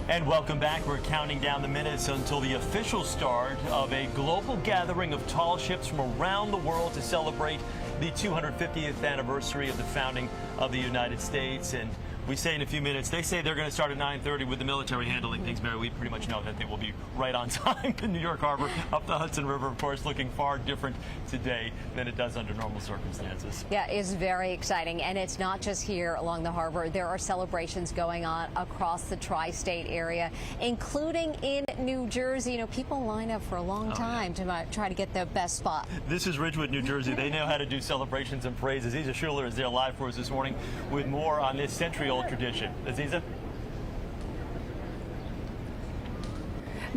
And welcome back. We're counting down the minutes until the official start of a global gathering of tall ships from around the world to celebrate the 250th anniversary of the founding of the United States. And we say in a few minutes, they say they're going to start at 9:30 with the military handling things, Mary. We pretty much know that they will be right on time in New York Harbor, up the Hudson River, of course, looking far different today than it does under normal circumstances. Yeah, it's very exciting. And it's not just here along the harbor. There are celebrations going on across the tri-state area, including in New Jersey. You know, people line up for a long time to try to get the best spot. This is Ridgewood, New Jersey. They know how to do celebrations and parades. Aziza Schuler is there live for us this morning with more on this century-old tradition. Aziza?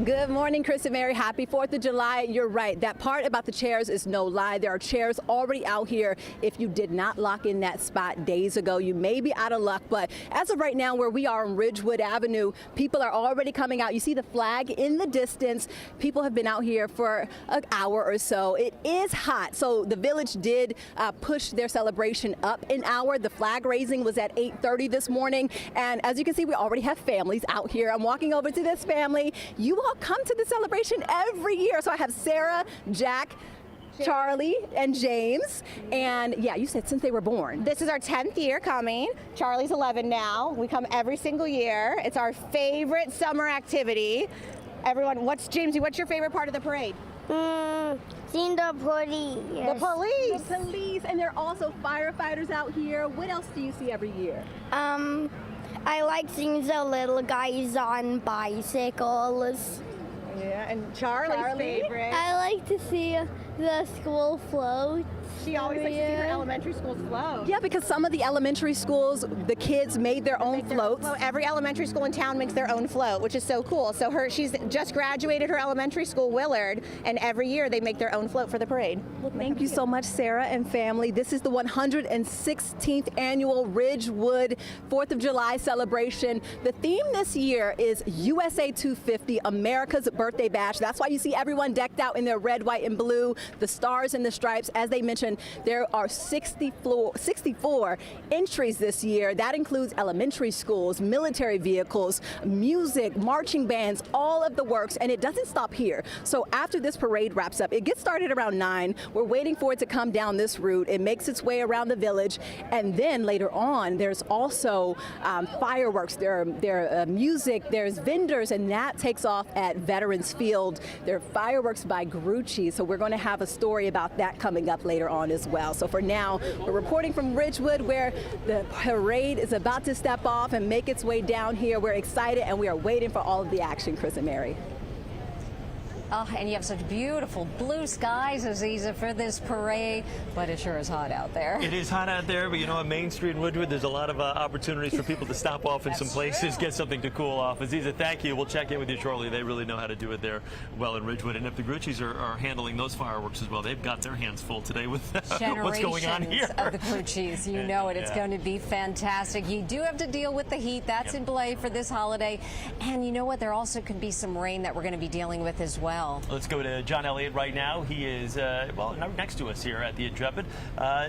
Good morning, Chris and Mary. Happy 4th of July. You're right. That part about the chairs is no lie. There are chairs already out here. If you did not lock in that spot days ago, you may be out of luck. But as of right now, where we are on Ridgewood Avenue, people are already coming out. You see the flag in the distance. People have been out here for an hour or so. It is hot. So the village did push their celebration up an hour. The flag raising was at 8:30 this morning. And as you can see, we already have families out here. I'm walking over to this family. You all come to the celebration every year. So I have Sarah, Jack, Charlie, and James. And yeah, you said since they were born. This is our 10th year coming. Charlie's 11 now. We come every single year. It's our favorite summer activity. Everyone, Jamesy, what's your favorite part of the parade? Seeing the police. The police. The police, and there are also firefighters out here. What else do you see every year? I like seeing the little guys on bicycles. Yeah, and Charlie's favorite. I like to see the school floats. She always likes to see her elementary school's float. Yeah, because some of the elementary schools, the kids made their own floats. Every elementary school in town makes their own float, which is so cool. So she's just graduated her elementary school, Willard, and every year they make their own float for the parade. Well, thank you so much, Sarah and family. This is the 116th annual Ridgewood 4th of July celebration. The theme this year is USA 250, America's birthday bash. That's why you see everyone decked out in their red, white, and blue, the stars and the stripes. As they mentioned, there are 64 entries this year. That includes elementary schools, military vehicles, music, marching bands, all of the works, and it doesn't stop here. So after this parade wraps up, it gets started around 9. We're waiting for it to come down this route. It makes its way around the village, and then later on, there's also fireworks, there are music, there's vendors, and that takes off at Veterans Field. There are fireworks by Grucci, so we're going to have a story about that coming up later on as well. So for now, we're reporting from Ridgewood, where the parade is about to step off and make its way down here. We're excited and we are waiting for all of the action, Chris and Mary. Oh, and you have such beautiful blue skies, Aziza, for this parade, but it sure is hot out there. It is hot out there, but you know, on Main Street in Ridgewood, there's a lot of opportunities for people to stop off in some places, get something to cool off. Aziza, thank you. We'll check in with you shortly. They really know how to do it there well in Ridgewood. And if the Grucci's are handling those fireworks as well, they've got their hands full today with what's going on here. Of the Grucci's, you know it. It's going to be fantastic. You do have to deal with the heat. That's in play for this holiday. And you know what? There also could be some rain that we're going to be dealing with as well. Let's go to John Elliott right now. He is, well, next to us here at the Intrepid.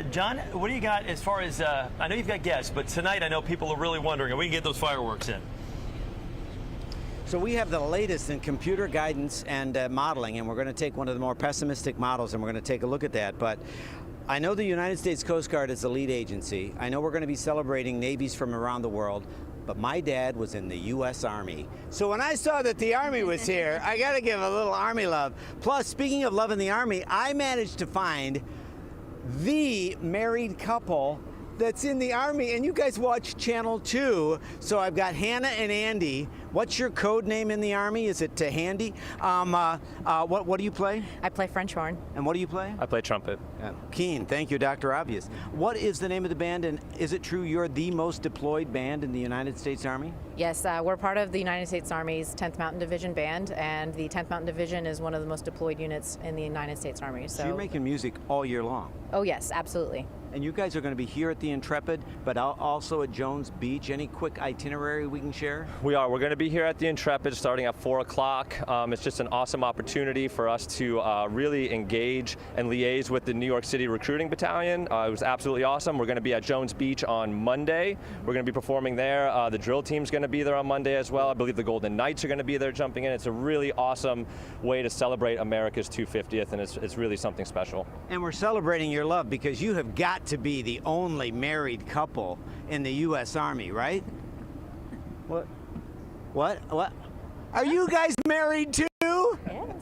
John, what do you got as far as, I know you've got guests, but tonight I know people are really wondering, are we going to get those fireworks in? So we have the latest in computer guidance and modeling, and we're going to take one of the more pessimistic models and we're going to take a look at that. But I know the United States Coast Guard is the lead agency. I know we're going to be celebrating navies from around the world. But my dad was in the U.S. Army. So when I saw that the Army was here, I got to give a little Army love. Plus, speaking of love in the Army, I managed to find the married couple that's in the Army, and you guys watch Channel 2. So I've got Hannah and Andy. What's your code name in the Army? Is it Handy? What do you play? I play French horn. And what do you play? I play trumpet. Keen, thank you, Dr. Obvious. What is the name of the band, and is it true you're the most deployed band in the United States Army? Yes, we're part of the United States Army's 10th Mountain Division Band, and the 10th Mountain Division is one of the most deployed units in the United States Army. So you're making music all year long? Oh yes, absolutely. And you guys are going to be here at the Intrepid, but also at Jones Beach. Any quick itinerary we can share? We are. We're going to be here at the Intrepid starting at 4 o'clock. It's just an awesome opportunity for us to really engage and liaise with the New York City Recruiting Battalion. It was absolutely awesome. We're going to be at Jones Beach on Monday. We're going to be performing there. The drill team's going to be there on Monday as well. I believe the Golden Knights are going to be there jumping in. It's a really awesome way to celebrate America's 250th, and it's really something special. And we're celebrating your love because you have got to be the only married couple in the U.S. Army, right? What? Are you guys married too? Yes.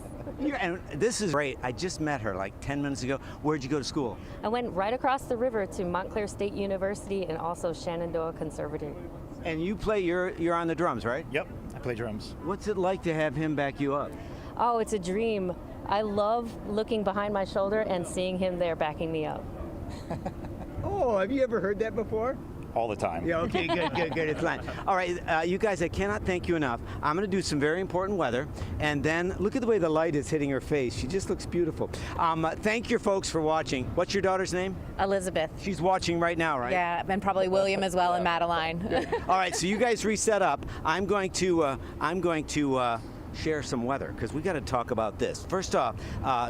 And this is great. I just met her like 10 minutes ago. Where'd you go to school? I went right across the river to Montclair State University and also Shenandoah Conservatory. And you play, you're on the drums, right? Yep, I play drums. What's it like to have him back you up? Oh, it's a dream. I love looking behind my shoulder and seeing him there backing me up. Oh, have you ever heard that before? All the time. Yeah, okay, good. It's fine. All right, you guys, I cannot thank you enough. I'm going to do some very important weather, and then look at the way the light is hitting her face. She just looks beautiful. Thank you, folks, for watching. What's your daughter's name? Elizabeth. She's watching right now, right? Yeah, and probably William as well, and Madeline. All right, so you guys reset up. I'm going to share some weather because we got to talk about this. First off,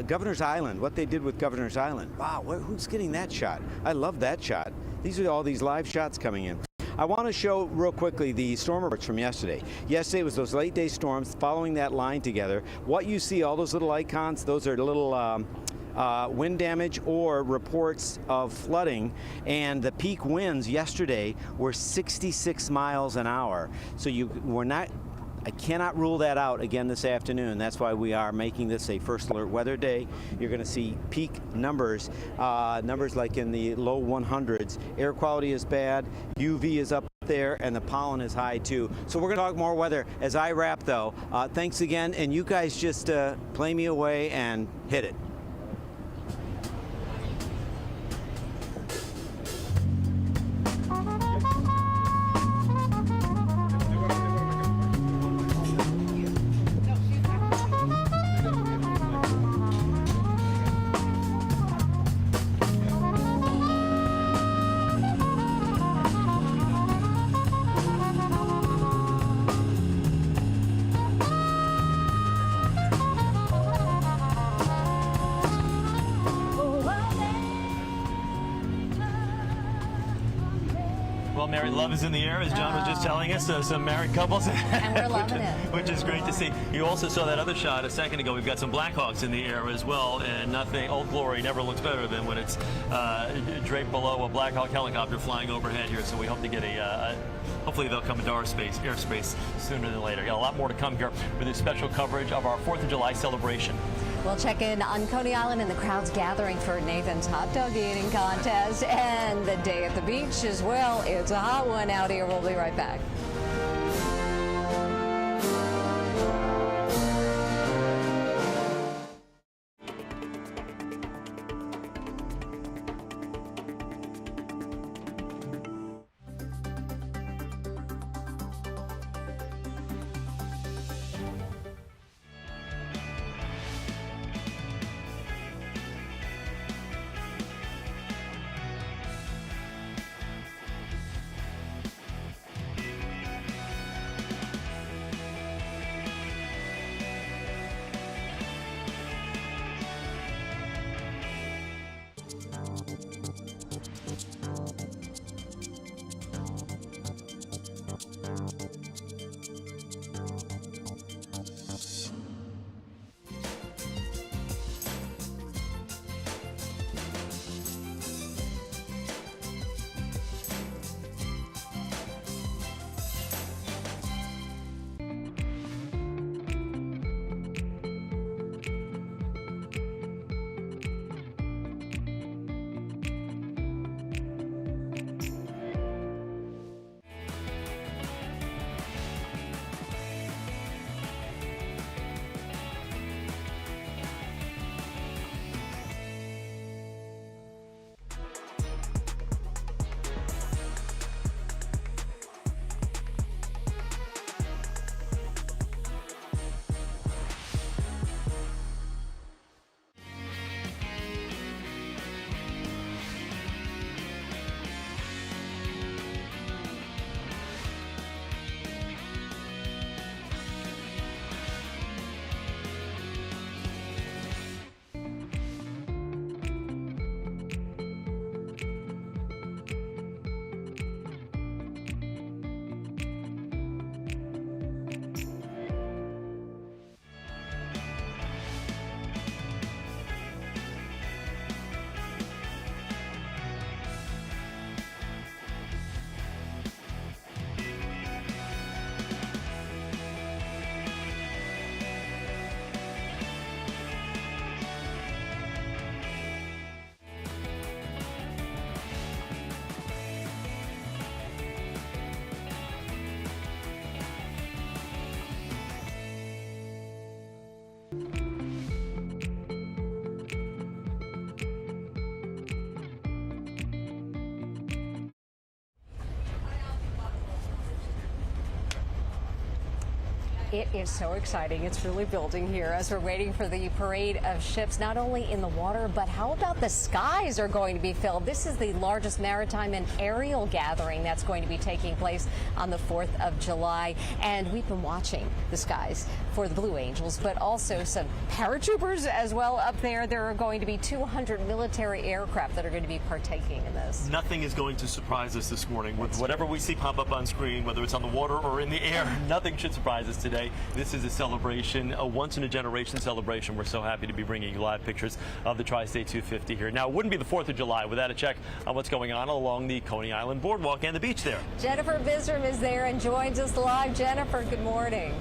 Governor's Island, what they did with Governor's Island. Wow, who's getting that shot? I love that shot. These are all these live shots coming in. I want to show real quickly the storm reports from yesterday. Yesterday was those late day storms following that line together. What you see, all those little icons, those are little wind damage or reports of flooding, and the peak winds yesterday were 66 miles an hour. So I cannot rule that out again this afternoon. That's why we are making this a first alert weather day. You're going to see peak numbers like in the low 100s. Air quality is bad, UV is up there, and the pollen is high too. So we're going to talk more weather as I wrap though. Thanks again, and you guys just play me away and hit it. Well, married love is in the air, as John was just telling us. Some married couples. And we're loving it. Which is great to see. You also saw that other shot a second ago. We've got some Blackhawks in the air as well, and nothing, Old Glory never looks better than when it's draped below a Blackhawk helicopter flying overhead here. So we hope to get hopefully they'll come into our airspace sooner than later. Got a lot more to come here with this special coverage of our 4th of July celebration. We'll check in on Coney Island and the crowds gathering for Nathan's hot dog eating contest and the day at the beach as well. It's a hot one out here. We'll be right back. It is so exciting. It's really building here as we're waiting for the parade of ships, not only in the water, but how about the skies are going to be filled? This is the largest maritime and aerial gathering that's going to be taking place on the 4th of July. And we've been watching the skies for the Blue Angels, but also some paratroopers as well up there. There are going to be 200 military aircraft that are going to be partaking in this. Nothing is going to surprise us this morning. With whatever we see pop up on screen, whether it's on the water or in the air, nothing should surprise us today. This is a celebration, a once-in-a-generation celebration. We're so happy to be bringing you live pictures of the Tri-State 250 here. Now, it wouldn't be the 4th of July without a check on what's going on along the Coney Island boardwalk and the beach there. Jennifer Bisram is there and joins us live. Jennifer, good morning.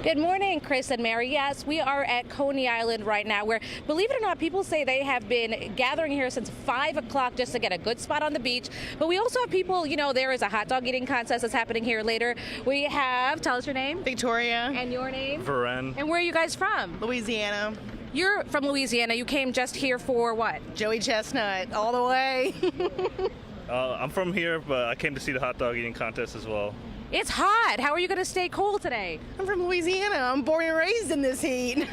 Good morning, Chris and Mary. Yes, we are at Coney Island right now, where, believe it or not, people say they have been gathering here since 5 o'clock just to get a good spot on the beach. But we also have people, you know, there is a hot dog eating contest that's happening here later. We have, tell us your name. Victoria. And your name? Varen. And where are you guys from? Louisiana. You're from Louisiana. You came just here for what? Joey Chestnut, all the way. I'm from here, but I came to see the hot dog eating contest as well. It's hot. How are you going to stay cool today? I'm from Louisiana. I'm born and raised in this heat.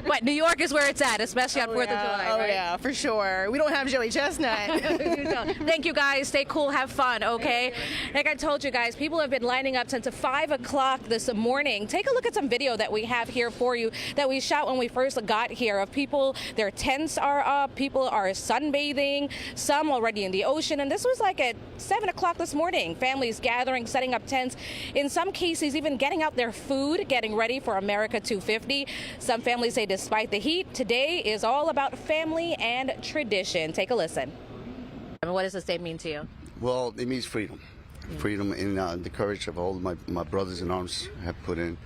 But New York is where it's at, especially on 4th of July, Oh, right? yeah, for sure. We don't have Joey Chestnut. You don't. Thank you, guys. Stay cool. Have fun, okay? Like I told you guys, people have been lining up since 5 o'clock this morning. Take a look at some video that we have here for you that we shot when we first got here of people. Their tents are up. People are sunbathing, some already in the ocean. And this was like at 7 o'clock this morning. Families gathering, setting up tents. In some cases, even getting out their food, getting ready for America 250. Some families say despite the heat, today is all about family and tradition. Take a listen. What does this day mean to you? Well, it means freedom. Freedom and the courage of all my brothers in arms have put in,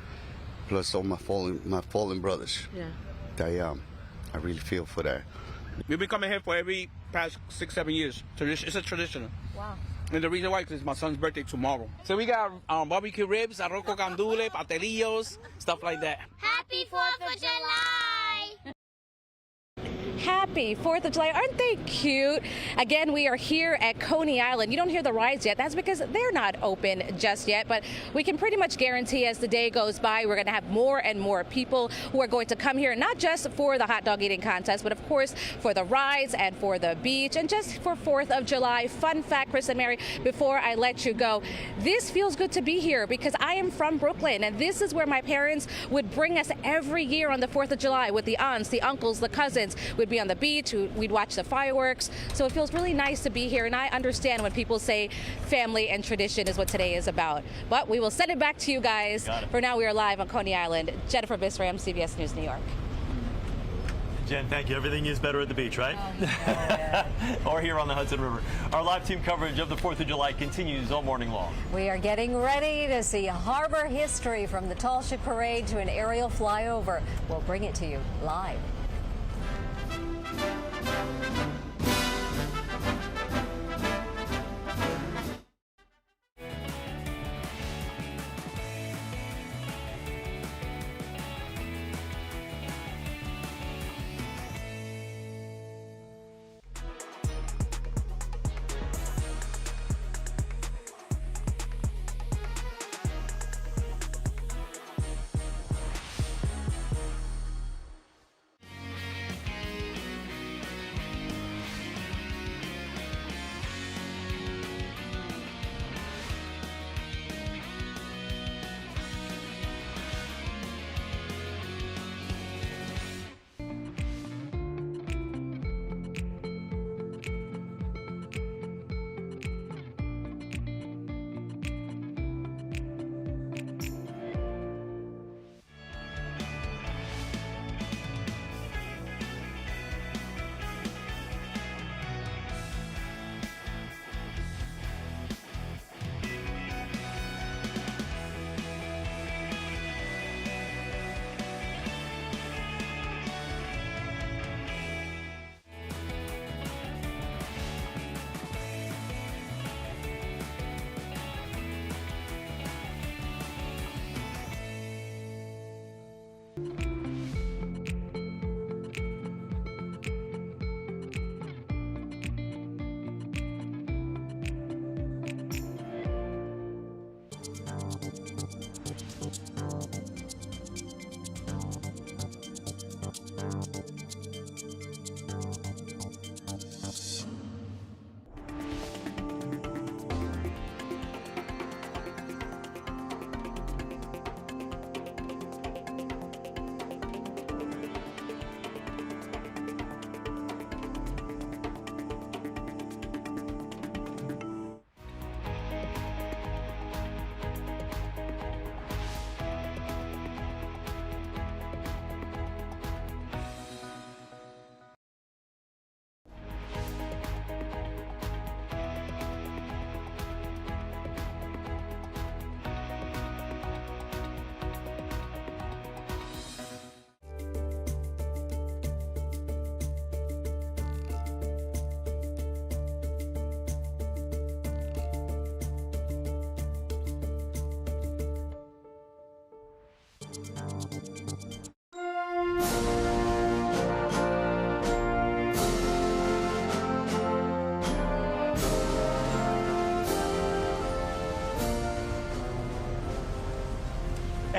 plus all my fallen brothers. Yeah. I really feel for that. We've been coming here for every past 6-7 years. It's a tradition. Wow. And the reason why is it's my son's birthday tomorrow. So we got barbecue ribs, arroz con gandules, pastelillos, stuff like that. Happy 4th of July! Happy 4th of July. Aren't they cute? Again, we are here at Coney Island. You don't hear the rides yet. That's because they're not open just yet, but we can pretty much guarantee as the day goes by, we're going to have more and more people who are going to come here, not just for the hot dog eating contest, but of course for the rides and for the beach and just for 4th of July. Fun fact, Chris and Mary, before I let you go, this feels good to be here because I am from Brooklyn, and this is where my parents would bring us every year on the 4th of July with the aunts, the uncles, the cousins. We'd be on the beach, we'd watch the fireworks. So it feels really nice to be here, and I understand when people say family and tradition is what today is about. But we will send it back to you guys. For now, we are live on Coney Island. Jennifer Bisram, CBS News, New York. Jen, thank you. Everything is better at the beach, right? Oh, yeah. Or here on the Hudson River. Our live team coverage of the 4th of July continues all morning long. We are getting ready to see harbor history from the tall ship parade to an aerial flyover. We'll bring it to you live.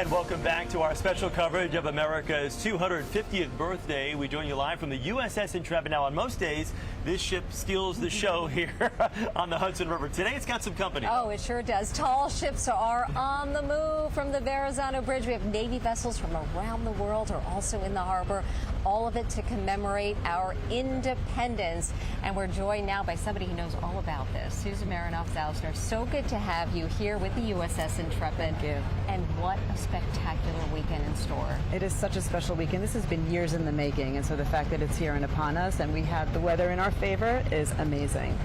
And welcome back to our special coverage of America's 250th birthday. We join you live from the USS Intrepid. Now, on most days, this ship steals the show here on the Hudson River. Today, it's got some company. Oh, it sure does. Tall ships are on the move from the Verrazano Bridge. We have Navy vessels from around the world are also in the harbor. All of it to commemorate our independence. And we're joined now by somebody who knows all about this, Susan Marinoff-Zausner. So good to have you here with the USS Intrepid. Thank you. And what a spectacular weekend in store. It is such a special weekend. This has been years in the making, and so the fact that it's here and upon us and we have the weather in our favor is amazing.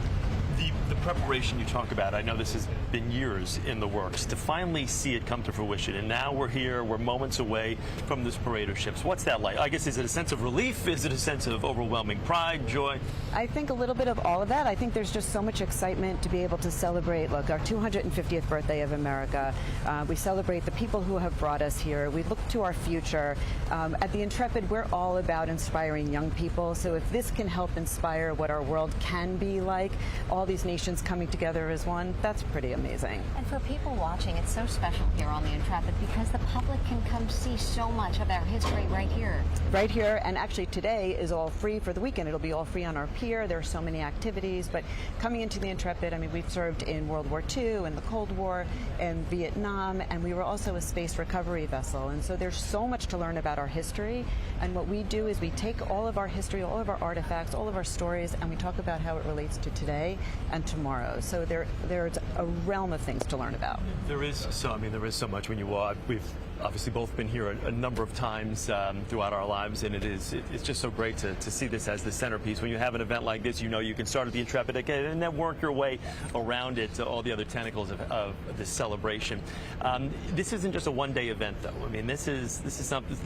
The preparation you talk about, I know this has been years in the works to finally see it come to fruition. And now we're here, we're moments away from this parade of ships. What's that like? I guess, is it a sense of relief? Is it a sense of overwhelming pride, joy? I think a little bit of all of that. I think there's just so much excitement to be able to celebrate, look, our 250th birthday of America. We celebrate the people who have brought us here. We look to our future. At the Intrepid, we're all about inspiring young people. So if this can help inspire what our world can be like, all these nations coming together as one, that's pretty amazing. And for people watching, it's so special here on the Intrepid because the public can come see so much of our history right here. Right here, and actually today is all free for the weekend. It'll be all free on our pier. There are so many activities, but coming into the Intrepid, I mean, we've served in World War II, in the Cold War, in Vietnam, and we were also a space recovery vessel. And so there's so much to learn about our history. And what we do is we take all of our history, all of our artifacts, all of our stories, and we talk about how it relates to today and tomorrow. So there's a realm of things to learn about. There is so much when you walk. We've obviously both been here a number of times throughout our lives, and it's just so great to see this as the centerpiece. When you have an event like this, you know you can start at the Intrepid and then work your way around it to all the other tentacles of this celebration. This isn't just a one-day event, though. I mean, this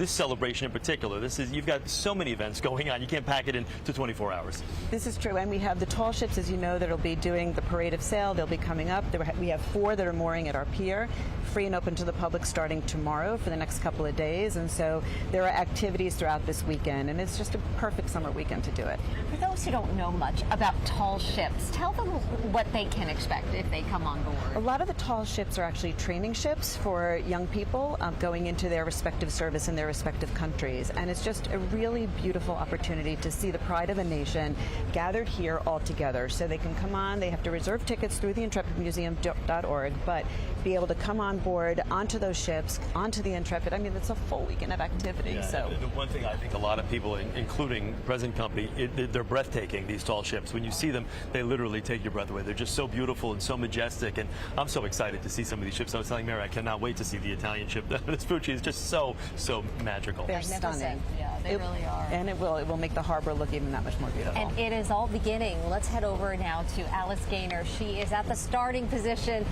celebration in particular. You've got so many events going on. You can't pack it into 24 hours. This is true, and we have the tall ships, as you know, that'll be doing the parade of sail. They'll be coming up. We have 4 that are mooring at our pier, free and open to the public starting tomorrow for the next couple of days. And so there are activities throughout this weekend, and it's just a perfect summer weekend to do it. For those who don't know much about tall ships, tell them what they can expect if they come on board. A lot of the tall ships are actually training ships for young people going into their respective service in their respective countries. And it's just a really beautiful opportunity to see the pride of a nation gathered here all together. So they can come on, they have to reserve tickets through the intrepidmuseum.org, but be able to come on board onto those ships, onto the Intrepid. I mean, it's a full weekend of activity. Yeah, so the one thing I think a lot of people, including present company, they're breathtaking, these tall ships. When you see them, they literally take your breath away. They're just so beautiful and so majestic, and I'm so excited to see some of these ships. I was telling Mary, I cannot wait to see the Italian ship. The Vespucci is just so magical. They're stunning. Yeah, they really are. And it will make the harbor look even that much more beautiful. And it is all beginning. Let's head over now to Alice Gaynor. She is at the starting position,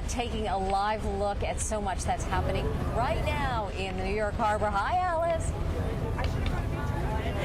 taking a live look at so much that's happening right now in New York Harbor. Hi, Alice.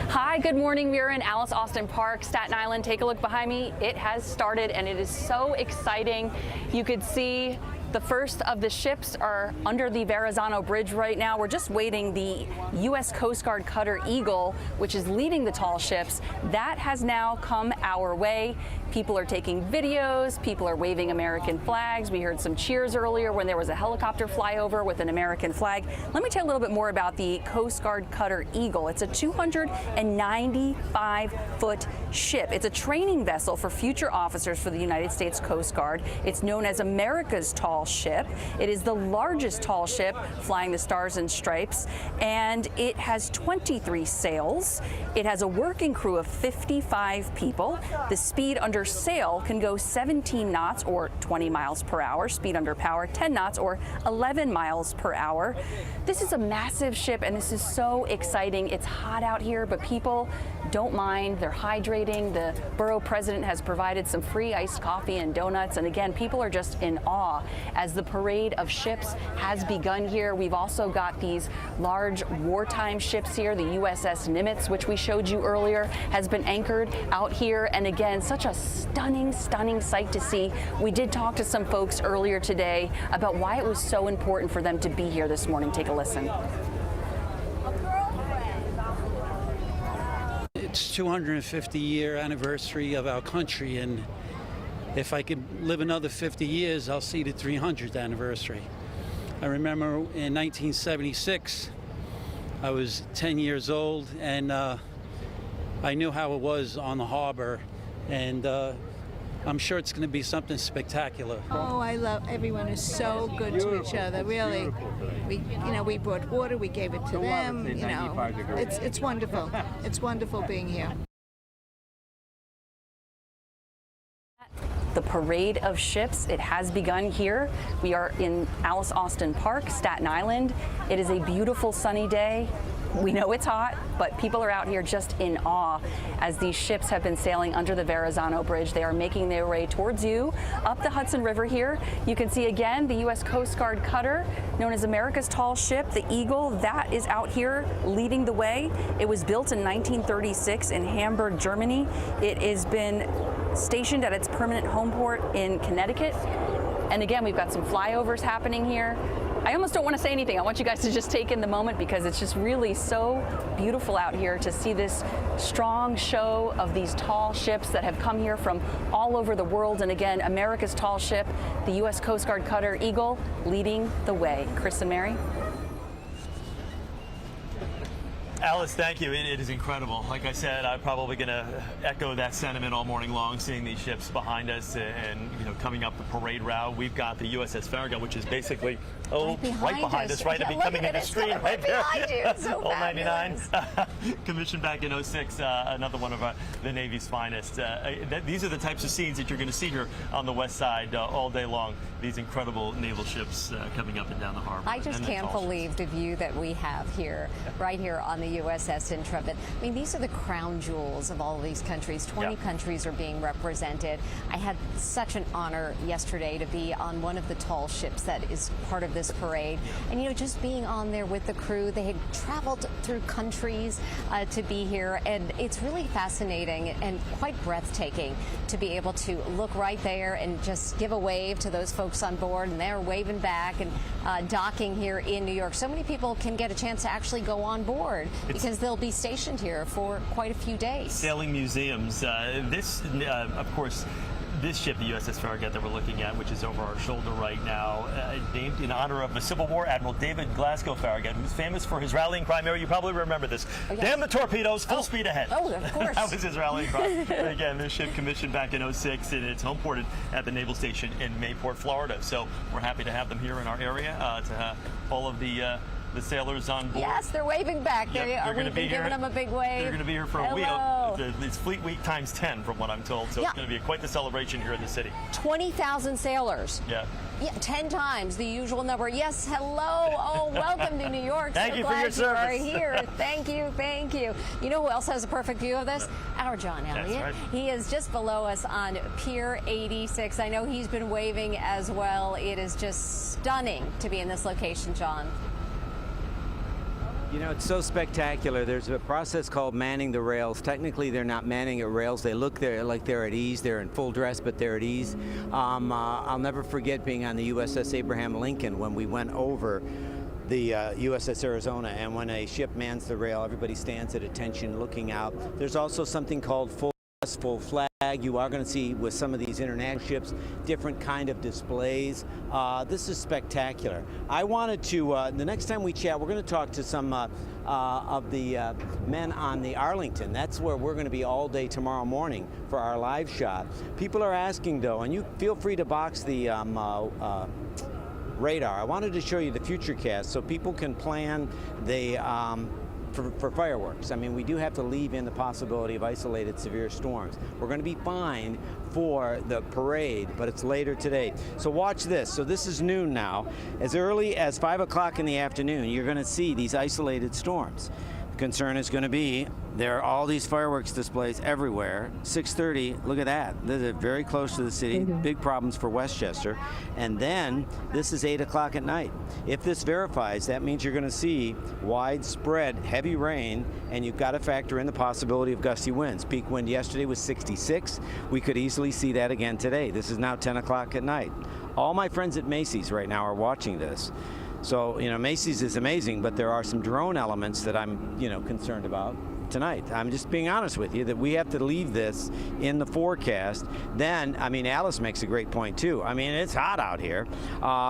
Hi, good morning. We're in Alice Austin Park, Staten Island. Take a look behind me. It has started, and it is so exciting. You could see the first of the ships are under the Verrazano Bridge right now. We're just waiting. The U.S. Coast Guard cutter Eagle, which is leading the tall ships, that has now come our way. People are taking videos. People are waving American flags. We heard some cheers earlier when there was a helicopter flyover with an American flag. Let me tell you a little bit more about the Coast Guard cutter Eagle. It's a 295-foot ship. It's a training vessel for future officers for the United States Coast Guard. It's known as America's tall ship. It is the largest tall ship flying the Stars and Stripes, and it has 23 sails. It has a working crew of 55 people. The speed under sail can go 17 knots or 20 miles per hour. Speed under power, 10 knots or 11 miles per hour. This is a massive ship, and this is so exciting. It's hot out here, but people don't mind. They're hydrating. The borough president has provided some free iced coffee and donuts. And again, people are just in awe as the parade of ships has begun here. We've also got these large wartime ships here. The USS Nimitz, which we showed you earlier, has been anchored out here. And again, such a stunning sight to see. We did talk to some folks earlier today about why it was so important for them to be here this morning. Take a listen. It's 250-year anniversary of our country, and if I could live another 50 years, I'll see the 300th anniversary. I remember in 1976, I was 10 years old, and I knew how it was on the harbor, and I'm sure it's going to be something spectacular. Oh, I love, everyone is so good to each other, really. We brought water, we gave it to them, it's wonderful. It's wonderful being here. The parade of ships, it has begun here. We are in Alice Austin Park, Staten Island. It is a beautiful sunny day. We know it's hot, but people are out here just in awe as these ships have been sailing under the Verrazano Bridge. They are making their way towards you up the Hudson River here. You can see again the U.S. Coast Guard cutter known as America's Tall Ship, the Eagle. That is out here leading the way. It was built in 1936 in Hamburg, Germany. It has been stationed at its permanent home port in Connecticut. And again, we've got some flyovers happening here. I almost don't want to say anything. I want you guys to just take in the moment because it's just really so beautiful out here to see this strong show of these tall ships that have come here from all over the world. And again, America's Tall Ship, the U.S. Coast Guard cutter Eagle, leading the way. Chris and Mary. Alice, thank you. It is incredible. Like I said, I'm probably going to echo that sentiment all morning long, seeing these ships behind us and coming up the parade route. We've got the USS Farragut, which is basically right behind us, right? Yeah, coming in the stream right there. Behind you. It's so 99, commissioned back in 06, another one of the Navy's finest. These are the types of scenes that you're going to see here on the west side all day long. These incredible naval ships coming up and down the harbor. I just can't believe the view that we have here, right here on the USS Intrepid. I mean, these are the crown jewels of all of these countries. 20 countries are being represented. I had such an honor yesterday to be on one of the tall ships that is part of this parade. And, just being on there with the crew, they had traveled through countries to be here. And it's really fascinating and quite breathtaking to be able to look right there and just give a wave to those folks on board. And they're waving back and docking here in New York. So many people can get a chance to actually go on board because they'll be stationed here for quite a few days. Sailing museums. Of course, this ship, the USS Farragut that we're looking at, which is over our shoulder right now, named in honor of the Civil War Admiral David Glasgow Farragut, who's famous for his rallying cry. Mary, you probably remember this. Oh, yeah. Damn the torpedoes, full speed ahead. Oh, of course. That was his rallying cry. Again, this ship commissioned back in 06, and it's homeported at the Naval Station in Mayport, Florida. So we're happy to have them here in our area, to have all of the sailors on board. Yes, they're waving back. Are we giving them a big wave? They're going to be here for a week. It's Fleet Week times 10 from what I'm told. So it's going to be quite the celebration here in the city. 20,000 sailors. Yeah. Yeah, 10 times the usual number. Yes, hello. Oh, welcome to New York. Thank you for your service. You are here. Thank you, thank you. You know who else has a perfect view of this? Our John Elliott. That's right. He is just below us on Pier 86. I know he's been waving as well. It is just stunning to be in this location, John. It's so spectacular. There's a process called manning the rails. Technically, they're not manning at rails. They look there like they're at ease. They're in full dress, but they're at ease. I'll never forget being on the USS Abraham Lincoln when we went over the USS Arizona, and when a ship mans the rail, everybody stands at attention looking out. There's also something called full flag. You are going to see with some of these international ships different kind of displays. This is spectacular. I wanted to, the next time we chat, we're going to talk to some of the men on the Arlington. That's where we're going to be all day tomorrow morning for our live shot. People are asking though, and you feel free to box the radar. I wanted to show you the Futurecast so people can plan the for fireworks. I mean, we do have to leave in the possibility of isolated severe storms. We're going to be fine for the parade, but it's later today. So watch this. So this is noon now. As early as 5 o'clock in the afternoon, you're going to see these isolated storms. The concern is going to be there are all these fireworks displays everywhere. 6:30, look at that. They're very close to the city. Big problems for Westchester. And then this is 8 o'clock at night. If this verifies, that means you're going to see widespread heavy rain, and you've got to factor in the possibility of gusty winds. Peak wind yesterday was 66. We could easily see that again today. This is now 10 o'clock at night. All my friends at Macy's right now are watching this. So, Macy's is amazing, but there are some drone elements that I'm, concerned about. tonight. I'm just being honest with you that we have to leave this in the forecast. Then, I mean, Alice makes a great point too. I mean, it's hot out here.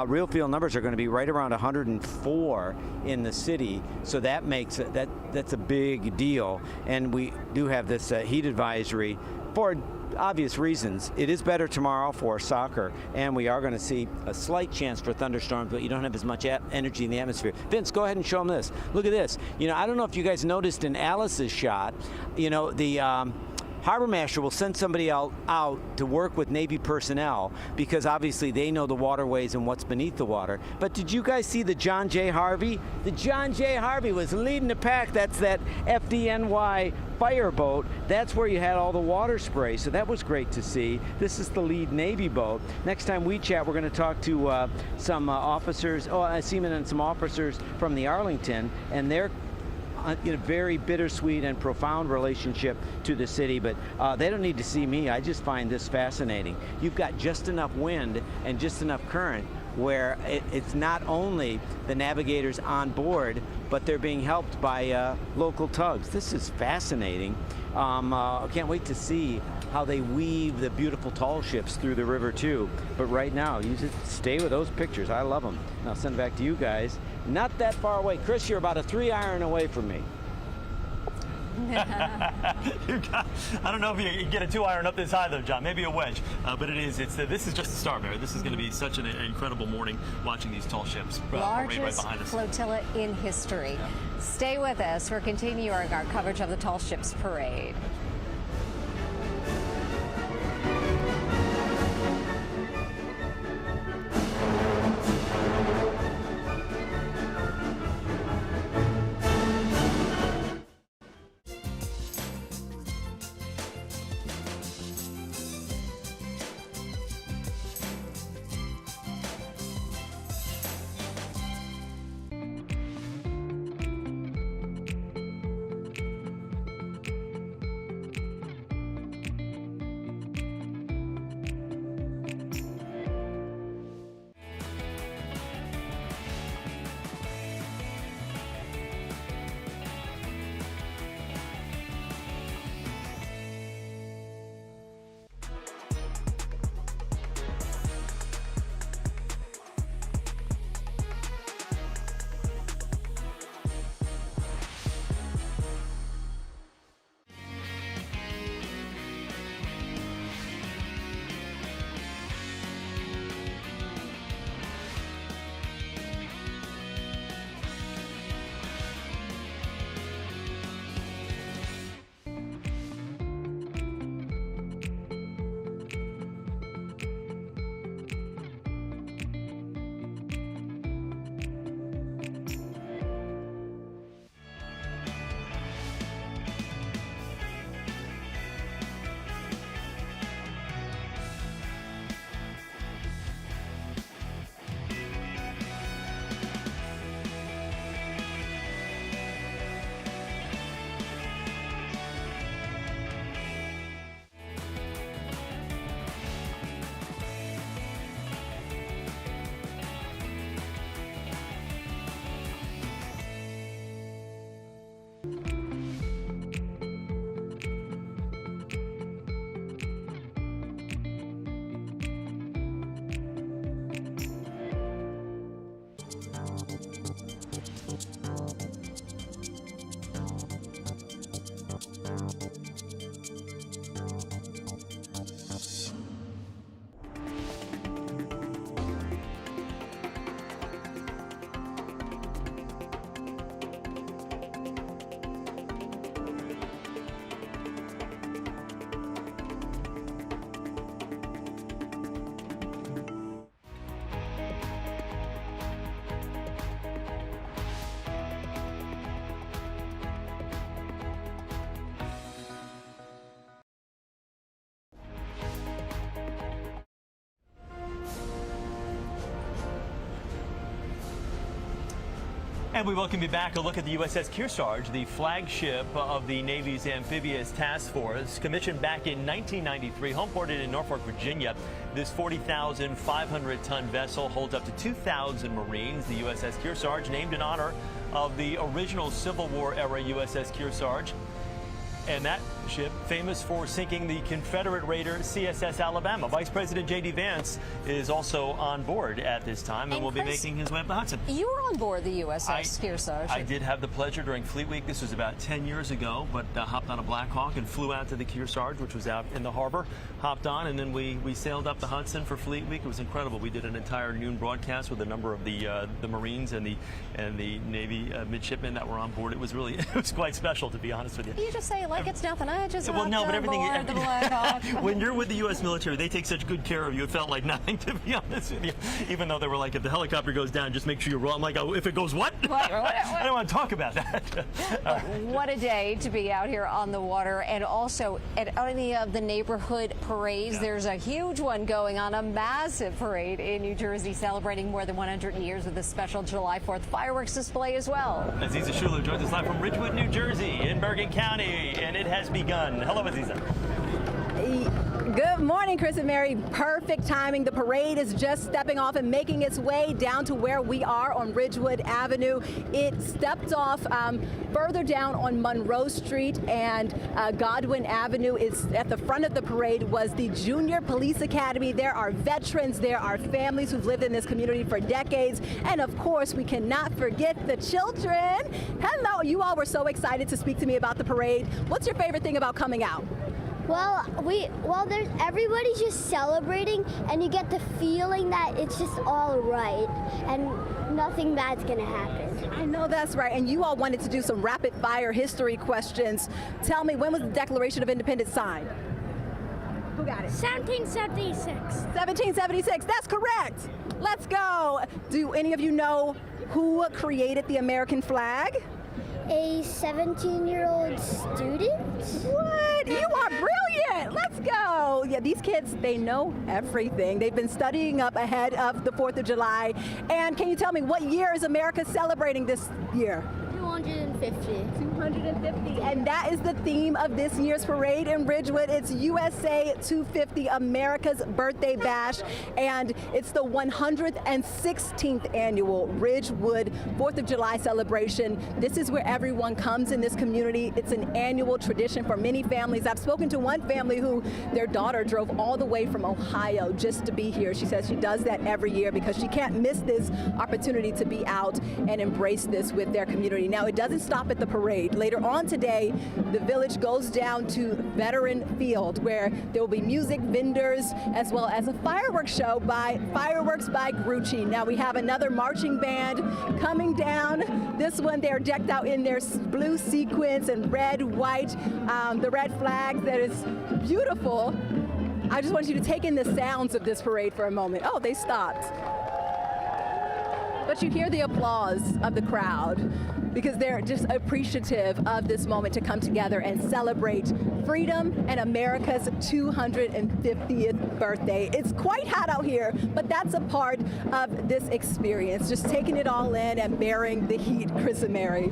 Real field numbers are going to be right around 104 in the city, so that makes that's a big deal. And we do have this heat advisory for obvious reasons. It is better tomorrow for soccer, and we are going to see a slight chance for thunderstorms, but you don't have as much energy in the atmosphere. Vince, go ahead and show them this. Look at this. You know, I don't know if you guys noticed in Alice's shot, you know, the Harbor Master will send somebody out to work with Navy personnel because obviously they know the waterways and what's beneath the water. But did you guys see the John J. Harvey? The John J. Harvey was leading the pack. That's that FDNY fireboat. That's where you had all the water spray, so that was great to see. This is the lead Navy boat. Next time we chat, we're going to talk to some officers, seamen and some officers from the Arlington, and they're in a very bittersweet and profound relationship to the city, but they don't need to see me. I just find this fascinating. You've got just enough wind and just enough current where it's not only the navigators on board, but they're being helped by local tugs. This is fascinating. I can't wait to see how they weave the beautiful tall ships through the river too. But right now, you just stay with those pictures. I love them. And I'll send it back to you guys. Not that far away. Chris, you're about a 3-iron away from me. I don't know if you can get a 2-iron up this high though, John. Maybe a wedge, but this is just the start, Mary. This is going to be such an incredible morning watching these tall ships parade right behind us. Flotilla in history. Stay with us. We're continuing our coverage of the Tall Ships Parade. And we welcome you back. A look at the USS Kearsarge, the flagship of the Navy's Amphibious Task Force. Commissioned back in 1993, homeported in Norfolk, Virginia. This 40,500-ton vessel holds up to 2,000 Marines. The USS Kearsarge, named in honor of the original Civil War era USS Kearsarge. and that ship famous for sinking the Confederate raider CSS Alabama. Vice President J.D. Vance is also on board at this time and will be making his way up the Hudson. You were on board the USS Kearsarge. I did have the pleasure during Fleet Week. This was about 10 years ago, but hopped on a Black Hawk and flew out to the Kearsarge, which was out in the harbor. Hopped on, and then we sailed up the Hudson for Fleet Week. It was incredible. We did an entire noon broadcast with a number of the Marines and the Navy midshipmen that were on board. It was really quite special, to be honest with you. You just say it like it's nothing. I just well, no, but everything. The Black Hawk. When you're with the U.S. military, they take such good care of you. It felt like nothing, to be honest with you. Even though they were like, if the helicopter goes down, just make sure you're roll. I'm like, oh, if it goes what? I don't want to talk about that. What a day to be out here on the water, and also at any of the neighborhood parades. There's a huge one going on, a massive parade in New Jersey celebrating more than 100 years of the special July 4th fireworks display as well. Aziza Shulu joins us live from Ridgewood, New Jersey, in Bergen County, and it has begun. Hello, Aziza. Good morning, Chris and Mary. Perfect timing. The parade is just stepping off and making its way down to where we are on Ridgewood Avenue. It stepped off further down on Monroe Street, and Godwin Avenue is at the front of the parade was the Junior Police Academy. There are veterans, there are families who've lived in this community for decades, and of course we cannot forget the children. Hello, you all were so excited to speak to me about the parade. What's your favorite thing about coming out? Well, there's everybody's just celebrating, and you get the feeling that it's just all right, and nothing bad's gonna happen. I know that's right, and you all wanted to do some rapid fire history questions. Tell me, when was the Declaration of Independence signed? Who got it? 1776. 1776, that's correct. Let's go. Do any of you know who created the American flag? A 17-year-old student? What? You are brilliant. Let's go. Yeah, these kids, they know everything. They've been studying up ahead of the 4th of July. And can you tell me, what year is America celebrating this year? 250. 250. And that is the theme of this year's parade in Ridgewood. It's USA 250, America's Birthday Bash. And it's the 116th annual Ridgewood 4th of July celebration. This is where everyone comes in this community. It's an annual tradition for many families. I've spoken to one family who their daughter drove all the way from Ohio just to be here. She says she does that every year because she can't miss this opportunity to be out and embrace this with their community. Now, it doesn't stop at the parade. Later on today, the village goes down to Veteran Field, where there will be music vendors as well as a fireworks show by Grucci. Now we have another marching band coming down. This one, they're decked out in their blue sequins and red, white, the red flags. That is beautiful. I just want you to take in the sounds of this parade for a moment. Oh, they stopped. But you hear the applause of the crowd because they're just appreciative of this moment to come together and celebrate freedom and America's 250th birthday. It's quite hot out here, but that's a part of this experience, just taking it all in and bearing the heat, Chris and Mary.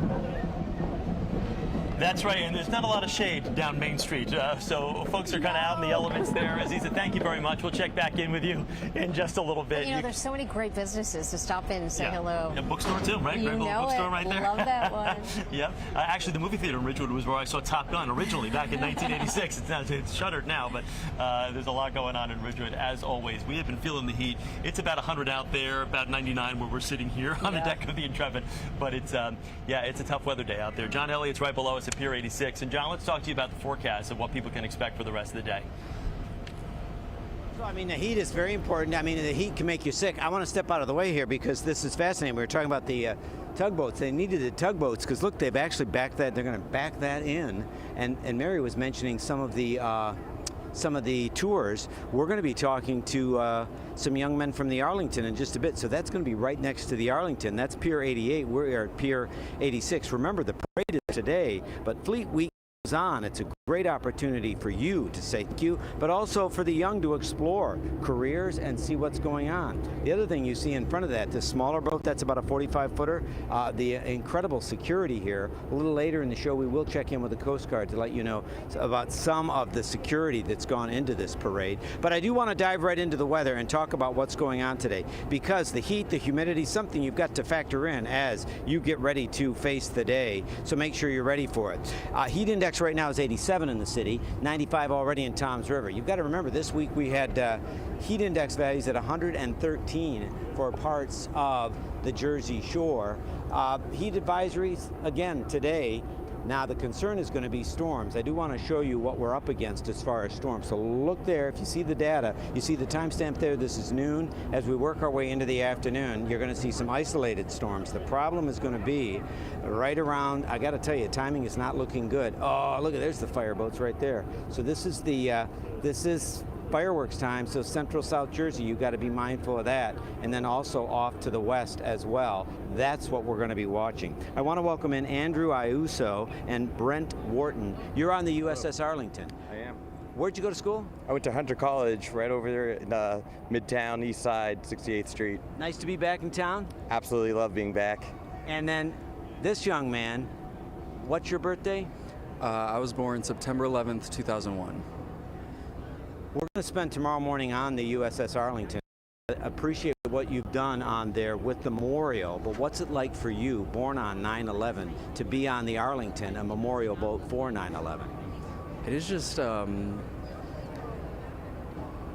That's right, and there's not a lot of shade down Main Street, so folks are kind of out in the elements there. Aziza, thank you very much. We'll check back in with you in just a little bit. You know, there's so many great businesses to stop in and say hello. Yeah, bookstore too, right? You Great little know bookstore it. right there. Love that one. Yeah, actually, the movie theater in Ridgewood was where I saw Top Gun originally back in 1986. It's shuttered now, but there's a lot going on in Ridgewood as always. We have been feeling the heat. It's about 100 out there, about 99 where we're sitting here on the deck of the Intrepid. But it's it's a tough weather day out there. John Elliott's right below us at Pier 86. And John, let's talk to you about the forecast of what people can expect for the rest of the day. So, I mean, the heat is very important. I mean, the heat can make you sick. I want to step out of the way here because this is fascinating. We were talking about the tugboats. They needed the tugboats because, look, they've actually backed that. They're going to back that in. And Mary was mentioning some of the tours. We're going to be talking to some young men from the Arlington in just a bit. So that's going to be right next to the Arlington. That's Pier 88. We're at Pier 86. Remember, the parade is today, but Fleet Week on. It's a great opportunity for you to say thank you, but also for the young to explore careers and see what's going on. The other thing you see in front of that, the smaller boat, that's about a 45-footer. The incredible security here. A little later in the show, we will check in with the Coast Guard to let you know about some of the security that's gone into this parade. But I do want to dive right into the weather and talk about what's going on today, because the heat, the humidity, something you've got to factor in as you get ready to face the day. So make sure you're ready for it. Heat index index right now is 87 in the city, 95 already in Toms River. You've got to remember, this week we had heat index values at 113 for parts of the Jersey Shore. Heat advisories again today. Now the concern is going to be storms. I do want to show you what we're up against as far as storms. So look there, if you see the data, you see the timestamp there, this is noon. As we work our way into the afternoon, you're going to see some isolated storms. The problem is going to be right around, I got to tell you, timing is not looking good. Oh, look, there's the fireboats right there. So this is fireworks time, so central South Jersey, you've got to be mindful of that, and then also off to the west as well. That's what we're going to be watching. I want to welcome in Andrew Iuso and Brent Wharton. You're on the USS Arlington. I am. Where'd you go to school? I went to Hunter College, right over there in Midtown, East Side, 68th Street. Nice to be back in town. Absolutely love being back. And then this young man, what's your birthday? I was born September 11th, 2001. We're going to spend tomorrow morning on the USS Arlington. Appreciate what you've done on there with the memorial, but what's it like for you, born on 9/11, to be on the Arlington, a memorial boat for 9/11? It is just,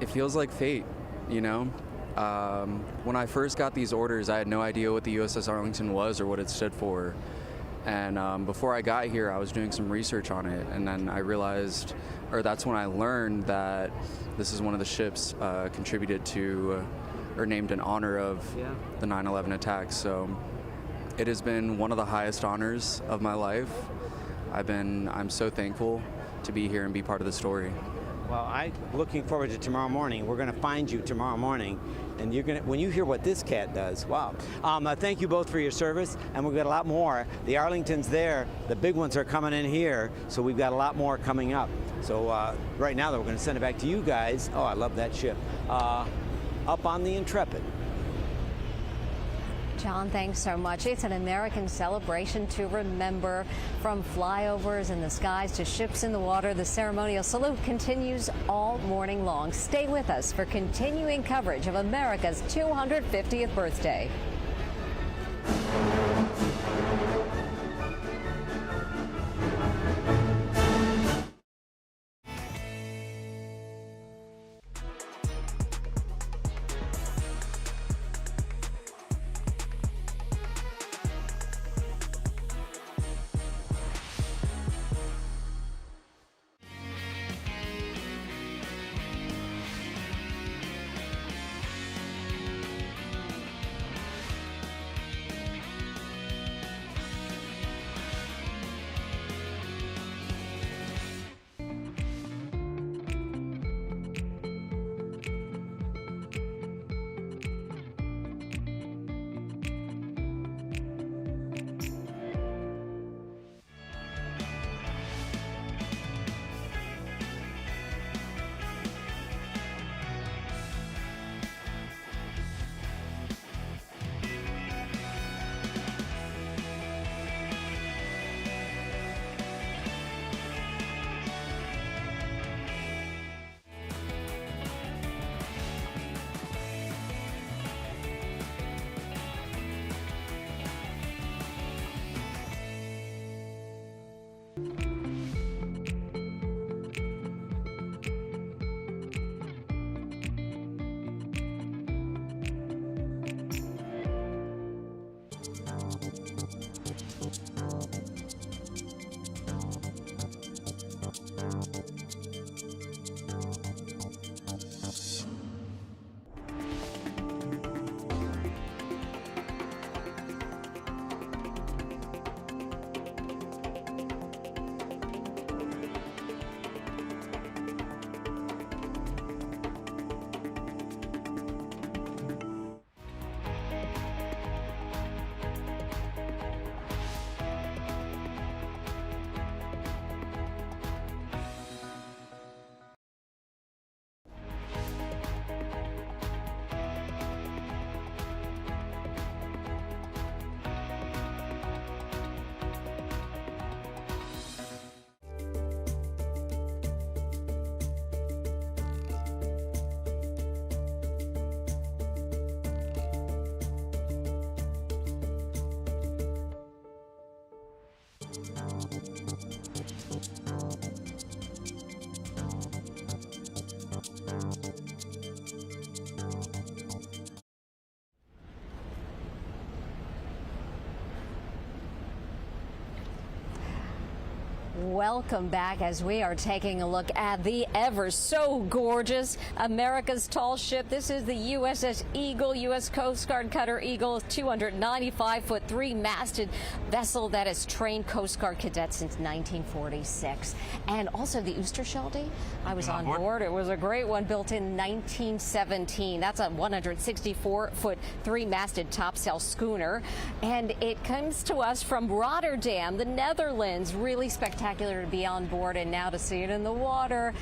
it feels like fate, you know? When I first got these orders, I had no idea what the USS Arlington was or what it stood for. And before I got here, I was doing some research on it, and then I realized, or that's when I learned that this is one of the ships contributed to, or named in honor of the 9/11 attacks. So it has been one of the highest honors of my life. I'm so thankful to be here and be part of the story. Well, I'm looking forward to tomorrow morning. We're going to find you tomorrow morning, and you're going to, when you hear what this cat does, wow. Thank you both for your service, and we've got a lot more. The Arlington's there. The big ones are coming in here, so we've got a lot more coming up. So right now, though, we're going to send it back to you guys. Oh, I love that ship. Up on the Intrepid. John, thanks so much. It's an American celebration to remember. From flyovers in the skies to ships in the water, the ceremonial salute continues all morning long. Stay with us for continuing coverage of America's 250th birthday. Welcome back as we are taking a look at the ever so gorgeous America's Tall Ship. This is the USS Eagle, U.S. Coast Guard Cutter Eagle, 295-foot, three-masted vessel that has trained Coast Guard cadets since 1946. And also the Oosterschelde. I was on board. It was a great one, built in 1917. That's a 164-foot, three-masted topsail schooner. And it comes to us from Rotterdam, the Netherlands. Really spectacular to be on board, and now to see it in the water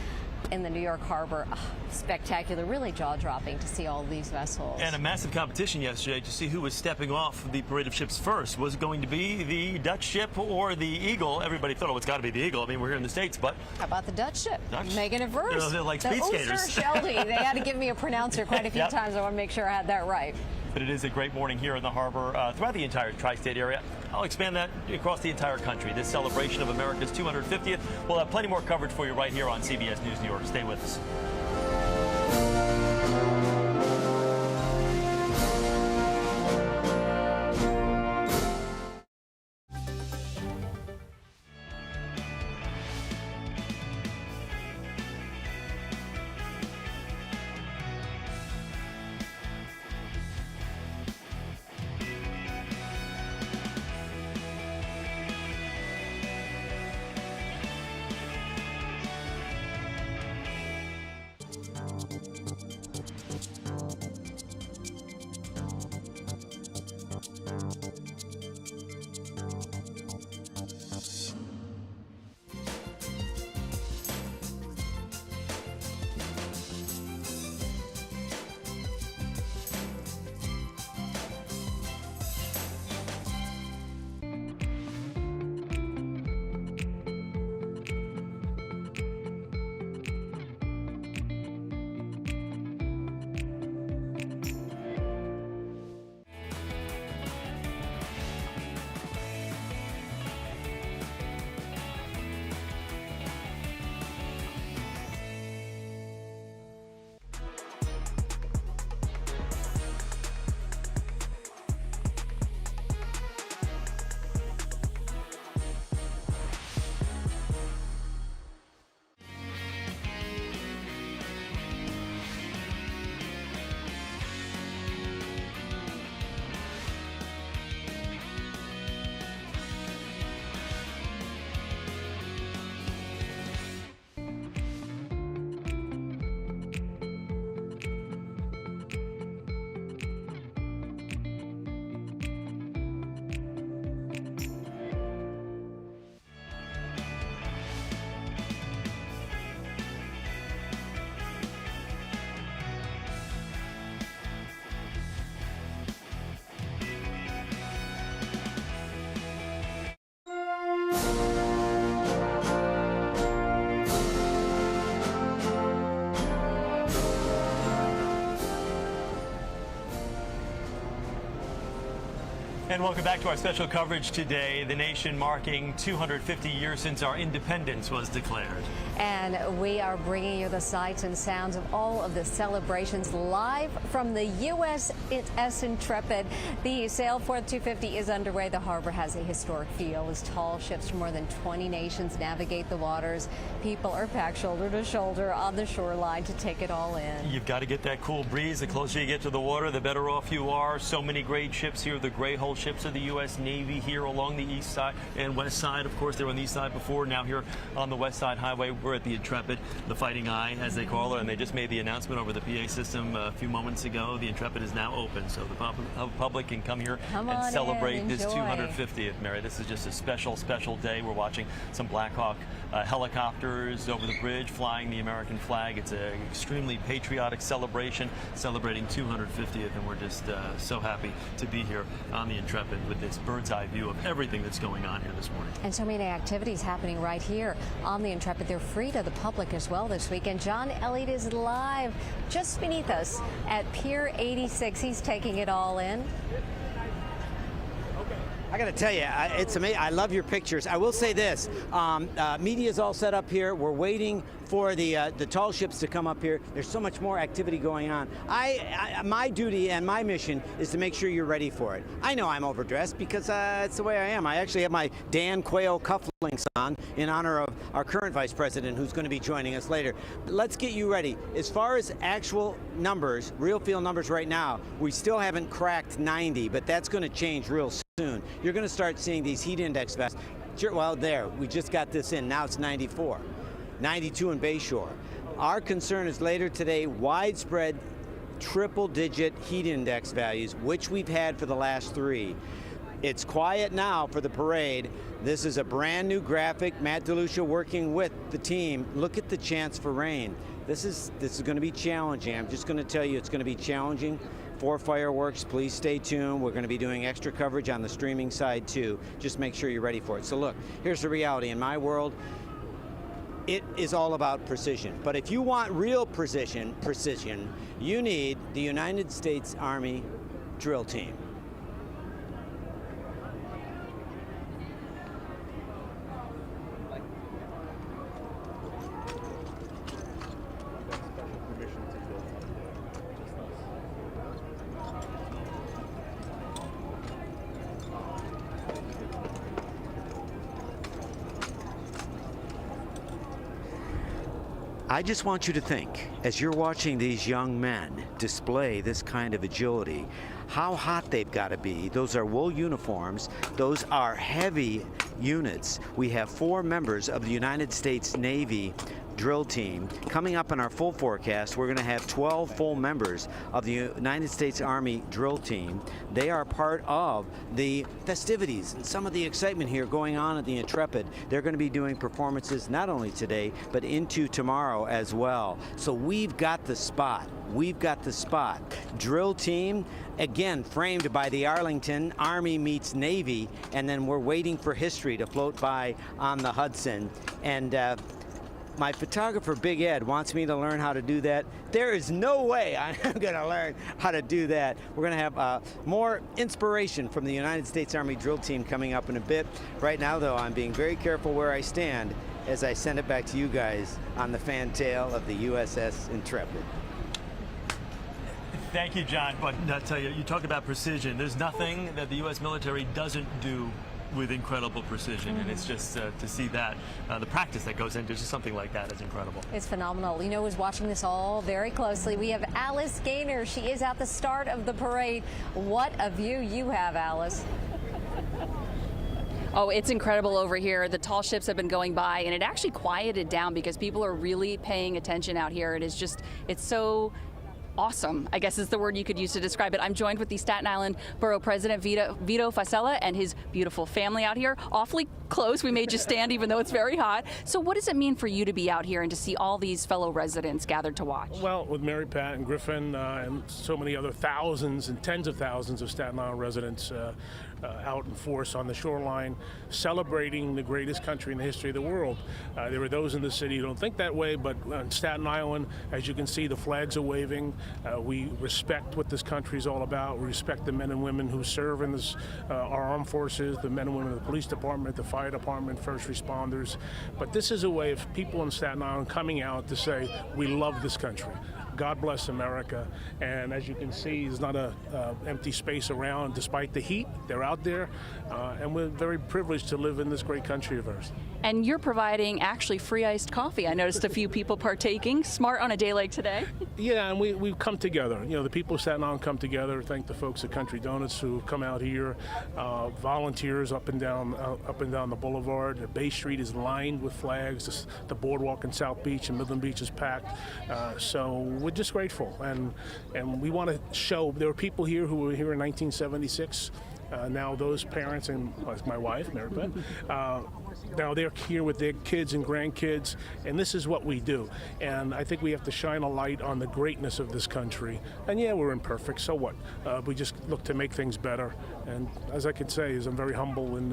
in the New York Harbor. Spectacular, really jaw-dropping to see all these vessels. And a massive competition yesterday to see who was stepping off the parade of ships first. Was it going to be the Dutch ship or the Eagle? Everybody thought, oh, it's got to be the Eagle. I mean, we're here in the States, but... How about the Dutch ship? Making it first. You know, they're like speed skaters. Oosterschelde. They had to give me a pronouncer quite a few times. I want to make sure I had that right. But it is a great morning here in the harbor throughout the entire tri-state area. I'll expand that across the entire country. This celebration of America's 250th. We'll have plenty more coverage for you right here on CBS News New York. Stay with us. And welcome back to our special coverage today. The nation marking 250 years since our independence was declared. And we are bringing you the sights and sounds of all of the celebrations live from the USS Intrepid. The sail for 250 is underway. The harbor has a historic feel as tall ships from more than 20 nations navigate the waters. People are packed shoulder to shoulder on the shoreline to take it all in. You've got to get that cool breeze. The closer you get to the water, the better off you are. So many great ships here. The gray hull ships of the U.S. Navy here along the east side and west side. Of course, they were on the east side before. Now here on the west side highway, we're at the Intrepid, the Fighting Eye, as they call her, and they just made the announcement over the PA system a few moments ago. The Intrepid is now open, so the public can come here and celebrate this 250th, Mary. This is just a special, special day. We're watching some Black Hawk helicopters over the bridge flying the American flag. It's an extremely patriotic celebration, celebrating 250th, and we're just so happy to be here on the Intrepid with this bird's eye view of everything that's going on here this morning. And so many activities happening right here on the Intrepid. They're free to the public as well this weekend. John Elliott is live just beneath us at Pier 86. He's taking it all in. I got to tell you, it's amazing. I love your pictures. I will say this, media's all set up here. We're waiting for the tall ships to come up here. There's so much more activity going on. My duty and my mission is to make sure you're ready for it. I know I'm overdressed because it's the way I am. I actually have my Dan Quayle cufflinks on in honor of our current vice president who's going to be joining us later. But let's get you ready. As far as actual numbers, real field numbers right now, we still haven't cracked 90, but that's going to change real soon. You're going to start seeing these heat index values. Well, there, we just got this in. Now it's 94, 92 in Bayshore. Our concern is later today, widespread triple-digit heat index values, which we've had for the last 3. It's quiet now for the parade. This is a brand new graphic. Matt DeLucia working with the team. Look at the chance for rain. This is going to be challenging. I'm just going to tell you it's going to be challenging. For fireworks, please stay tuned. We're going to be doing extra coverage on the streaming side too. Just make sure you're ready for it. So look, here's the reality. In my world, it is all about precision. But if you want real precision, you need the United States Army drill team. I just want you to think, as you're watching these young men display this kind of agility, how hot they've got to be. Those are wool uniforms. Those are heavy units. We have 4 members of the United States Navy drill team. Coming up in our full forecast, we're going to have 12 full members of the United States Army drill team. They are part of the festivities and some of the excitement here going on at the Intrepid. They're going to be doing performances not only today, but into tomorrow as well. So we've got the spot. We've got the spot. Drill team, again, framed by the Arlington Army meets Navy, and then we're waiting for history to float by on the Hudson. And my photographer, Big Ed, wants me to learn how to do that. There is no way I'm going to learn how to do that. We're going to have more inspiration from the United States Army drill team coming up in a bit. Right now, though, I'm being very careful where I stand as I send it back to you guys on the fantail of the USS Intrepid. Thank you, John. But I tell you, you talk about precision. There's nothing that the U.S. military doesn't do with incredible precision, and it's just to see that the practice that goes into just something like that is incredible. It's phenomenal. You know who's watching this all very closely? We have Alice Gaynor. She is at the start of the parade. What a view you have, Alice. Oh, it's incredible over here. The tall ships have been going by, and it actually quieted down because people are really paying attention out here. It is just, it's so awesome, I guess is the word you could use to describe it. I'm joined with the Staten Island Borough President, Vito Fasella, and his beautiful family out here. Awfully close. We made you stand even though it's very hot. So what does it mean for you to be out here and to see all these fellow residents gathered to watch? Well, with Mary Pat and Griffin and so many other thousands and tens of thousands of Staten Island residents out in force on the shoreline, celebrating the greatest country in the history of the world. There are those in the city who don't think that way, but on Staten Island, as you can see, the flags are waving. We respect what this country is all about. We respect the men and women who serve in this, our armed forces, the men and women of the police department, the fire department, first responders. But this is a way of people in Staten Island coming out to say, we love this country. God bless America. And as you can see, there's not an empty space around despite the heat. They're out there, and we're very privileged to live in this great country of ours. And you're providing actually free iced coffee. I noticed a few people partaking. Smart on a day like today. Yeah, and we've come together. You know, the people of Staten Island come together. Thank the folks at Country Donuts who come out here. Volunteers up and down the boulevard. Bay Street is lined with flags. The boardwalk in South Beach and Midland Beach is packed. So we're just grateful, and we want to show there were people here who were here in 1976. Now those parents and like my wife, Mary Beth, now they're here with their kids and grandkids, and this is what we do. And I think we have to shine a light on the greatness of this country. And yeah, we're imperfect, so what? We just look to make things better. And as I could say, is I'm very humble, and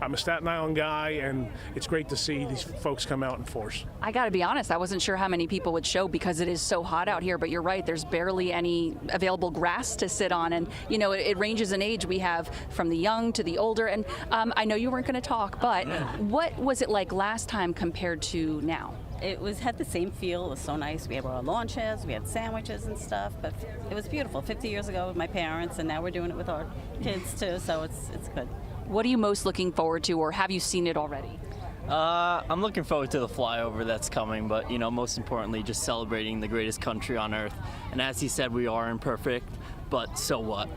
I'm a Staten Island guy, and it's great to see these folks come out in force. I got to be honest, I wasn't sure how many people would show because it is so hot out here, but you're right, there's barely any available grass to sit on, and you know, it ranges in age. We have from the young to the older, and I know you weren't going to talk, but what was it like last time compared to now? It had the same feel. It was so nice. We had our launches, we had sandwiches and stuff, but it was beautiful. 50 years ago with my parents, and now we're doing it with our kids too, so it's good. What are you most looking forward to, or have you seen it already? I'm looking forward to the flyover that's coming, but most importantly, just celebrating the greatest country on earth. And as he said, we are imperfect, but so what?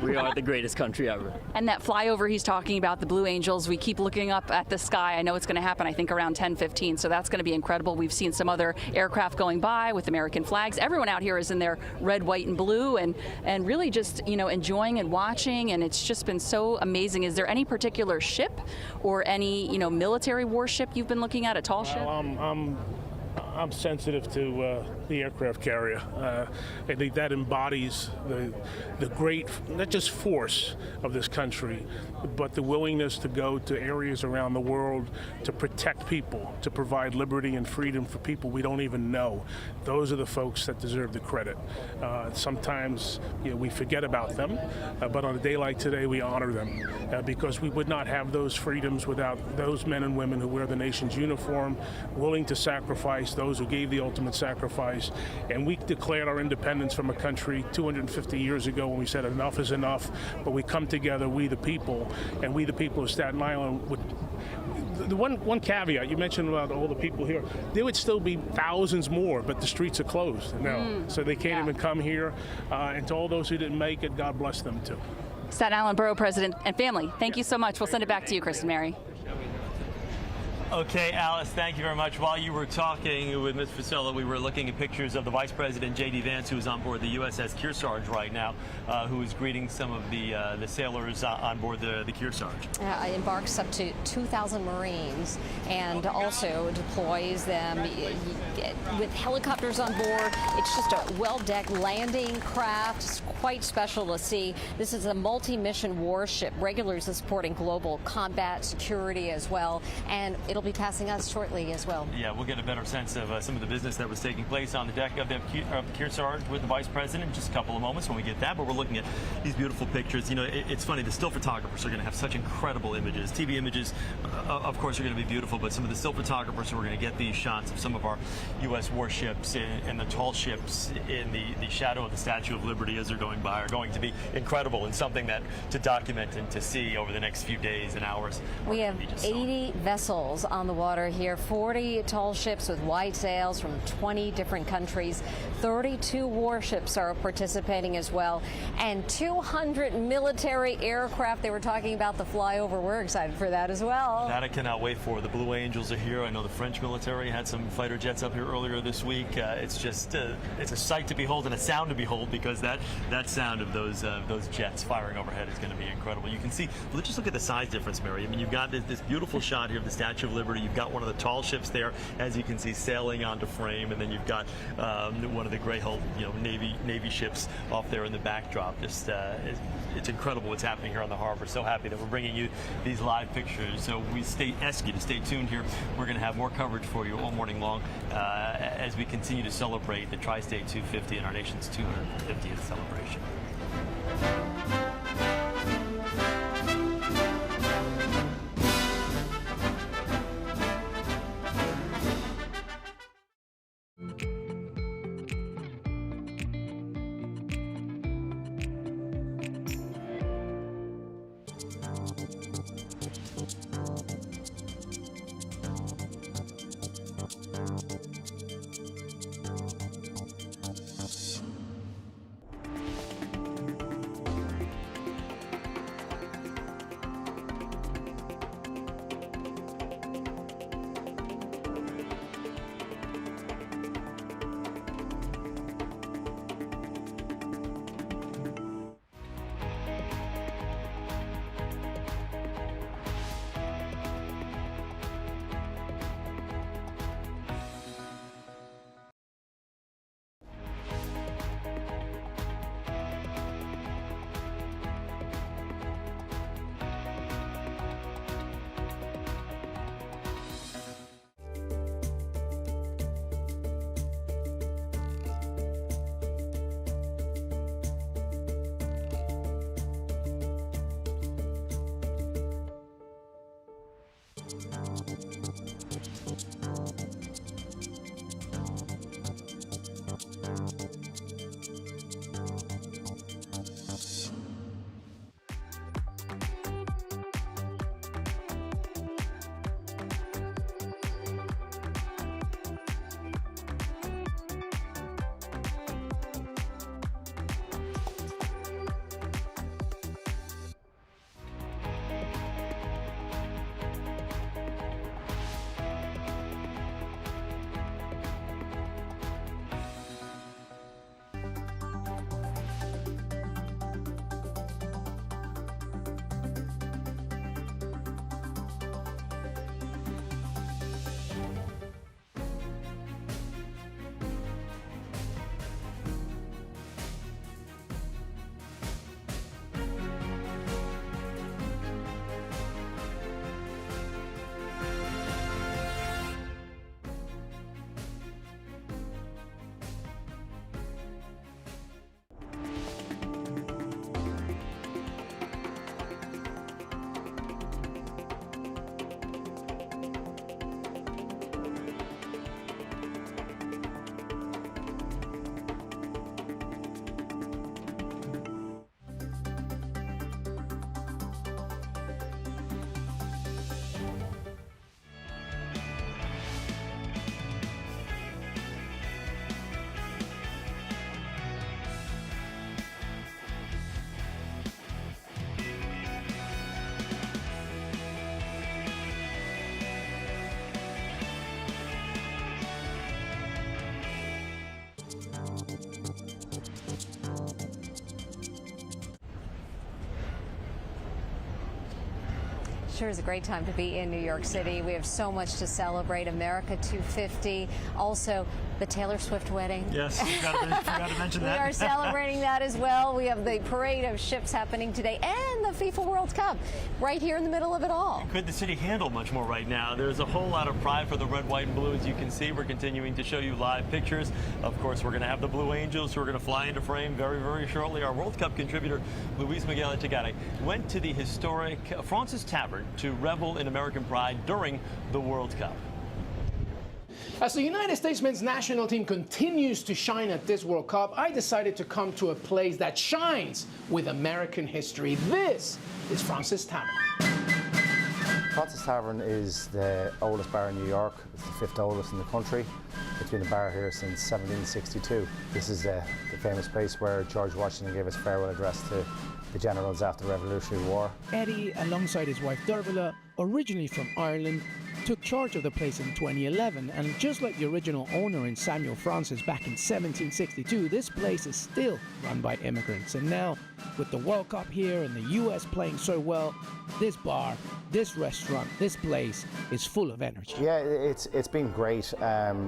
We are the greatest country ever. And that flyover he's talking about, the Blue Angels, we keep looking up at the sky. I know it's going to happen, I think, around 10:15, so that's going to be incredible. We've seen some other aircraft going by with American flags. Everyone out here is in their red, white, and blue, and really just, enjoying and watching, and it's just been so amazing. Is there any particular ship or any, military warship you've been looking at, a tall ship? I'm sensitive to the aircraft carrier. I think that embodies the great, not just force of this country, but the willingness to go to areas around the world to protect people, to provide liberty and freedom for people we don't even know. Those are the folks that deserve the credit. Sometimes we forget about them, but on a day like today, we honor them because we would not have those freedoms without those men and women who wear the nation's uniform, willing to sacrifice, those who gave the ultimate sacrifice. And we declared our independence from a country 250 years ago when we said enough is enough, but we come together, we the people, and we the people of Staten Island would. The one caveat, you mentioned about all the people here, there would still be thousands more, but the streets are closed now, so they can't even come here. And to all those who didn't make it, God bless them too. Staten Island Borough President and family, thank you so much. We'll send it back to you, Kristen Mary. Okay, Alice, thank you very much. While you were talking with Ms. Fasella, we were looking at pictures of the Vice President, J.D. Vance, who is on board the USS Kearsarge right now, who is greeting some of the sailors on board the Kearsarge. Embarks up to 2,000 Marines and also deploys them with helicopters on board. It's just a well-decked landing craft. It's quite special to see. This is a multi-mission warship, regularly supporting global combat security as well, and it'll be passing us shortly as well. Yeah, we'll get a better sense of some of the business that was taking place on the deck of the Kearsarge with the Vice President in just a couple of moments when we get that. But we're looking at these beautiful pictures. It's funny, the still photographers are going to have such incredible images. TV images, of course, are going to be beautiful, but some of the still photographers who are going to get these shots of some of our U.S. warships and the tall ships in the shadow of the Statue of Liberty as they're going by are going to be incredible and something that to document and to see over the next few days and hours. We have 80 vessels on the water here, 40 tall ships with white sails from 20 different countries. 32 warships are participating as well, and 200 military aircraft. They were talking about the flyover. We're excited for that as well. That I cannot wait for. The Blue Angels are here. I know the French military had some fighter jets up here earlier this week. It's just it's a sight to behold and a sound to behold, because that sound of those jets firing overhead is going to be incredible. You can see, let's just look at the size difference, Mary. I mean, you've got this beautiful shot here of the Statue of Liberty. You've got one of the tall ships there, as you can see, sailing onto frame, and then you've got one of the gray hull, Navy ships off there in the backdrop. Just it's incredible what's happening here on the harbor. So happy that we're bringing you these live pictures. So we ask you to stay tuned here. We're going to have more coverage for you all morning long as we continue to celebrate the Tri-State 250 and our nation's 250th celebration. Sure is a great time to be in New York City. We have so much to celebrate. America 250. Also, the Taylor Swift wedding. Yes, forgot to mention that. We are celebrating that as well. We have the parade of ships happening today and the FIFA World Cup right here in the middle of it all. Could the city handle much more right now? There's a whole lot of pride for the red, white, and blue. As you can see, we're continuing to show you live pictures. Of course, we're going to have the Blue Angels who are going to fly into frame very, very shortly. Our World Cup contributor, Luis Miguel Echegaray, went to the historic Francis Tavern to revel in American pride during the World Cup. As the United States men's national team continues to shine at this World Cup, I decided to come to a place that shines with American history. This is Francis Tavern. Francis Tavern is the oldest bar in New York. It's the 5th oldest in the country. It's been a bar here since 1762. This is the famous place where George Washington gave his farewell address to the generals after the Revolutionary War. Eddie, alongside his wife Dervila, originally from Ireland, took charge of the place in 2011, and just like the original owner in Samuel Francis back in 1762, this place is still run by immigrants. And now, with the World Cup here and the US playing so well, this bar, this restaurant, this place is full of energy. Yeah, it's been great,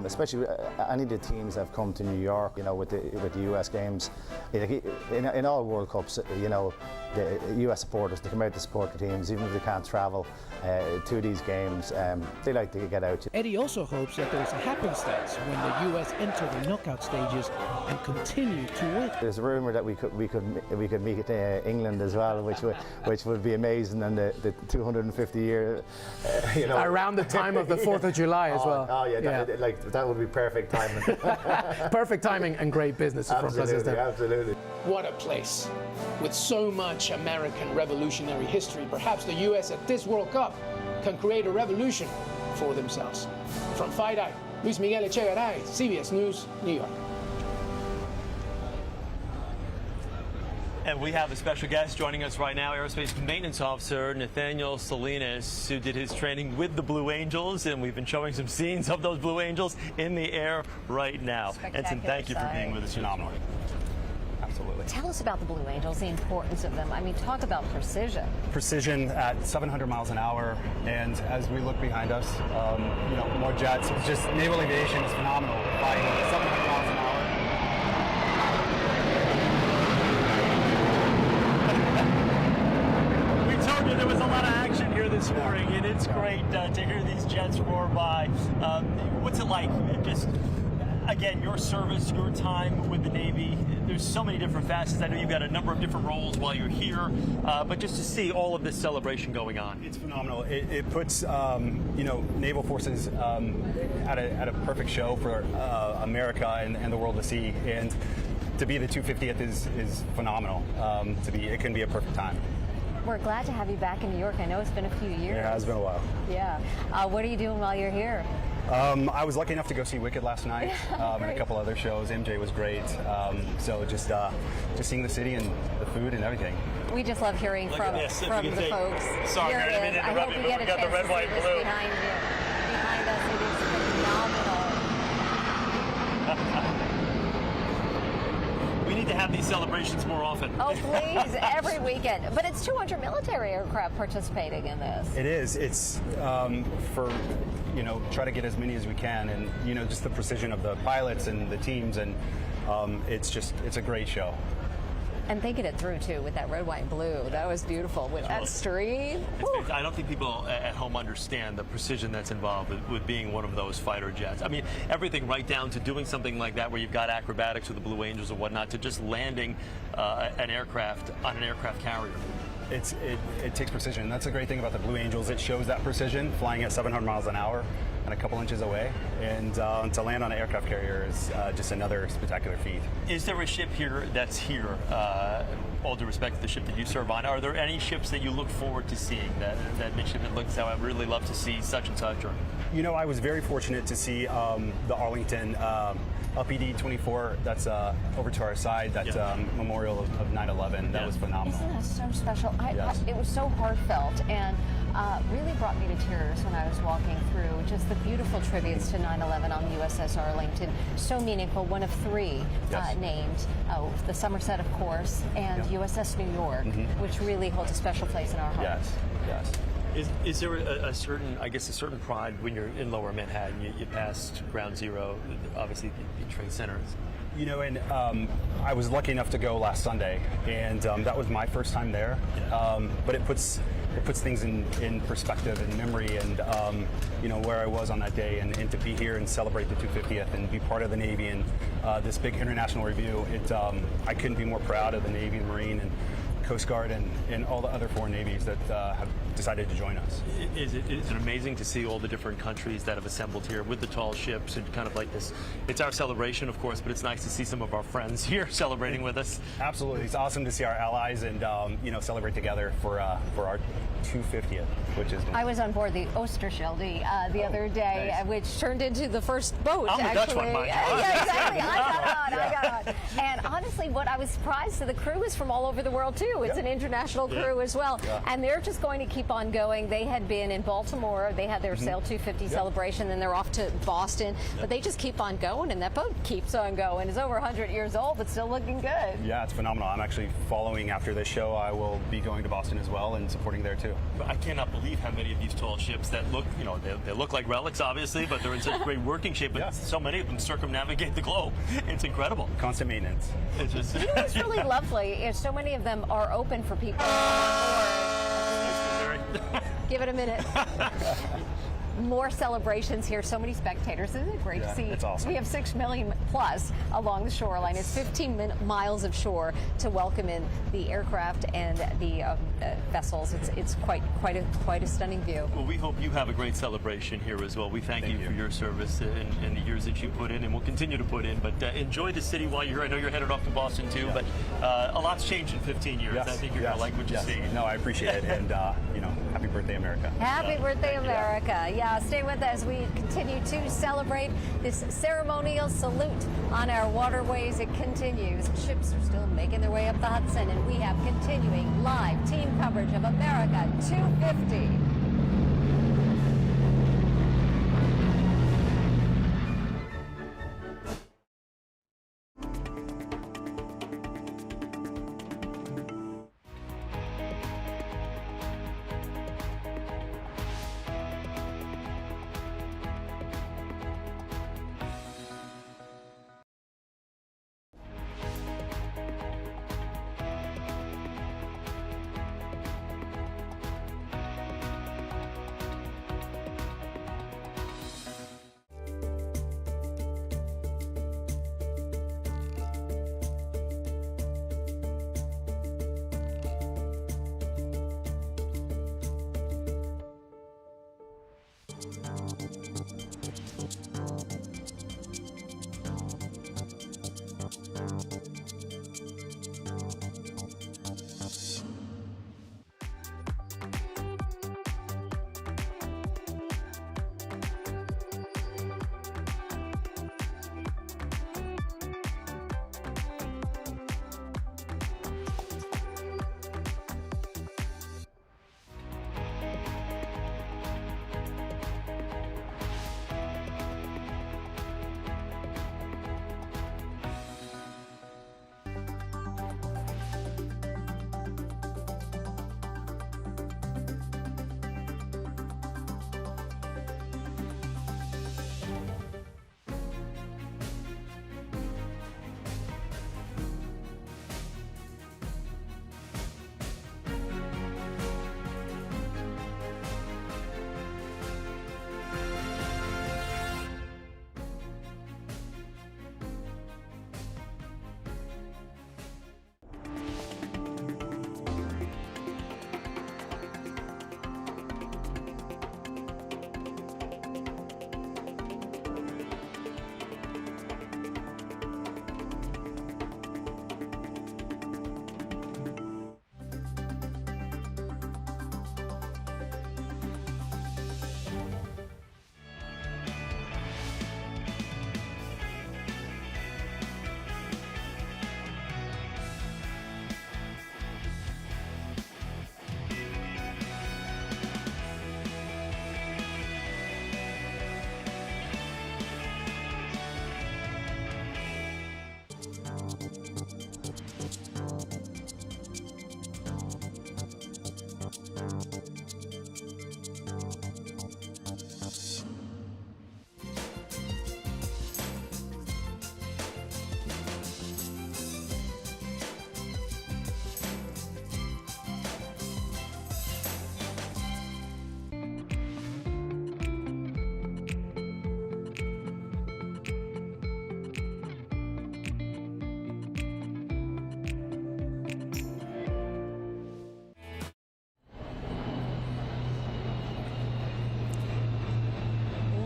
especially any of the teams that have come to New York, you know, with the US games. In all World Cups, you know, the US supporters, they come out to support the teams, even if they can't travel to these games. They like to get out. Eddie also hopes that there's a happenstance when the US enter the knockout stages and continue to win. There's a rumor that we could meet England as well, which would be amazing, and the 250-year, you know, around the time of the 4th of July as well. Oh yeah, that would be perfect timing. Perfect timing and great business from Absolutely, absolutely. What a place with so much American revolutionary history. Perhaps the US at this World Cup can create a revolution for themselves. From FIDI, Luis Miguel Echegaray, CBS News, New York. And we have a special guest joining us right now, Aerospace Maintenance Officer Nathaniel Salinas, who did his training with the Blue Angels, and we've been showing some scenes of those Blue Angels in the air right now. Ensign, thank you for being with us. Phenomenal. Absolutely. Tell us about the Blue Angels, the importance of them. I mean, talk about precision. Precision at 700 miles an hour, and as we look behind us, you know, more jets. It's just naval aviation is phenomenal. Flying 700 miles an hour. We told you there was a lot of action here this morning, and it's great to hear these jets roar by. What's it like? Just again, your service, your time with the Navy. There's so many different facets. I know you've got a number of different roles while you're here, but just to see all of this celebration going on. It's phenomenal. It puts, you know, naval forces at a perfect show for America and the world to see. And to be the 250th is phenomenal. It can be a perfect time. We're glad to have you back in New York. I know it's been a few years. It has been a while. Yeah. What are you doing while you're here? I was lucky enough to go see Wicked last night and a couple other shows. MJ was great. So just seeing the city and the food and everything. We just love hearing from the folks. Sorry, I didn't mean to interrupt you, but we got the red, white, and blue. Behind us, it is phenomenal. We need to have these celebrations more often. Oh, please, every weekend. But it's 200 military aircraft participating in this. It is. It's for, you know, try to get as many as we can, and, you know, just the precision of the pilots and the teams, and it's a great show. And thinking it through, too, with that red, white, and blue. That was beautiful. With that stream. I don't think people at home understand the precision that's involved with being one of those fighter jets. I mean, everything right down to doing something like that where you've got acrobatics with the Blue Angels and whatnot, to just landing an aircraft on an aircraft carrier. It takes precision. That's the great thing about the Blue Angels. It shows that precision, flying at 700 miles an hour and a couple inches away. And to land on an aircraft carrier is just another spectacular feat. Is there a ship here that's here? All due respect to the ship that you serve on, are there any ships that you look forward to seeing that midshipman looks out? I'd really love to see such and such. Or, you know, I was very fortunate to see the Arlington LPD 24 that's over to our side, that memorial of 9/11. That was phenomenal. Isn't that so special? It was so heartfelt and really brought me to tears when I was walking through just the beautiful tributes to 9/11 on the USS Arlington. So meaningful. One of three named. The Somerset, of course, and USS New York, which really holds a special place in our hearts. Yes. Is there a certain, I guess, a certain pride when you're in Lower Manhattan? You passed Ground Zero, obviously the Trade Center. You know, and I was lucky enough to go last Sunday, and that was my first time there. But it puts things in perspective and memory, and you know, where I was on that day, and to be here and celebrate the 250th and be part of the Navy and this big international review. I couldn't be more proud of the Navy and Marine and Coast Guard and all the other foreign navies that have decided to join us. Is it amazing to see all the different countries that have assembled here with the tall ships and kind of like this? It's our celebration, of course, but it's nice to see some of our friends here celebrating with us. Absolutely, it's awesome to see our allies and you know, celebrate together for our 250th, which is. I was on board the Oosterschelde the other day, nice. Which turned into the first boat. I'm the Dutch one, mind you. Yeah, exactly. I got on. And honestly, what I was surprised, the crew is from all over the world too. It's an international crew as well, and they're just going to keep on going. They had been in Baltimore. They had their Sail 250 celebration, then they're off to Boston. But they just keep on going, and that boat keeps on going. It's over 100 years old, but still looking good. Yeah, it's phenomenal. I'm actually following after this show. I will be going to Boston as well and supporting there too. But I cannot believe how many of these tall ships that look, you know, they look like relics, obviously, but they're in such great working shape. But so many of them circumnavigate the globe. It's incredible. Constant maintenance. It's just. You know what's really lovely is so many of them are open for people on board. Give it a minute. More celebrations here, so many spectators. Isn't it great to see? It's awesome. We have 6 million plus along the shoreline. It's 15 miles of shore to welcome in the aircraft and the vessels. It's quite a stunning view. Well, we hope you have a great celebration here as well. We thank you for your service and the years that you put in and will continue to put in. But enjoy the city while you're here. I know you're headed off to Boston too, but a lot's changed in 15 years. I think you're going to like what you see. No, I appreciate it, and you know, happy birthday, America. Happy birthday, America. Yeah, stay with us. We continue to celebrate this ceremonial salute on our waterways. It continues. Ships are still making their way up the Hudson, and we have continuing live team coverage of America 250.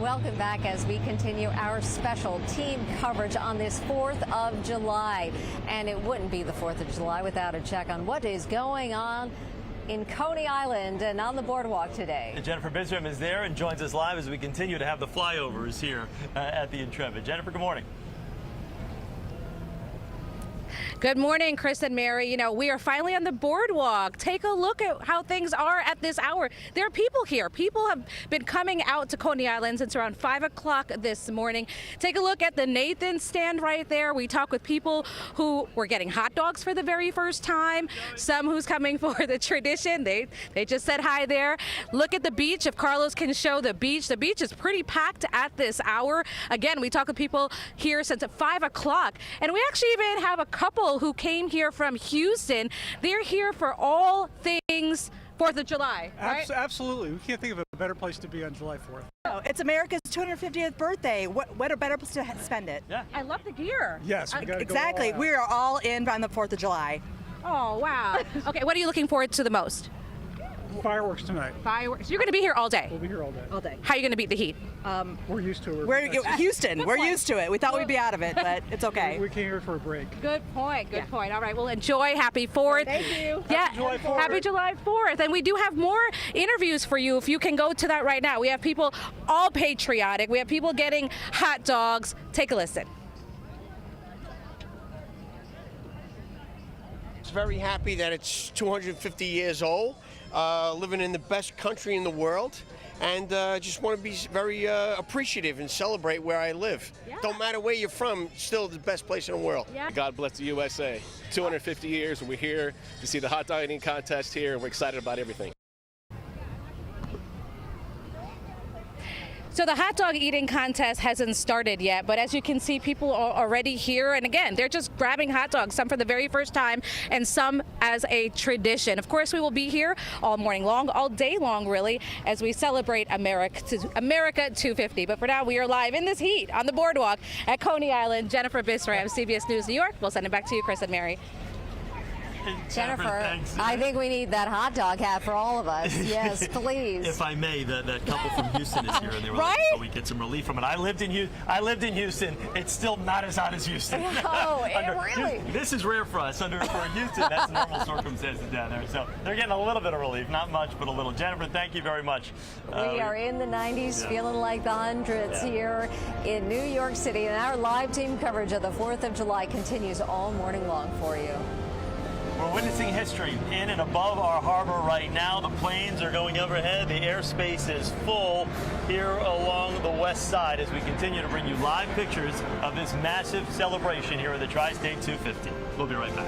Welcome back as we continue our special team coverage on this 4th of July. And it wouldn't be the 4th of July without a check on what is going on in Coney Island and on the boardwalk today. Jennifer Bisram is there and joins us live as we continue to have the flyovers here at the Intrepid. Jennifer, good morning. Good morning, Chris and Mary. You know, we are finally on the boardwalk. Take a look at how things are at this hour. There are people here. People have been coming out to Coney Island since around 5 o'clock this morning. Take a look at the Nathan stand right there. We talk with people who were getting hot dogs for the very first time. Some who's coming for the tradition. They just said hi there. Look at the beach. If Carlos can show the beach is pretty packed at this hour. Again, we talk with people here since 5 o'clock. And we actually even have a couple who came here from Houston. They're here for all things 4th of July, right? Absolutely. We can't think of a better place to be on July 4th. Oh, it's America's 250th birthday. What a better place to spend it? Yeah. I love the gear. Yes, we got to exactly. go all out. We are all in on the 4th of July. Oh, wow. Okay, what are you looking forward to the most? Fireworks tonight. Fireworks. You're going to be here all day? We'll be here all day. All day. How are you going to beat the heat? We're used to it. We're Houston. We're used to it. We thought we'd be out of it, but it's okay. We came here for a break. Good point. Good point. All right. Well, enjoy. Happy 4th. Thank you. Yeah. Happy July 4th. Happy July 4th. And we do have more interviews for you if you can go to that right now. We have people all patriotic. We have people getting hot dogs. Take a listen. Very happy that it's 250 years old, living in the best country in the world, and just want to be very appreciative and celebrate where I live. Yeah. Don't matter where you're from, it's still the best place in the world. Yeah. God bless the USA. 250 years, and we're here to see the hot dog eating contest here, and we're excited about everything. So the hot dog eating contest hasn't started yet, but as you can see, people are already here. And again, they're just grabbing hot dogs, some for the very first time and some as a tradition. Of course, we will be here all morning long, all day long, really, as we celebrate America 250. But for now, we are live in this heat on the boardwalk at Coney Island. Jennifer Bisram, CBS News New York. We'll send it back to you, Chris and Mary. Jennifer, I think we need that hot dog hat for all of us. Yes, please. If I may, that couple from Houston is here, and they were right? like, so we get some relief from it. I lived in Houston. It's still not as hot as Houston. Oh, really? This is rare for us. For Houston, that's normal circumstances down there. So they're getting a little bit of relief, not much, but a little. Jennifer, thank you very much. We are in the 90s, feeling like the hundreds here in New York City, and our live team coverage of the 4th of July continues all morning long for you. We're witnessing history in and above our harbor right now. The planes are going overhead. The airspace is full here along the west side as we continue to bring you live pictures of this massive celebration here at the Tri-State 250. We'll be right back.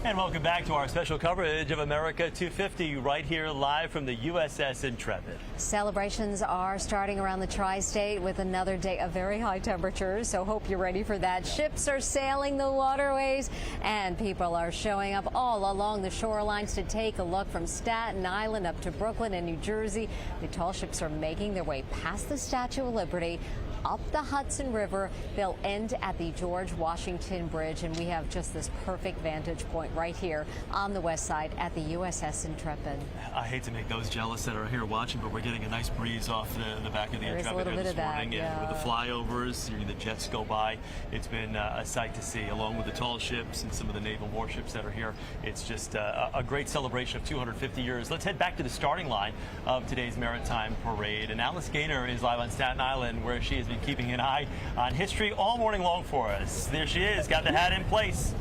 And welcome back to our special coverage of America 250 right here live from the USS Intrepid. Celebrations are starting around the tri-state with another day of very high temperatures, so hope you're ready for that. Ships are sailing the waterways and people are showing up all along the shorelines to take a look from Staten Island up to Brooklyn and New Jersey. The tall ships are making their way past the Statue of Liberty, up the Hudson River. They'll end at the George Washington Bridge, and we have just this perfect vantage point right here on the west side at the USS Intrepid. I hate to make those jealous that are here watching, but we're getting a nice breeze off the back of the Intrepid here this morning. And with the flyovers, seeing the jets go by, it's been a sight to see, along with the tall ships and some of the naval warships that are here. It's just a great celebration of 250 years. Let's head back to the starting line of today's Maritime Parade. And Alice Gaynor is live on Staten Island, where she has been keeping an eye on history all morning long for us. There she is, got the hat in place.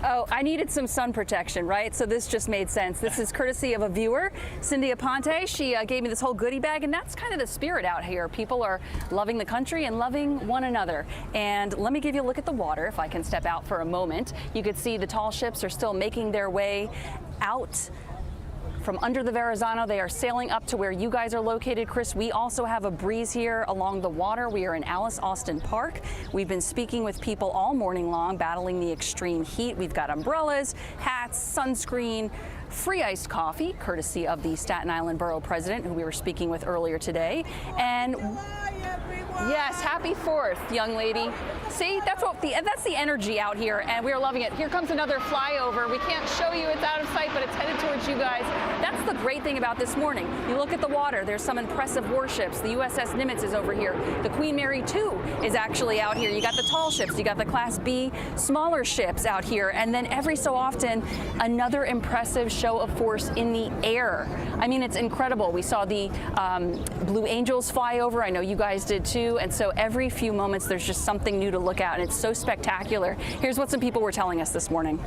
Oh, I needed some sun protection, right? So this just made sense. This is courtesy of a viewer, Cindy Aponte. She gave me this whole goodie bag, and that's kind of the spirit out here. People are loving the country and loving one another. And let me give you a look at the water, if I can step out for a moment. You could see the tall ships are still making their way out from under the Verrazano. They are sailing up to where you guys are located, Chris. We also have a breeze here along the water. We are in Alice Austin Park. We've been speaking with people all morning long, battling the extreme heat. We've got umbrellas, hats, sunscreen, free iced coffee, courtesy of the Staten Island Borough President, who we were speaking with earlier today. And yes, happy 4th, young lady. See, that's the energy out here, and we are loving it. Here comes another flyover. We can't show you, it's out of sight, but it's headed towards you guys. That's the great thing about this morning. You look at the water, there's some impressive warships. The USS Nimitz is over here. The Queen Mary II is actually out here. You got the tall ships, you got the Class B smaller ships out here, and then every so often, another impressive show of force in the air. I mean, it's incredible. We saw the Blue Angels fly over. I know you guys did too. And so every few moments, there's just something new to look at, and it's so spectacular. Here's what some people were telling us this morning.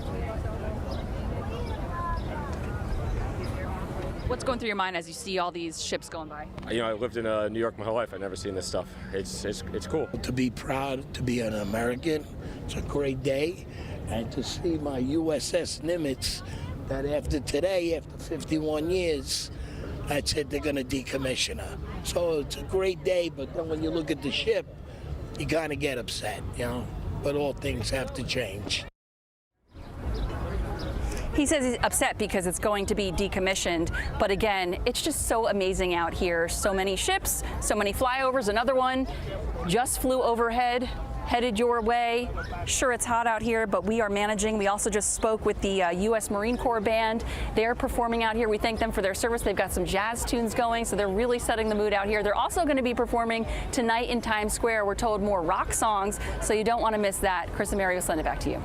What's going through your mind as you see all these ships going by? You know, I lived in New York my whole life. I've never seen this stuff. It's cool. To be proud to be an American, it's a great day. And to see my USS Nimitz, that after today, after 51 years, that's it, they're going to decommission her. So it's a great day, but then when you look at the ship, you kind of get upset, you know. But all things have to change. He says he's upset because it's going to be decommissioned. But again, it's just so amazing out here. So many ships, so many flyovers. Another one just flew overhead, headed your way. Sure, it's hot out here, but we are managing. We also just spoke with the U.S. Marine Corps Band. They're performing out here. We thank them for their service. They've got some jazz tunes going, so they're really setting the mood out here. They're also going to be performing tonight in Times Square. We're told more rock songs, so you don't want to miss that. Chris and Mary will send it back to you.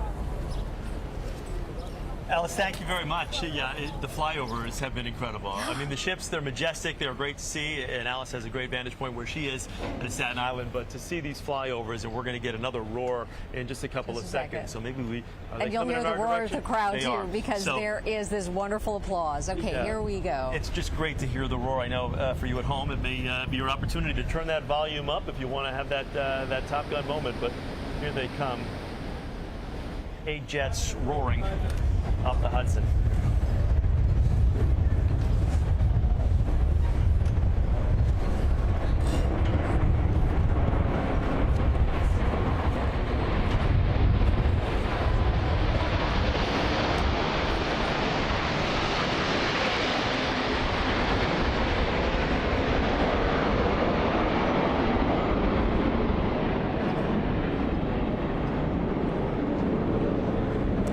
Alice, thank you very much. Yeah, the flyovers have been incredible. I mean, the ships, they're majestic. They're great to see, and Alice has a great vantage point where she is at Staten Island. But to see these flyovers, and we're going to get another roar in just a couple of seconds. So maybe we and you'll hear the roar of the crowd too, because there is this wonderful applause. Okay, here we go. It's just great to hear the roar. I know for you at home, it may be your opportunity to turn that volume up if you want to have that Top Gun moment. But here they come. 8 jets roaring up the Hudson.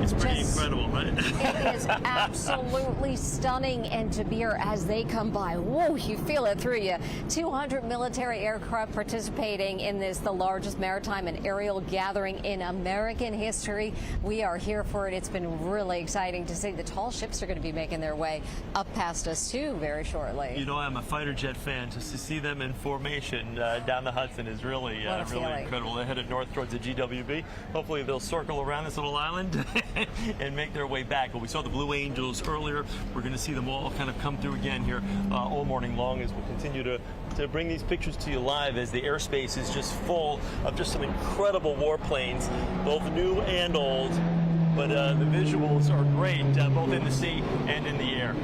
It's pretty incredible, right? It is absolutely stunning, and to be here as they come by, whoa, you feel it through you. 200 military aircraft participating in this, the largest maritime and aerial gathering in American history. We are here for it. It's been really exciting to see. The tall ships are going to be making their way up past us too very shortly. You know, I'm a fighter jet fan. Just to see them in formation down the Hudson is really incredible. They're headed north towards the GWB. Hopefully they'll circle around this little island and make their way back. But we saw the Blue Angels earlier. We're going to see them all kind of come through again here all morning long as we continue to bring these pictures to you live, as the airspace is just full of just some incredible warplanes, both new and old. but the visuals are great, both in the sea and in the air.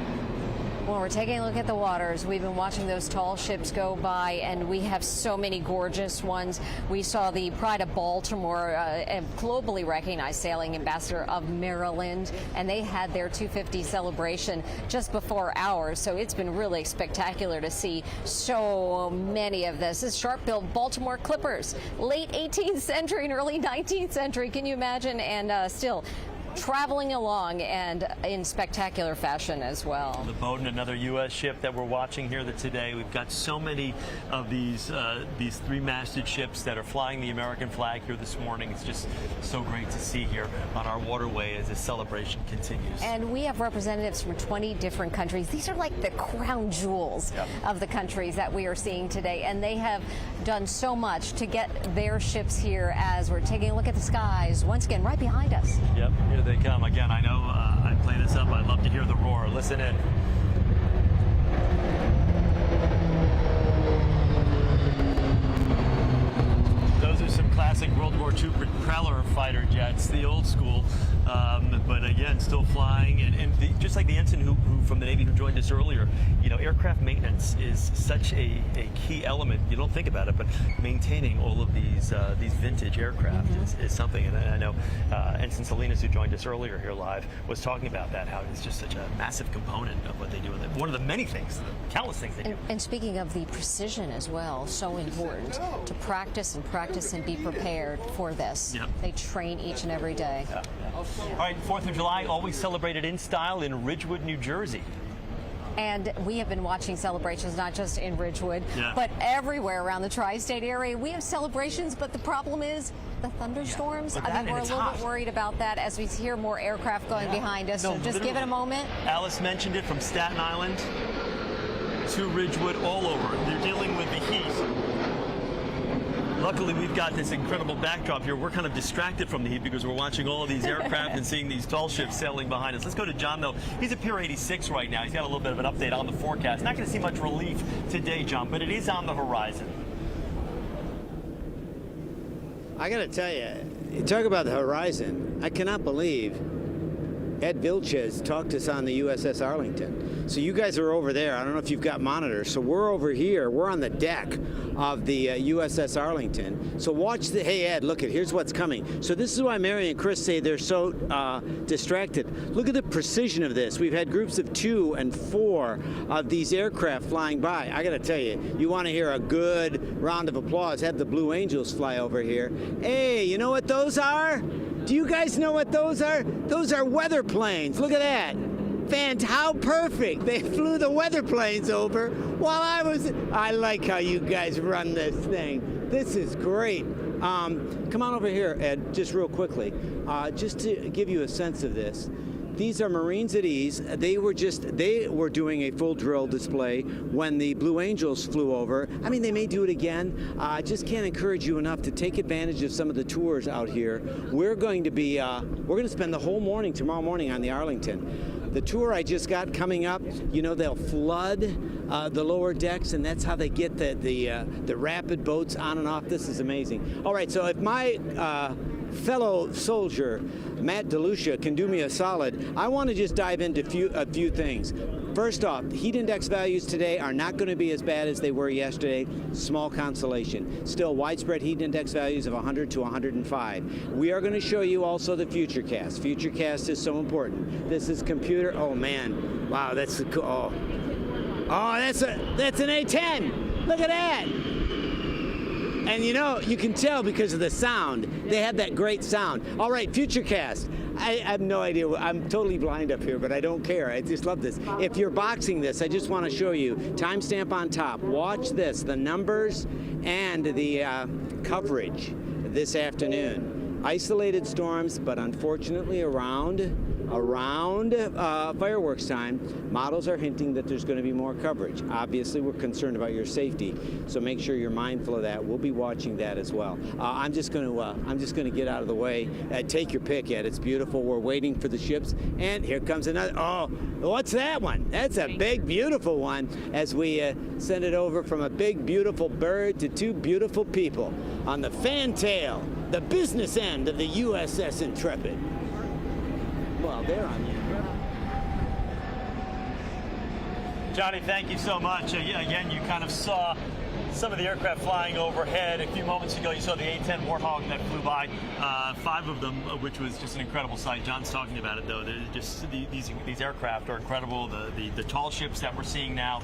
Well, we're taking a look at the waters. We've been watching those tall ships go by, and we have so many gorgeous ones. We saw the Pride of Baltimore, a globally recognized sailing ambassador of Maryland, and they had their 250 celebration just before ours. So it's been really spectacular to see so many of this. This sharp-billed Baltimore Clippers, late 18th century and early 19th century. Can you imagine? And still traveling along and in spectacular fashion as well. The Bowdoin, another U.S. ship that we're watching here today. We've got so many of these three-masted ships that are flying the American flag here this morning. It's just so great to see here on our waterway as this celebration continues. And we have representatives from 20 different countries. These are like the crown jewels of the countries that we are seeing today, and they have done so much to get their ships here as we're taking a look at the skies once again right behind us. Yep, here they come. Again, I know I play this up. I'd love to hear the roar. Listen in. Those are some classic World War II propeller fighter jets, the old school, but again, still flying. And just like the ensign who from the Navy who joined us earlier, you know, aircraft maintenance is such a key element. You don't think about it, but maintaining all of these vintage aircraft is something. And I know Ensign Salinas, who joined us earlier here live, was talking about that, how it's just such a massive component of what they do. And one of the many things, countless things they do. And speaking of the precision as well, so important to practice and be prepared for this. Yep. They train each and every day. Yeah. All right, 4th of July, always celebrated in style in Ridgewood, New Jersey. And we have been watching celebrations not just in Ridgewood, but everywhere around the tri-state area. We have celebrations, but the problem is the thunderstorms. I mean, we're a little bit worried about that as we hear more aircraft going behind us. So just give it a moment. Alice mentioned it, from Staten Island to Ridgewood, all over. They're dealing with the heat. Luckily, we've got this incredible backdrop here. We're kind of distracted from the heat because we're watching all of these aircraft and seeing these tall ships sailing behind us. Let's go to John, though. He's at Pier 86 right now. He's got a little bit of an update on the forecast. Not going to see much relief today, John, but it is on the horizon. I got to tell you talk about the horizon. I cannot believe Ed Vilches talked to us on the USS Arlington. So you guys are over there. I don't know if you've got monitors. So we're over here. We're on the deck of the USS Arlington. So watch the, hey Ed, look at, here's what's coming. So this is why Mary and Chris say they're so distracted. Look at the precision of this. We've had groups of 2 and 4 of these aircraft flying by. I got to tell you, you want to hear a good round of applause, have the Blue Angels fly over here. Hey, you know what those are? Do you guys know what those are? Those are weather planes. Look at that. How perfect. They flew the weather planes over while I like how you guys run this thing. This is great. Come on over here, Ed, just real quickly. Just to give you a sense of this. These are Marines at Ease. They were doing a full drill display when the Blue Angels flew over. I mean, they may do it again. I just can't encourage you enough to take advantage of some of the tours out here. We're going to spend the whole morning tomorrow morning on the Arlington. The tour I just got coming up, you know, they'll flood the lower decks, and that's how they get the rapid boats on and off. This is amazing. All right, so if my fellow soldier Matt DeLucia can do me a solid, I want to just dive into a few things. First off, heat index values today are not going to be as bad as they were yesterday. Small consolation. Still widespread heat index values of 100 to 105. We are going to show you also the Futurecast. Futurecast is so important. This is computer. Oh man, wow, that's a cool. Oh, that's an A10. Look at that. And you know, you can tell because of the sound. They have that great sound. All right, Futurecast. I have no idea. I'm totally blind up here, but I don't care. I just love this. If you're boxing this, I just want to show you. Timestamp on top. Watch this. The numbers and the coverage this afternoon. Isolated storms, but unfortunately around fireworks time, models are hinting that there's going to be more coverage. Obviously, we're concerned about your safety, so make sure you're mindful of that. We'll be watching that as well. I'm just going to get out of the way. Take your pick, Ed. It's beautiful. We're waiting for the ships, and here comes another. Oh, what's that one? That's a big, beautiful one. As we send it over from a big, beautiful bird to 2 beautiful people on the fantail, the business end of the USS Intrepid. Well, there on you. Johnny, thank you so much. Again, you kind of saw some of the aircraft flying overhead. A few moments ago, you saw the A-10 Warthog that flew by, 5 of them, which was just an incredible sight. John's talking about it, though. They're just these aircraft are incredible. The tall ships that we're seeing now,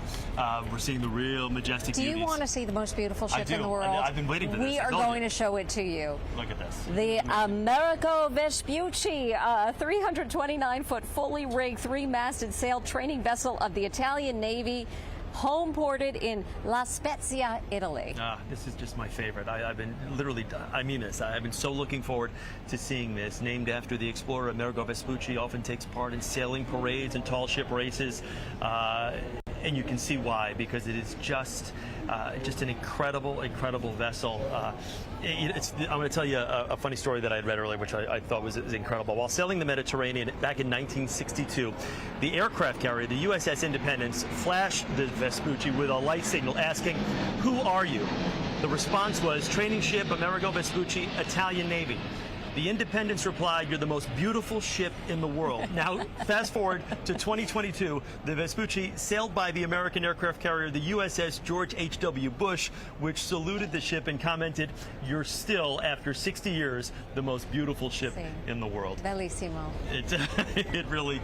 we're seeing the real majestic beauties. Do you want to see the most beautiful ship in the world? I've been waiting for this. We are going to show it to you. Look at this. The Amerigo Vespucci, a 329-foot fully rigged 3-masted sail training vessel of the Italian Navy, home ported in La Spezia, Italy. This is just my favorite. I've been literally, I mean this, I've been so looking forward to seeing this. Named after the explorer, Amerigo Vespucci often takes part in sailing parades and tall ship races. And you can see why, because it is just an incredible vessel. I'm going to tell you a funny story that I had read earlier, which I thought was incredible. While sailing the Mediterranean back in 1962, the aircraft carrier, the USS Independence, flashed the Vespucci with a light signal asking, "Who are you?" The response was, "Training ship Amerigo Vespucci, Italian Navy." The Independence replied, "You're the most beautiful ship in the world." Now, fast forward to 2022, the Vespucci sailed by the American aircraft carrier, the USS George H.W. Bush, which saluted the ship and commented, "You're still, after 60 years, the most beautiful ship in the world." Bellissimo. It really...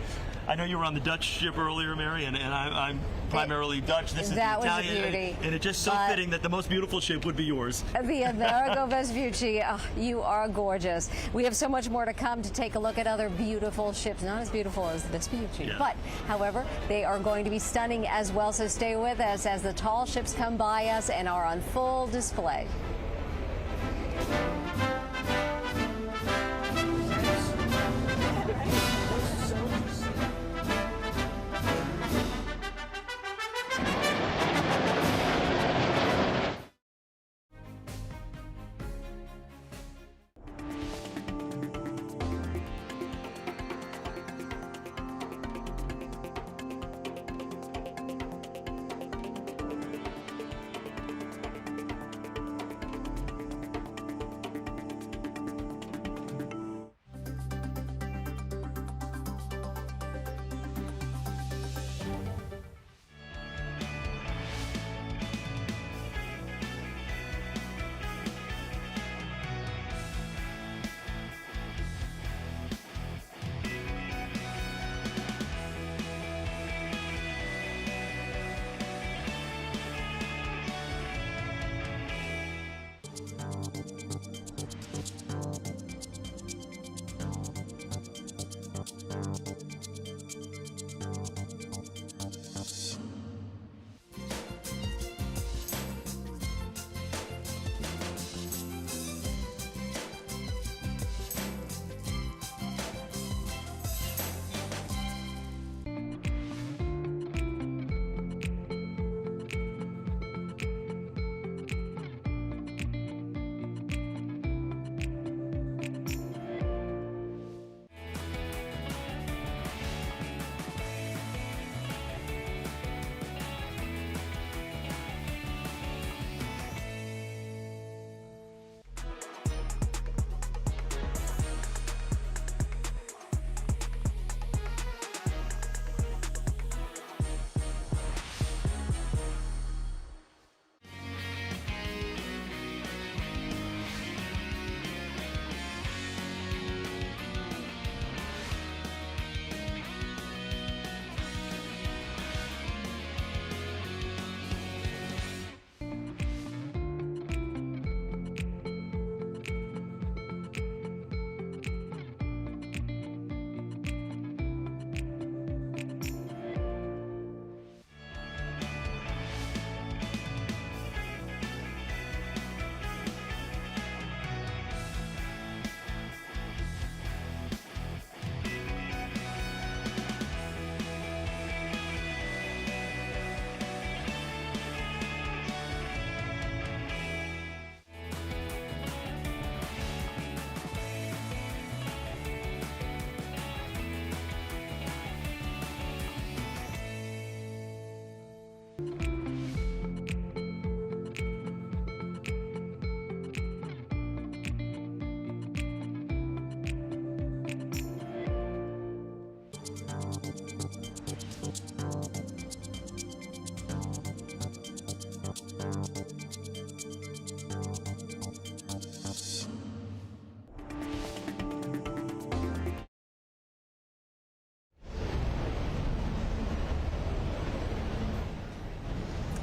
I know you were on the Dutch ship earlier, Mary, and I'm primarily Dutch. This is that Italian, was a beauty. and it's just so fitting that the most beautiful ship would be yours. The Amerigo Vespucci, you are gorgeous. We have so much more to come to take a look at other beautiful ships, not as beautiful as the Vespucci, but however, they are going to be stunning as well, so stay with us as the tall ships come by us and are on full display.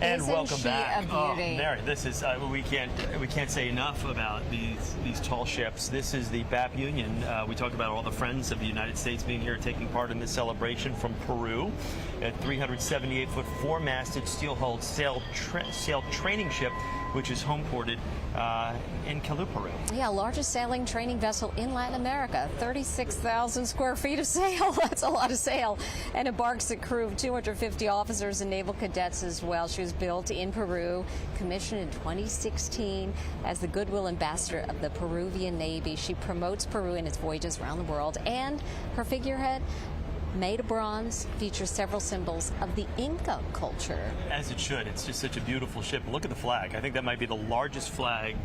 And Isn't welcome she back. a Oh, beauty? Mary, this is we can't say enough about these tall ships. This is the BAP Union. We talked about all the friends of the United States being here, taking part in this celebration from Peru. A 378-foot four-masted steel-hulled sail training ship, which is home ported in Callao, Peru. Yeah, largest sailing training vessel in Latin America. 36,000 square feet of sail. That's a lot of sail. And embarks a crew of 250 officers and naval cadets as well. She was built in Peru, commissioned in 2016 as the Goodwill Ambassador of the Peruvian Navy. She promotes Peru in its voyages around the world. And her figurehead, made of bronze, features several symbols of the Inca culture. As it should. It's just such a beautiful ship. Look at the flag. I think that might be the largest flag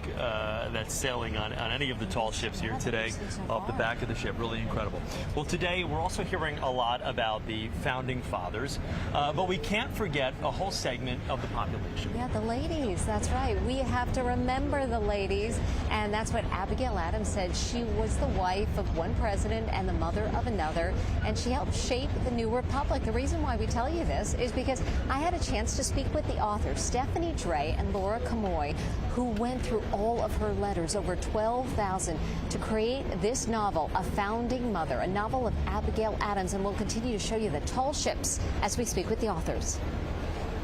that's sailing on any of the tall ships here today off the back of the ship. Really incredible. Well, today we're also hearing a lot about the founding fathers, but we can't forget a whole segment of the population. Yeah, the ladies. That's right. We have to remember the ladies, and that's what Abigail Adams said. She was the wife of one president and the mother of another, and she helped shape the new republic. The reason why we tell you this is because I had a chance to speak with the authors, Stephanie Dray and Laura Camoy, who went through all of her letters, over 12,000, to create this novel, A Founding Mother, a novel of Abigail Adams, and we'll continue to show you the tall ships as we speak with the authors.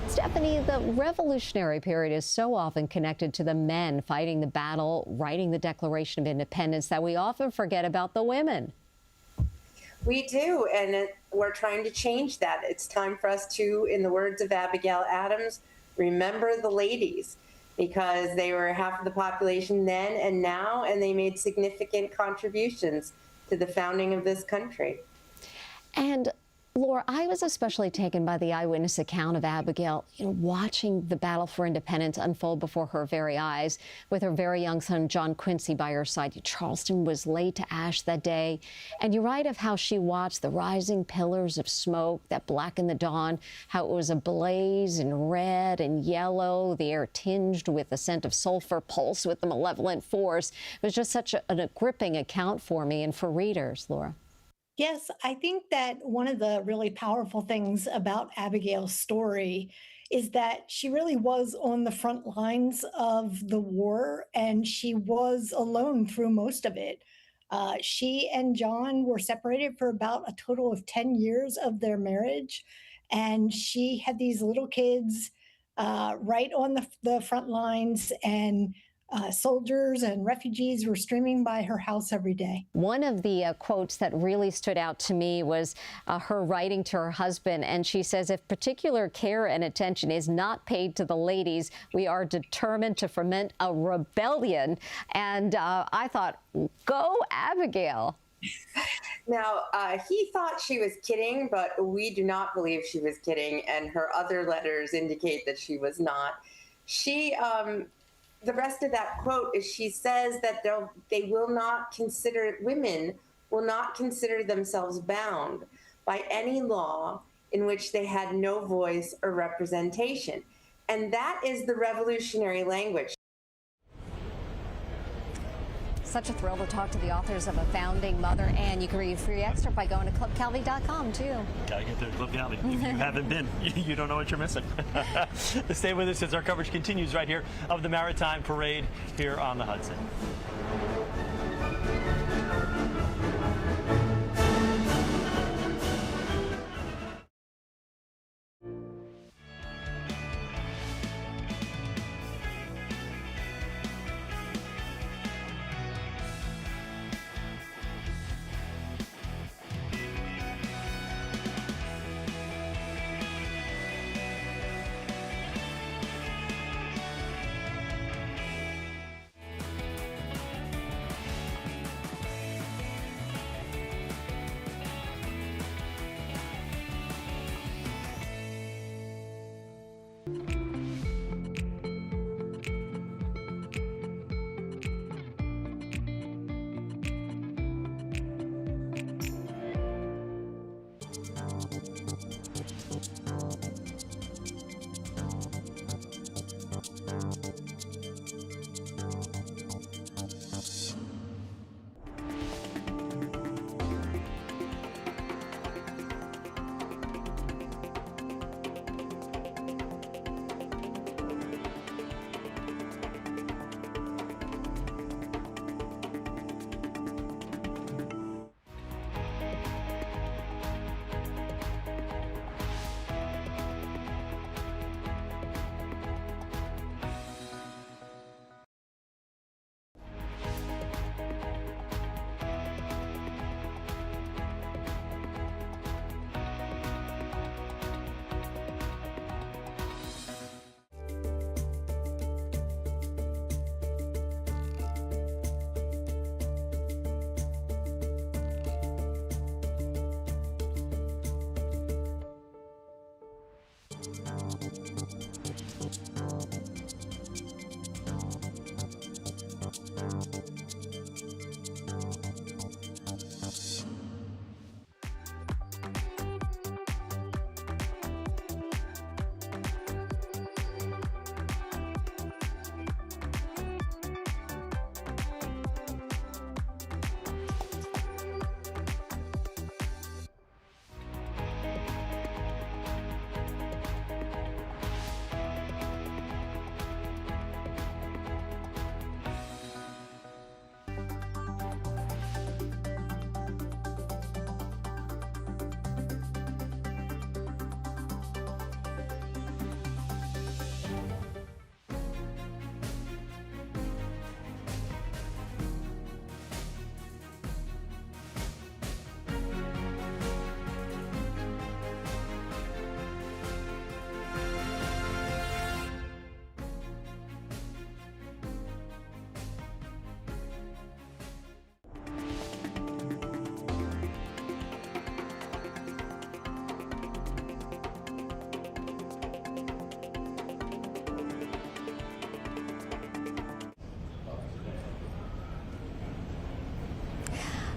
Stephanie, the Revolutionary period is so often connected to the men fighting the battle, writing the Declaration of Independence, that we often forget about the women. We do, and we're trying to change that. It's time for us to, in the words of Abigail Adams, remember the ladies, because they were half of the population then and now, and they made significant contributions to the founding of this country. And Laura, I was especially taken by the eyewitness account of Abigail, watching the battle for independence unfold before her very eyes, with her very young son, John Quincy, by her side. Charleston was laid to ash that day. And you write of how she watched the rising pillars of smoke that blackened the dawn, how it was ablaze in red and yellow, the air tinged with the scent of sulfur, pulse with the malevolent force. It was just such a gripping account for me and for readers, Laura. Yes, I think that one of the really powerful things about Abigail's story is that she really was on the front lines of the war, and she was alone through most of it. She and John were separated for about a total of 10 years of their marriage, and she had these little kids right on the front lines, and soldiers and refugees were streaming by her house every day. One of the quotes that really stood out to me was her writing to her husband, and she says, if particular care and attention is not paid to the ladies, we are determined to foment a rebellion. And I thought, go Abigail. Now, he thought she was kidding, but we do not believe she was kidding, and her other letters indicate that she was not. She the rest of that quote is she says that women will not consider themselves bound by any law in which they had no voice or representation. And that is the revolutionary language. Such a thrill to talk to the authors of A Founding Mother, and you can read a free excerpt by going to clubcalvi.com too. Gotta get there to Club Calvi. If you haven't been, you don't know what you're missing. Stay with us as our coverage continues right here of the Maritime Parade here on the Hudson.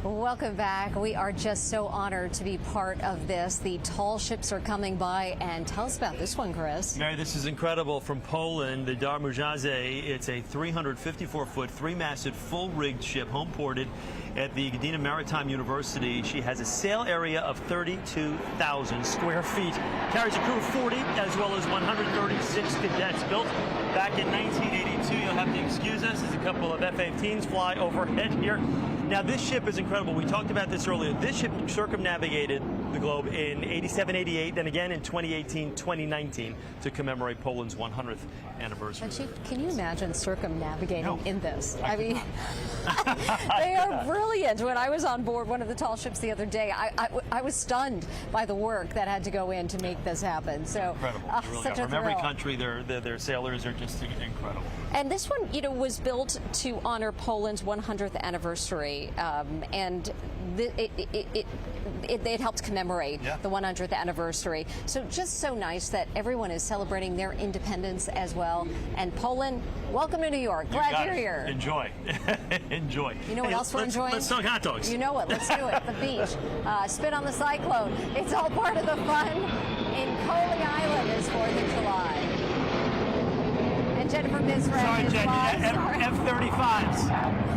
Welcome back. We are just so honored to be part of this. The tall ships are coming by, and tell us about this one, Chris. Mary, this is incredible from Poland, the Darmujaze. It's a 354-foot, three-masted, full-rigged ship, home-ported at the Gdynia Maritime University. She has a sail area of 32,000 square feet, carries a crew of 40 as well as 136 cadets. Built back in 1982. You'll have to excuse us as a couple of F-18s fly overhead here. Now, this ship is incredible. We talked about this earlier. This ship circumnavigated the globe in 87, 88, then again in 2018, 2019 to commemorate Poland's 100th anniversary. Can you imagine circumnavigating in this? I mean, not. they are brilliant. When I was on board one of the tall ships the other day, I was stunned by the work that had to go in to make this happen. So, incredible. Really such a from thrill. every country, their sailors are just incredible. And this one, was built to honor Poland's 100th anniversary, and it helped commemorate the 100th anniversary. So just so nice that everyone is celebrating their independence as well. And Poland, welcome to New York. Glad you're here. Enjoy. Enjoy. You know what else we're enjoying? Let's talk hot dogs. You know what? Let's do it. The beach. Spit on the cyclone. It's all part of the fun in Coney Island this 4th of July. And Jennifer Misra Sorry, is Jen. live. F-35s.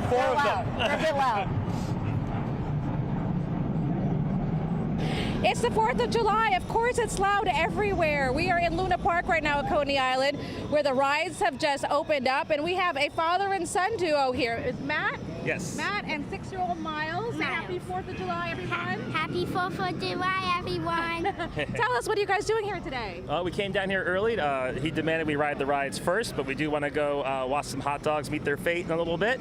Four of them. They're a bit loud. It's the 4th of July. Of course, it's loud everywhere. We are in Luna Park right now at Coney Island, where the rides have just opened up, and we have a father and son duo here. It's Matt. Yes. Matt and 6-year-old Miles. Say happy 4th of July, everyone. Happy 4th of July, everyone. Tell us, what are you guys doing here today? We came down here early. He demanded we ride the rides first, but we do want to go watch some hot dogs meet their fate in a little bit.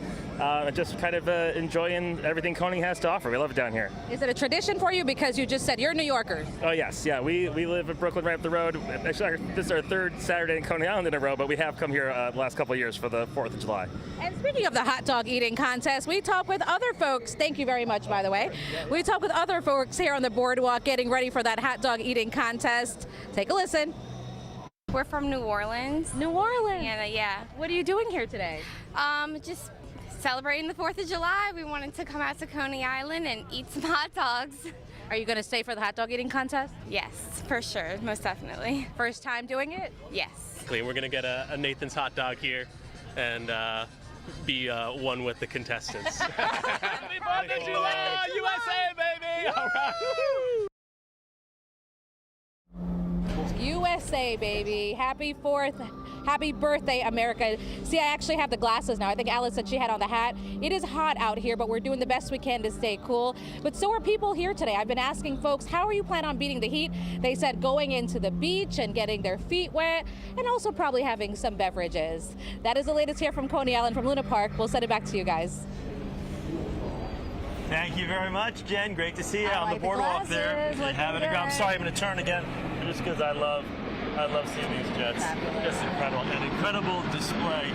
Just kind of enjoying everything Coney has to offer. We love it down here. Is it a tradition for you, because you just said you're New Yorkers? Oh, yes. Yeah, we live in Brooklyn right up the road. Actually, this is our 3rd Saturday in Coney Island in a row, but we have come here the last couple of years for the 4th of July. And speaking of the hot dog eating contest, we talk with other folks. Thank you very much, by the way. We talk with other folks here on the boardwalk getting ready for that hot dog eating contest. Take a listen. We're from New Orleans. New Orleans? Yeah. What are you doing here today? Just celebrating the 4th of July. We wanted to come out to Coney Island and eat some hot dogs. Are you going to stay for the hot dog eating contest? Yes, for sure. Most definitely. First time doing it? Yes. We're going to get a Nathan's hot dog here and be one with the contestants. Happy 4th of July, USA, baby! All right. USA, baby. Happy 4th. Happy birthday, America. See, I actually have the glasses now. I think Alice said she had on the hat. It is hot out here, but we're doing the best we can to stay cool. But so are people here today. I've been asking folks, how are you planning on beating the heat? They said going into the beach and getting their feet wet, and also probably having some beverages. That is the latest here from Coney Island, from Luna Park. We'll send it back to you guys. Thank you very much, Jen. Great to see you on the boardwalk there. I'm sorry, I'm going to turn again, just because I love seeing these jets. Just incredible. An incredible display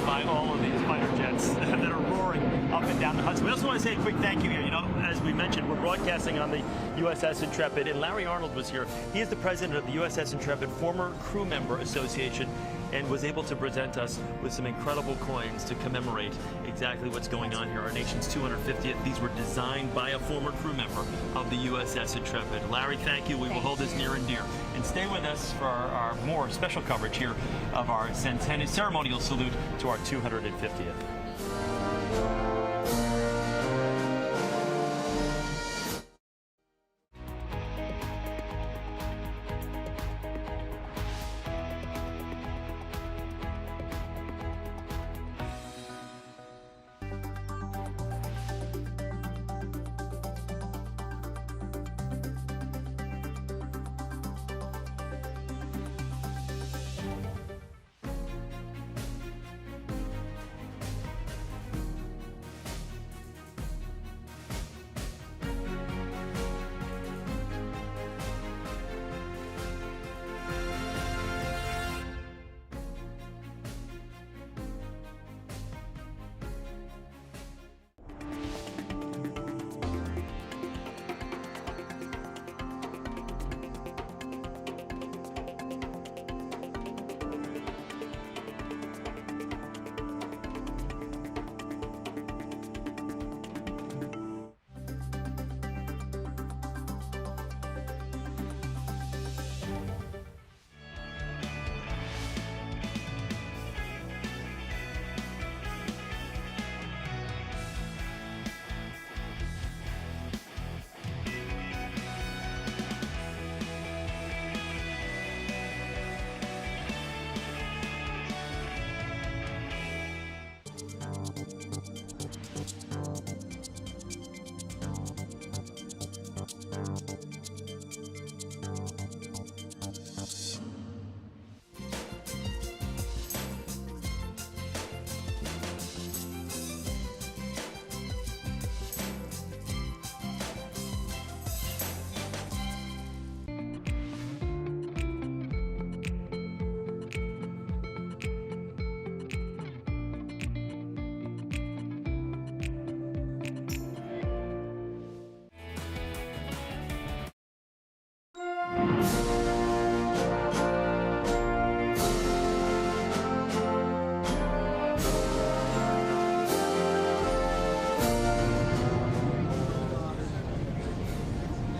by all of these fighter jets that are roaring up and down the Hudson. We also want to say a quick thank you here. As we mentioned, we're broadcasting on the USS Intrepid, and Larry Arnold was here. He is the president of the USS Intrepid Former Crew Member Association, and was able to present us with some incredible coins to commemorate exactly what's going on here. Our nation's 250th. These were designed by a former crew member of the USS Intrepid. Larry, thank you. We will hold this near and dear. And stay with us for our more special coverage here of our ceremonial salute to our 250th.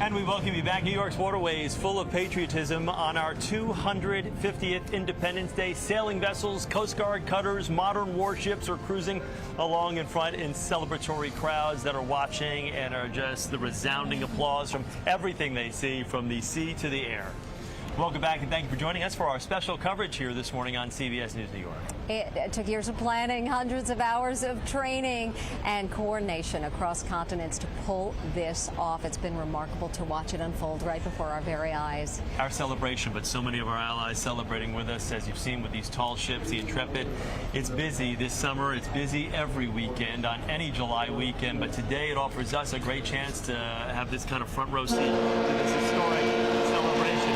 And we welcome you back. New York's waterways full of patriotism on our 250th Independence Day. Sailing vessels, Coast Guard cutters, modern warships are cruising along in front in celebratory crowds that are watching and are just the resounding applause from everything they see from the sea to the air. Welcome back and thank you for joining us for our special coverage here this morning on CBS News New York. It took years of planning, hundreds of hours of training and coordination across continents to pull this off. It's been remarkable to watch it unfold right before our very eyes. Our celebration, but so many of our allies celebrating with us, as you've seen with these tall ships, the Intrepid. It's busy this summer. It's busy every weekend on any July weekend, but today it offers us a great chance to have this kind of front row seat to this historic celebration.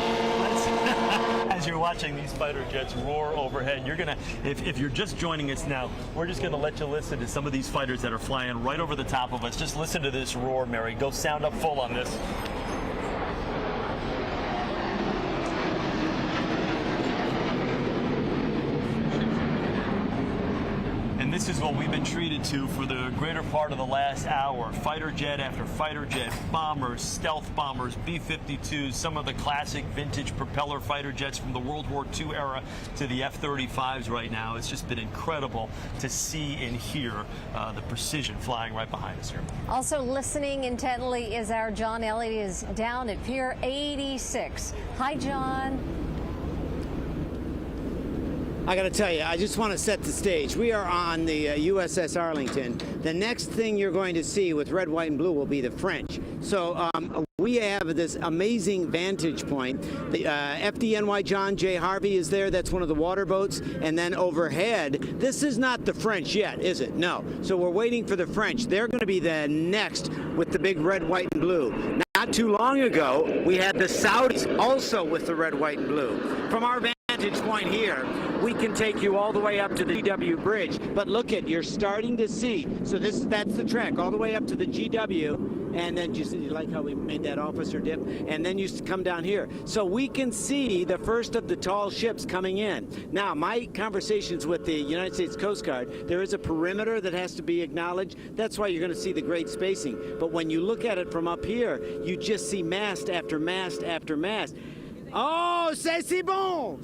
As you're watching these fighter jets roar overhead, you're gonna, if you're just joining us now, we're just gonna let you listen to some of these fighters that are flying right over the top of us. Just listen to this roar, Mary. Go sound up full on this. And this is what we've been treated to for the greater part of the last hour. Fighter jet after fighter jet, bombers, stealth bombers, B-52s, some of the classic vintage propeller fighter jets from the World War II era to the F-35s right now. It's just been incredible to see and hear the precision flying right behind us here. Also listening intently is our John Elliott, is down at Pier 86. Hi, John. I got to tell you, I just want to set the stage. We are on the USS Arlington. The next thing you're going to see with red, white, and blue will be the French. So we have this amazing vantage point. The FDNY John J. Harvey is there. That's one of the water boats. And then overhead, this is not the French yet, is it? No. So we're waiting for the French. They're going to be the next with the big red, white, and blue. Not too long ago, we had the Saudis also with the red, white, and blue. From our vantage point here, we can take you all the way up to the GW Bridge. But look at, you're starting to see. So that's the track all the way up to the GW. And then you like how we made that officer dip, and then you come down here. So we can see the first of the tall ships coming in. Now, my conversations with the United States Coast Guard, there is a perimeter that has to be acknowledged. That's why you're going to see the great spacing. But when you look at it from up here, you just see mast after mast after mast. Oh, c'est si bon,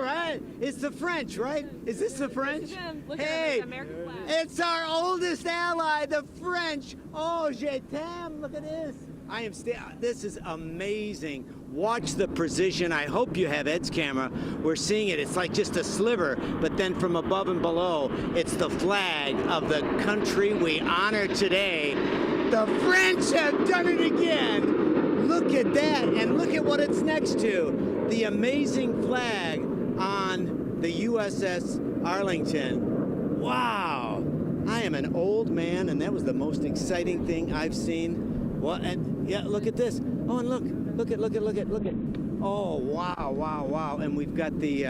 right? It's the French, right? Is this the French? Hey, it's our oldest ally, the French. Oh, je t'aime, look at this. This is amazing. Watch the precision. I hope you have Ed's camera. We're seeing it. It's like just a sliver, but then from above and below, it's the flag of the country we honor today. The French have done it again. Look at that, and look at what it's next to. The amazing flag on the USS Arlington. Wow. I am an old man, and that was the most exciting thing I've seen. Well, and yeah, look at this. Oh, and look at. Oh, wow. And we've got the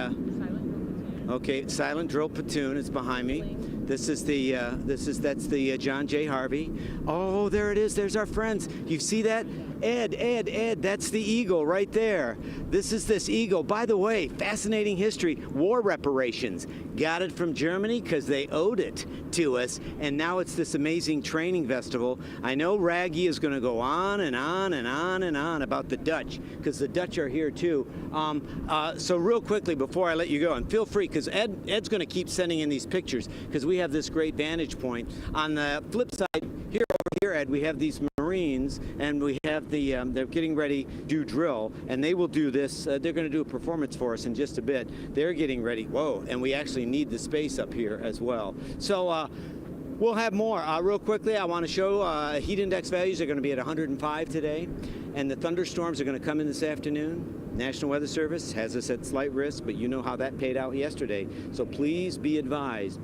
silent drill platoon is behind me. That's the John J. Harvey. Oh, there it is. There's our friends. You see that? Ed, that's the Eagle right there. This is this Eagle. By the way, fascinating history. War reparations. Got it from Germany because they owed it to us, and now it's this amazing training festival. I know Raggy is going to go on and on and on and on about the Dutch, because the Dutch are here too. So real quickly before I let you go, and feel free, because Ed's going to keep sending in these pictures, because we have this great vantage point. On the flip side, over here, Ed, we have these Marines, and we have they're getting ready to do drill, and they will do this. They're going to do a performance for us in just a bit. They're getting ready. Whoa, and we actually need the space up here as well. So we'll have more. Real quickly, I want to show heat index values are going to be at 105 today, and the thunderstorms are going to come in this afternoon. National Weather Service has us at slight risk, but you know how that paid out yesterday. So please be advised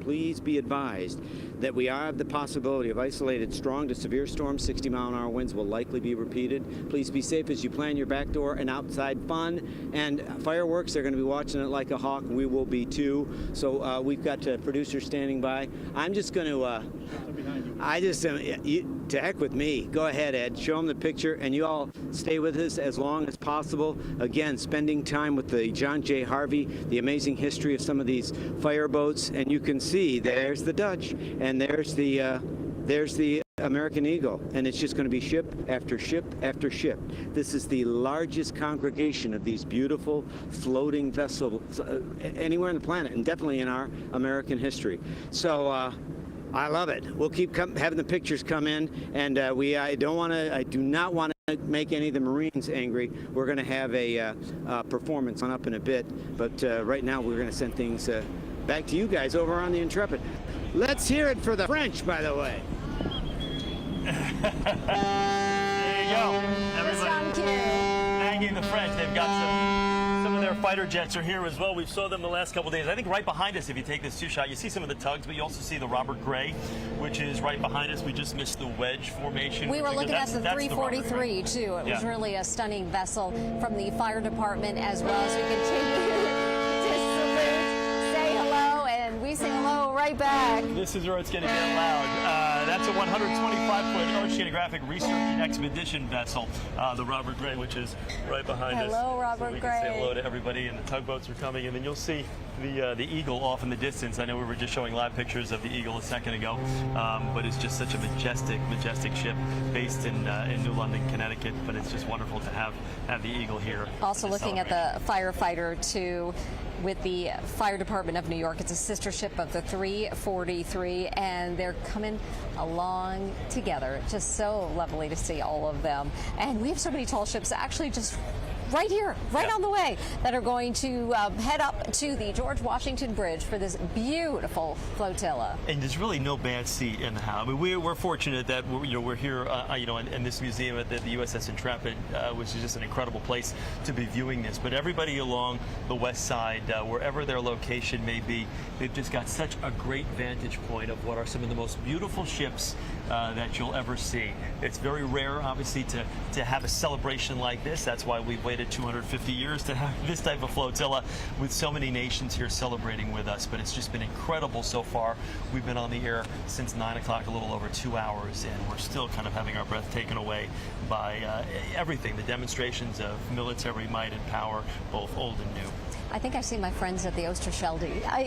that we have the possibility of isolated strong to severe storms. 60-mile-an-hour winds will likely be repeated. Please be safe as you plan your back door and outside fun. And fireworks, they're going to be watching it like a hawk. We will be too. So we've got producers standing by. I'm just going to, to heck with me. Go ahead, Ed. Show them the picture, and you all stay with us as long as possible. Again, spending time with the John J. Harvey, the amazing history of some of these fireboats, and you can see there's the Dutch, and there's the there's the American Eagle, and it's just going to be ship after ship after ship. This is the largest congregation of these beautiful floating vessels anywhere on the planet, and definitely in our American history. So I love it. We'll keep having the pictures come in, and I do not want to make any of the Marines angry. We're going to have a performance on up in a bit, but right now we're going to send things back to you guys over on the Intrepid. Let's hear it for the French, by the way. There you go. Everybody thanking the French. They've got some of their fighter jets are here as well. We saw them the last couple of days. I think right behind us, if you take this two-shot, you see some of the tugs, but you also see the Robert Gray, which is right behind us. We just missed the wedge formation. We were looking at the 343, too. It was really a stunning vessel from the fire department as well. So we continue to salute, say hello, and we say hello right back. This is where it's going to get loud. That's a 125-foot oceanographic research and expedition vessel, the Robert Gray, which is right behind us. Hello, Robert so we Gray. can say hello to everybody, and the tugboats are coming, and then you'll see the Eagle off in the distance. I know we were just showing live pictures of the Eagle a second ago, but it's just such a majestic ship based in New London, Connecticut. But it's just wonderful to have the Eagle here. Also looking at the firefighter too, with the Fire Department of New York. It's a sister ship of the 343, and they're coming along together. Just so lovely to see all of them. And we have so many tall ships actually just right here, right on the way, that are going to head up to the George Washington Bridge for this beautiful flotilla. And there's really no bad seat in the house. I mean, we're fortunate that we're here, in this museum at the USS Intrepid, which is just an incredible place to be viewing this. But everybody along the west side, wherever their location may be, they've just got such a great vantage point of what are some of the most beautiful ships that you'll ever see. It's very rare, obviously, to have a celebration like this. That's why we've waited 250 years to have this type of flotilla with so many nations here celebrating with us. But it's just been incredible so far. We've been on the air since 9 o'clock, a little over 2 hours, and we're still kind of having our breath taken away by everything, the demonstrations of military might and power, both old and new. I think I see my friends at the Oosterschelde. I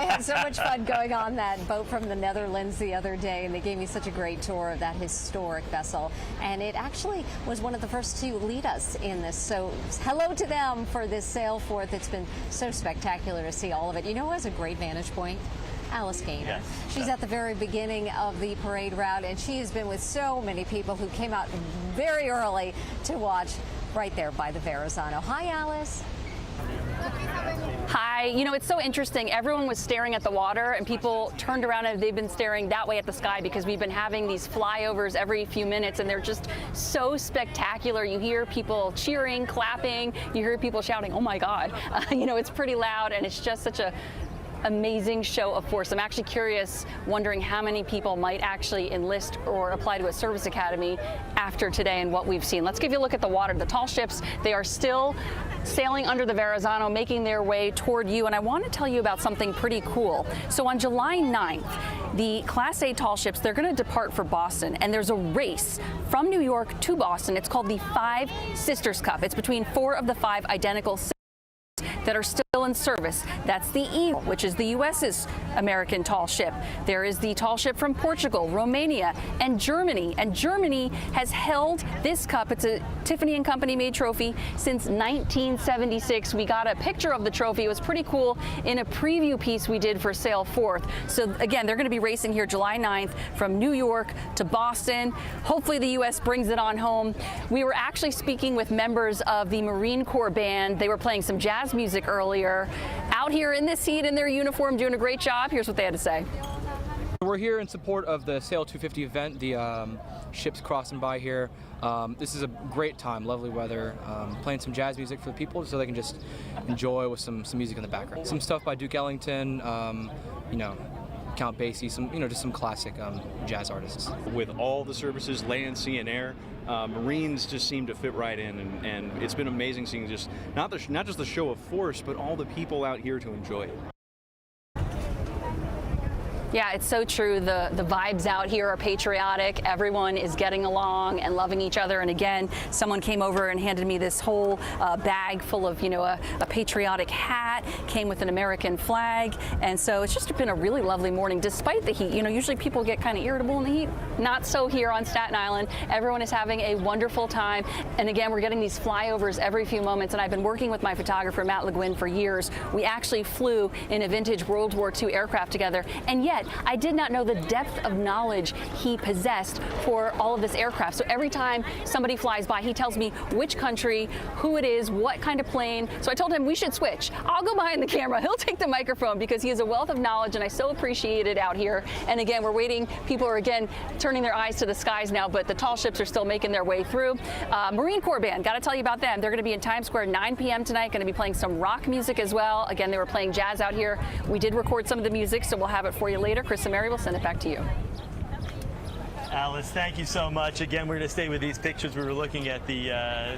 had so much fun going on that boat from the Netherlands the other day, and they gave me such a great tour of that historic vessel. And it actually was one of the first to lead us in this. So hello to them for this sail forth. It's been so spectacular to see all of it. You know who has a great vantage point? Alice Gaynor. Yes. She's at the very beginning of the parade route, and she has been with so many people who came out very early to watch right there by the Verrazano. Hi, Alice. Hi. It's so interesting. Everyone was staring at the water, and people turned around and they've been staring that way at the sky because we've been having these flyovers every few minutes, and they're just so spectacular. You hear people cheering, clapping. You hear people shouting, "Oh my God!" It's pretty loud, and it's just such a amazing show of force. I'm actually curious, wondering how many people might actually enlist or apply to a service academy after today and what we've seen. Let's give you a look at the water. The tall ships, they are still sailing under the Verrazano, making their way toward you. And I want to tell you about something pretty cool. So on July 9th, the Class A tall ships, they're going to depart for Boston, and there's a race from New York to Boston. It's called the Five Sisters Cup. It's between 4 of the 5 identical sisters that are still in service. That's the Eagle, which is the U.S.'s American tall ship. There is the tall ship from Portugal, Romania, and Germany. And Germany has held this cup. It's a Tiffany & Company made trophy since 1976. We got a picture of the trophy. It was pretty cool in a preview piece we did for Sail Forth. So again, they're going to be racing here July 9th from New York to Boston. Hopefully the U.S. brings it on home. We were actually speaking with members of the Marine Corps band. They were playing some jazz music earlier, out here in this heat in their uniform, doing a great job. Here's what they had to say. We're here in support of the Sail 250 event, the ships crossing by here. This is a great time, lovely weather, playing some jazz music for the people so they can just enjoy with some music in the background. Some stuff by Duke Ellington, Count Basie, just some classic jazz artists. With all the services, land, sea, and air, Marines just seem to fit right in, and it's been amazing seeing just not just the show of force, but all the people out here to enjoy it. Yeah, it's so true. The vibes out here are patriotic. Everyone is getting along and loving each other. And again, someone came over and handed me this whole bag full of, a patriotic hat, came with an American flag. And so it's just been a really lovely morning despite the heat. Usually people get kind of irritable in the heat. Not so here on Staten Island. Everyone is having a wonderful time. And again, we're getting these flyovers every few moments. And I've been working with my photographer, Matt Le Guin, for years. We actually flew in a vintage World War II aircraft together. And yet, I did not know the depth of knowledge he possessed for all of this aircraft. So every time somebody flies by, he tells me which country, who it is, what kind of plane. So I told him we should switch. I'll go behind the camera. He'll take the microphone because he has a wealth of knowledge, and I so appreciate it out here. And again, we're waiting. People are again turning their eyes to the skies now, but the tall ships are still making their way through. Marine Corps Band, got to tell you about them. They're going to be in Times Square 9 p.m. tonight, going to be playing some rock music as well. Again, they were playing jazz out here. We did record some of the music, so we'll have it for you later. Chris and Mary will send it back to you. Alice, thank you so much. Again, we're going to stay with these pictures. We were looking at the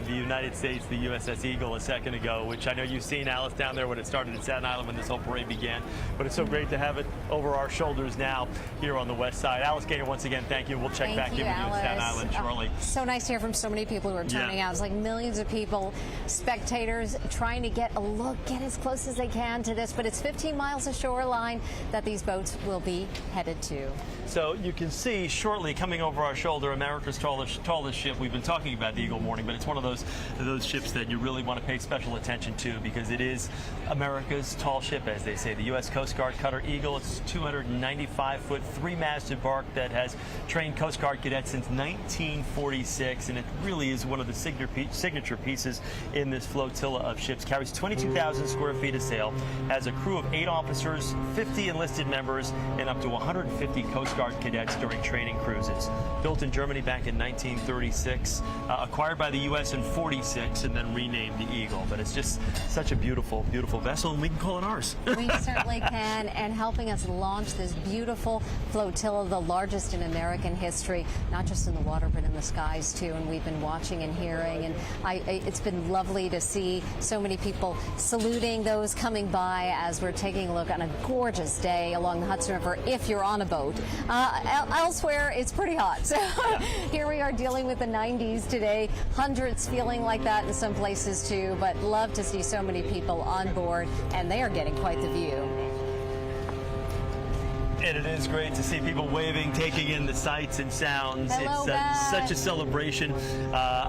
United States, the USS Eagle a second ago, which I know you've seen, Alice, down there when it started in Staten Island when this whole parade began. But it's so great to have it over our shoulders now here on the west side. Alice Gaynor, once again, thank you. We'll check back in with you in Staten Island shortly. So nice to hear from so many people who are turning out. It's like millions of people, spectators, trying to get a look, get as close as they can to this. But it's 15 miles of shoreline that these boats will be headed to. So you can see shortly coming over our shoulder, America's tallest ship. We've been talking about the Eagle Morning, but it's one of those ships that you really want to pay special attention to because it is America's tall ship, as they say. The U.S. Coast Guard cutter Eagle. It's 295-foot, three-masted bark that has trained Coast Guard cadets since 1946, and it really is one of the signature pieces in this flotilla of ships. Carries 22,000 square feet of sail, has a crew of 8 officers, 50 enlisted members, and up to 150 Coast Guard cadets during training cruises. Built in Germany back in 1936, acquired by the U.S. in 46, and then renamed the Eagle. But it's just such a beautiful, beautiful vessel, and we can call it ours. We certainly can, and helping us launch this beautiful flotilla, the largest in American history, not just in the water, but in the skies, too. And we've been watching and hearing, and it's been lovely to see so many people saluting those coming by as we're taking a look on a gorgeous day along the Hudson River, if you're on a boat. Elsewhere, it's pretty hot. So here we are dealing with the 90s today. Hundreds feeling like that in some places too, but love to see so many people on board, and they are getting quite the view. And it is great to see people waving, taking in the sights and sounds. Hello, it's such a celebration.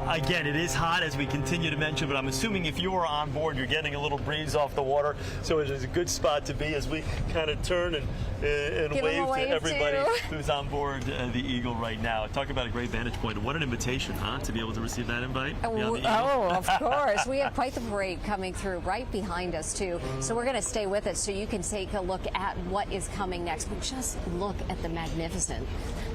Again, it is hot, as we continue to mention, but I'm assuming if you are on board, you're getting a little breeze off the water. So it is a good spot to be as we kind of turn and wave to everybody who's on board the Eagle right now. Talk about a great vantage point. What an invitation, huh, to be able to receive that invite? Oh, of course. We have quite the parade coming through right behind us, too. So we're going to stay with it so you can take a look at what is coming next. But just look at the magnificence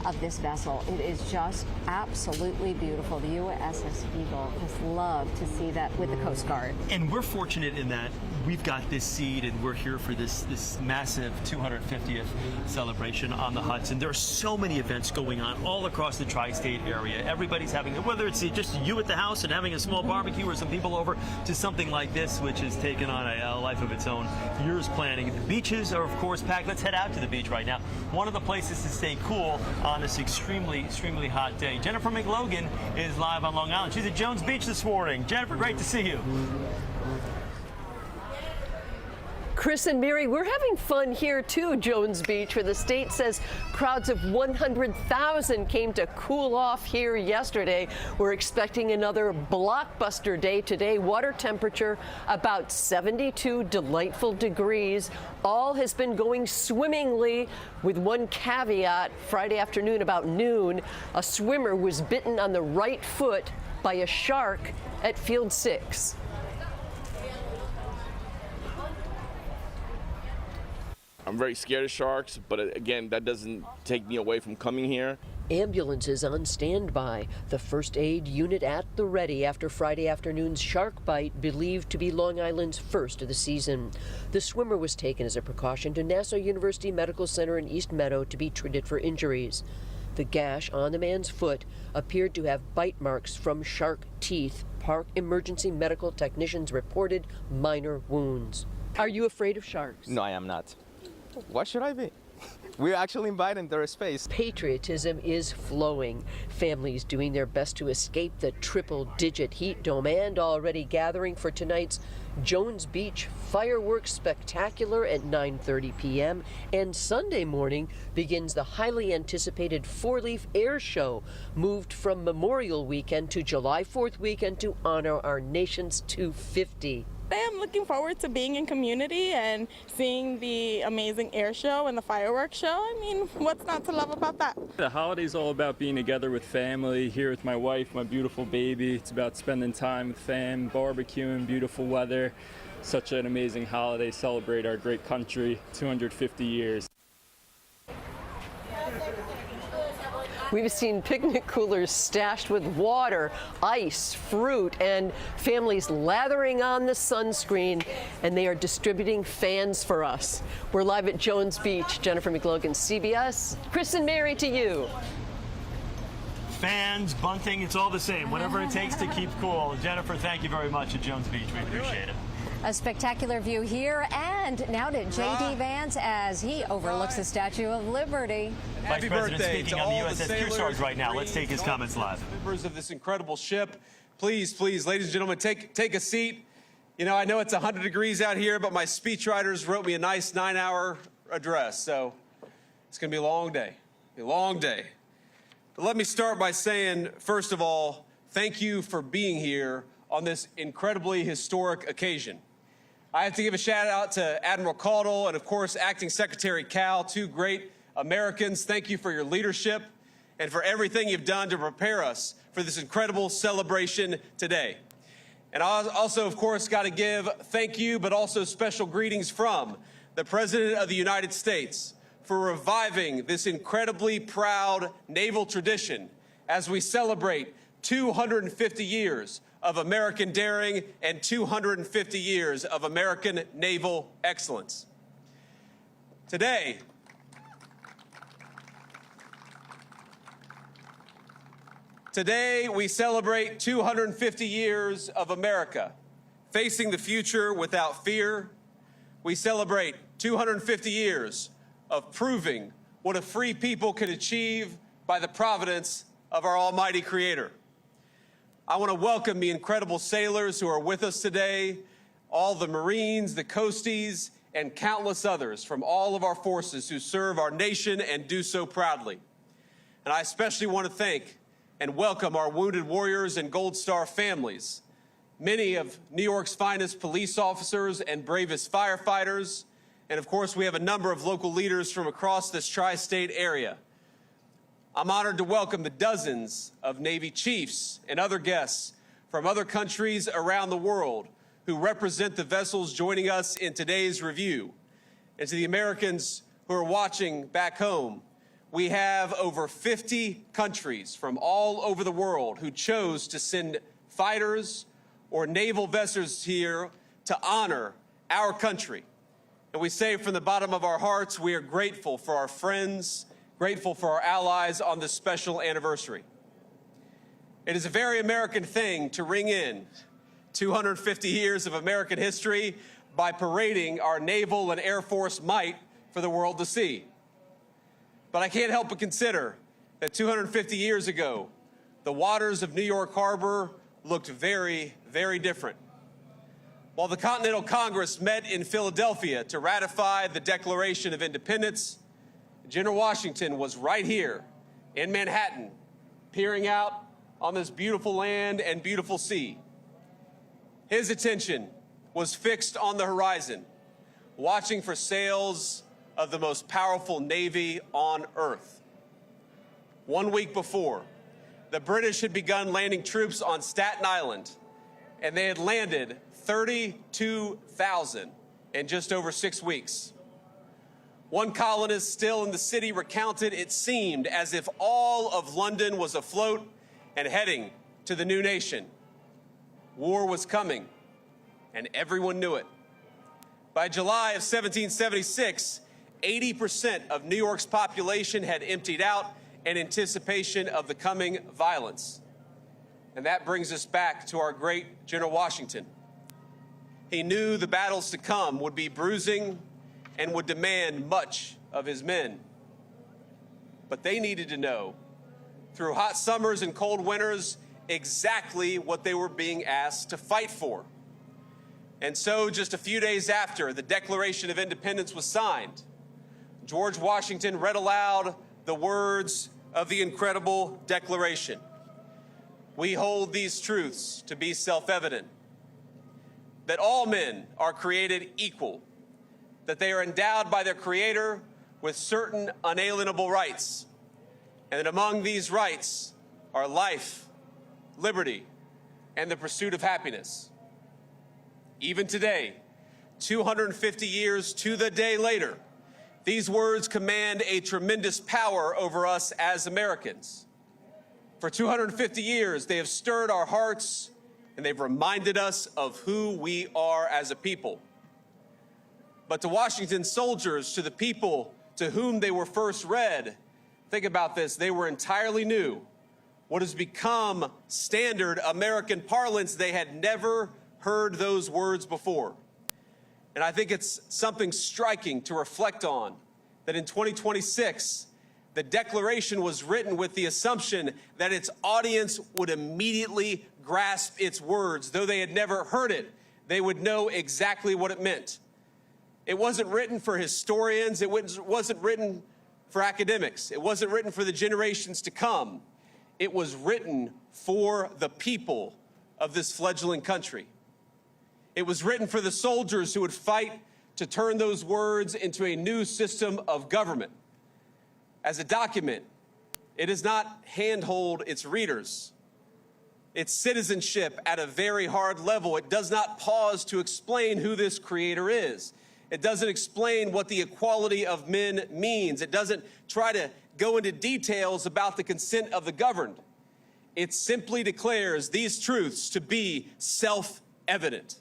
of this vessel. It is just absolutely beautiful. The USS Eagle. Just love to see that with the Coast Guard. And we're fortunate in that we've got this seed and we're here for this massive 250th celebration on the Hudson. There are so many events going on all across the tri-state area. Everybody's having, whether it's just you at the house and having a small barbecue or some people over, to something like this, which has taken on a life of its own. Years planning. The beaches are, of course, packed. Let's head out to the beach right now. One of the places to stay cool on this extremely, extremely hot day. Jennifer McLogan is live on Long Island. She's at Jones Beach this morning. Jennifer, great to see you. Chris and Mary, we're having fun here too, Jones Beach, where the state says crowds of 100,000 came to cool off here yesterday. We're expecting another blockbuster day today. Water temperature about 72 delightful degrees. All has been going swimmingly, with one caveat. Friday afternoon about noon, a swimmer was bitten on the right foot by a shark at Field 6. I'm very scared of sharks, but again, that doesn't take me away from coming here. Ambulances on standby, the first aid unit at the ready after Friday afternoon's shark bite, believed to be Long Island's first of the season. The swimmer was taken as a precaution to Nassau University Medical Center in East Meadow to be treated for injuries. The gash on the man's foot appeared to have bite marks from shark teeth. Park emergency medical technicians reported minor wounds. Are you afraid of sharks? No, I am not. Why should I be? We're actually inviting their space. Patriotism is flowing. Families doing their best to escape the triple-digit heat dome and already gathering for tonight's Jones Beach fireworks spectacular at 9:30 p.m. And Sunday morning begins the highly anticipated four-leaf air show, moved from Memorial Weekend to July 4th weekend to honor our nation's 250. I'm looking forward to being in community and seeing the amazing air show and the fireworks show. I mean, what's not to love about that? The holiday's all about being together with family, here with my wife, my beautiful baby. It's about spending time with fam, barbecuing, beautiful weather. Such an amazing holiday, celebrate our great country, 250 years. We've seen picnic coolers stashed with water, ice, fruit, and families lathering on the sunscreen, and they are distributing fans for us. We're live at Jones Beach. Jennifer McLogan, CBS. Chris and Mary, to you. Fans, bunting, it's all the same. Whatever it takes to keep cool. Jennifer, thank you very much at Jones Beach. We appreciate it. A spectacular view here, and now to J.D. Vance as he overlooks the Statue of Liberty. Vice President speaking on the USS Kearsarge right now. Let's take his comments live. Members of this incredible ship, please, ladies and gentlemen, take a seat. You know, I know it's 100 degrees out here, but my speechwriters wrote me a nice 9-hour address, so it's going to be a long day, But let me start by saying, first of all, thank you for being here on this incredibly historic occasion. I have to give a shout out to Admiral Caudle and, of course, Acting Secretary Cal, two great Americans. Thank you for your leadership and for everything you've done to prepare us for this incredible celebration today. And I also, of course, got to give thank you, but also special greetings from the President of the United States for reviving this incredibly proud naval tradition as we celebrate 250 years of American daring and 250 years of American naval excellence. Today, we celebrate 250 years of America facing the future without fear. We celebrate 250 years of proving what a free people can achieve by the providence of our almighty Creator. I want to welcome the incredible sailors who are with us today, all the Marines, the Coasties, and countless others from all of our forces who serve our nation and do so proudly. And I especially want to thank and welcome our wounded warriors and Gold Star families, many of New York's finest police officers and bravest firefighters, and of course we have a number of local leaders from across this tri-state area. I'm honored to welcome the dozens of Navy chiefs and other guests from other countries around the world who represent the vessels joining us in today's review. And to the Americans who are watching back home, we have over 50 countries from all over the world who chose to send fighters or naval vessels here to honor our country. And we say from the bottom of our hearts, we are grateful for our friends, grateful for our allies on this special anniversary. It is a very American thing to ring in 250 years of American history by parading our naval and Air Force might for the world to see. But I can't help but consider that 250 years ago, the waters of New York Harbor looked very, very different. While the Continental Congress met in Philadelphia to ratify the Declaration of Independence, General Washington was right here in Manhattan, peering out on this beautiful land and beautiful sea. His attention was fixed on the horizon, watching for sails of the most powerful navy on earth. 1 week before, the British had begun landing troops on Staten Island, and they had landed 32,000 in just over 6 weeks. One colonist still in the city recounted it seemed as if all of London was afloat and heading to the new nation. War was coming, and everyone knew it. By July of 1776, 80% of New York's population had emptied out in anticipation of the coming violence. And that brings us back to our great General Washington. He knew the battles to come would be bruising and would demand much of his men. but they needed to know, through hot summers and cold winters, exactly what they were being asked to fight for. And so, just a few days after the Declaration of Independence was signed, George Washington read aloud the words of the incredible Declaration. We hold these truths to be self-evident, that all men are created equal, that they are endowed by their Creator with certain unalienable rights, and that among these rights are life, liberty, and the pursuit of happiness. Even today, 250 years to the day later, these words command a tremendous power over us as Americans. For 250 years, they have stirred our hearts and they've reminded us of who we are as a people. But to Washington's soldiers, to the people to whom they were first read, think about this, they were entirely new. What has become standard American parlance, they had never heard those words before. And I think it's something striking to reflect on, that in 2026, the Declaration was written with the assumption that its audience would immediately grasp its words. Though they had never heard it, they would know exactly what it meant. It wasn't written for historians. It wasn't written for academics. It wasn't written for the generations to come. It was written for the people of this fledgling country. It was written for the soldiers who would fight to turn those words into a new system of government. As a document, it does not handhold its readers. Its citizenship at a very hard level. It does not pause to explain who this Creator is. It doesn't explain what the equality of men means. It doesn't try to go into details about the consent of the governed. It simply declares these truths to be self-evident.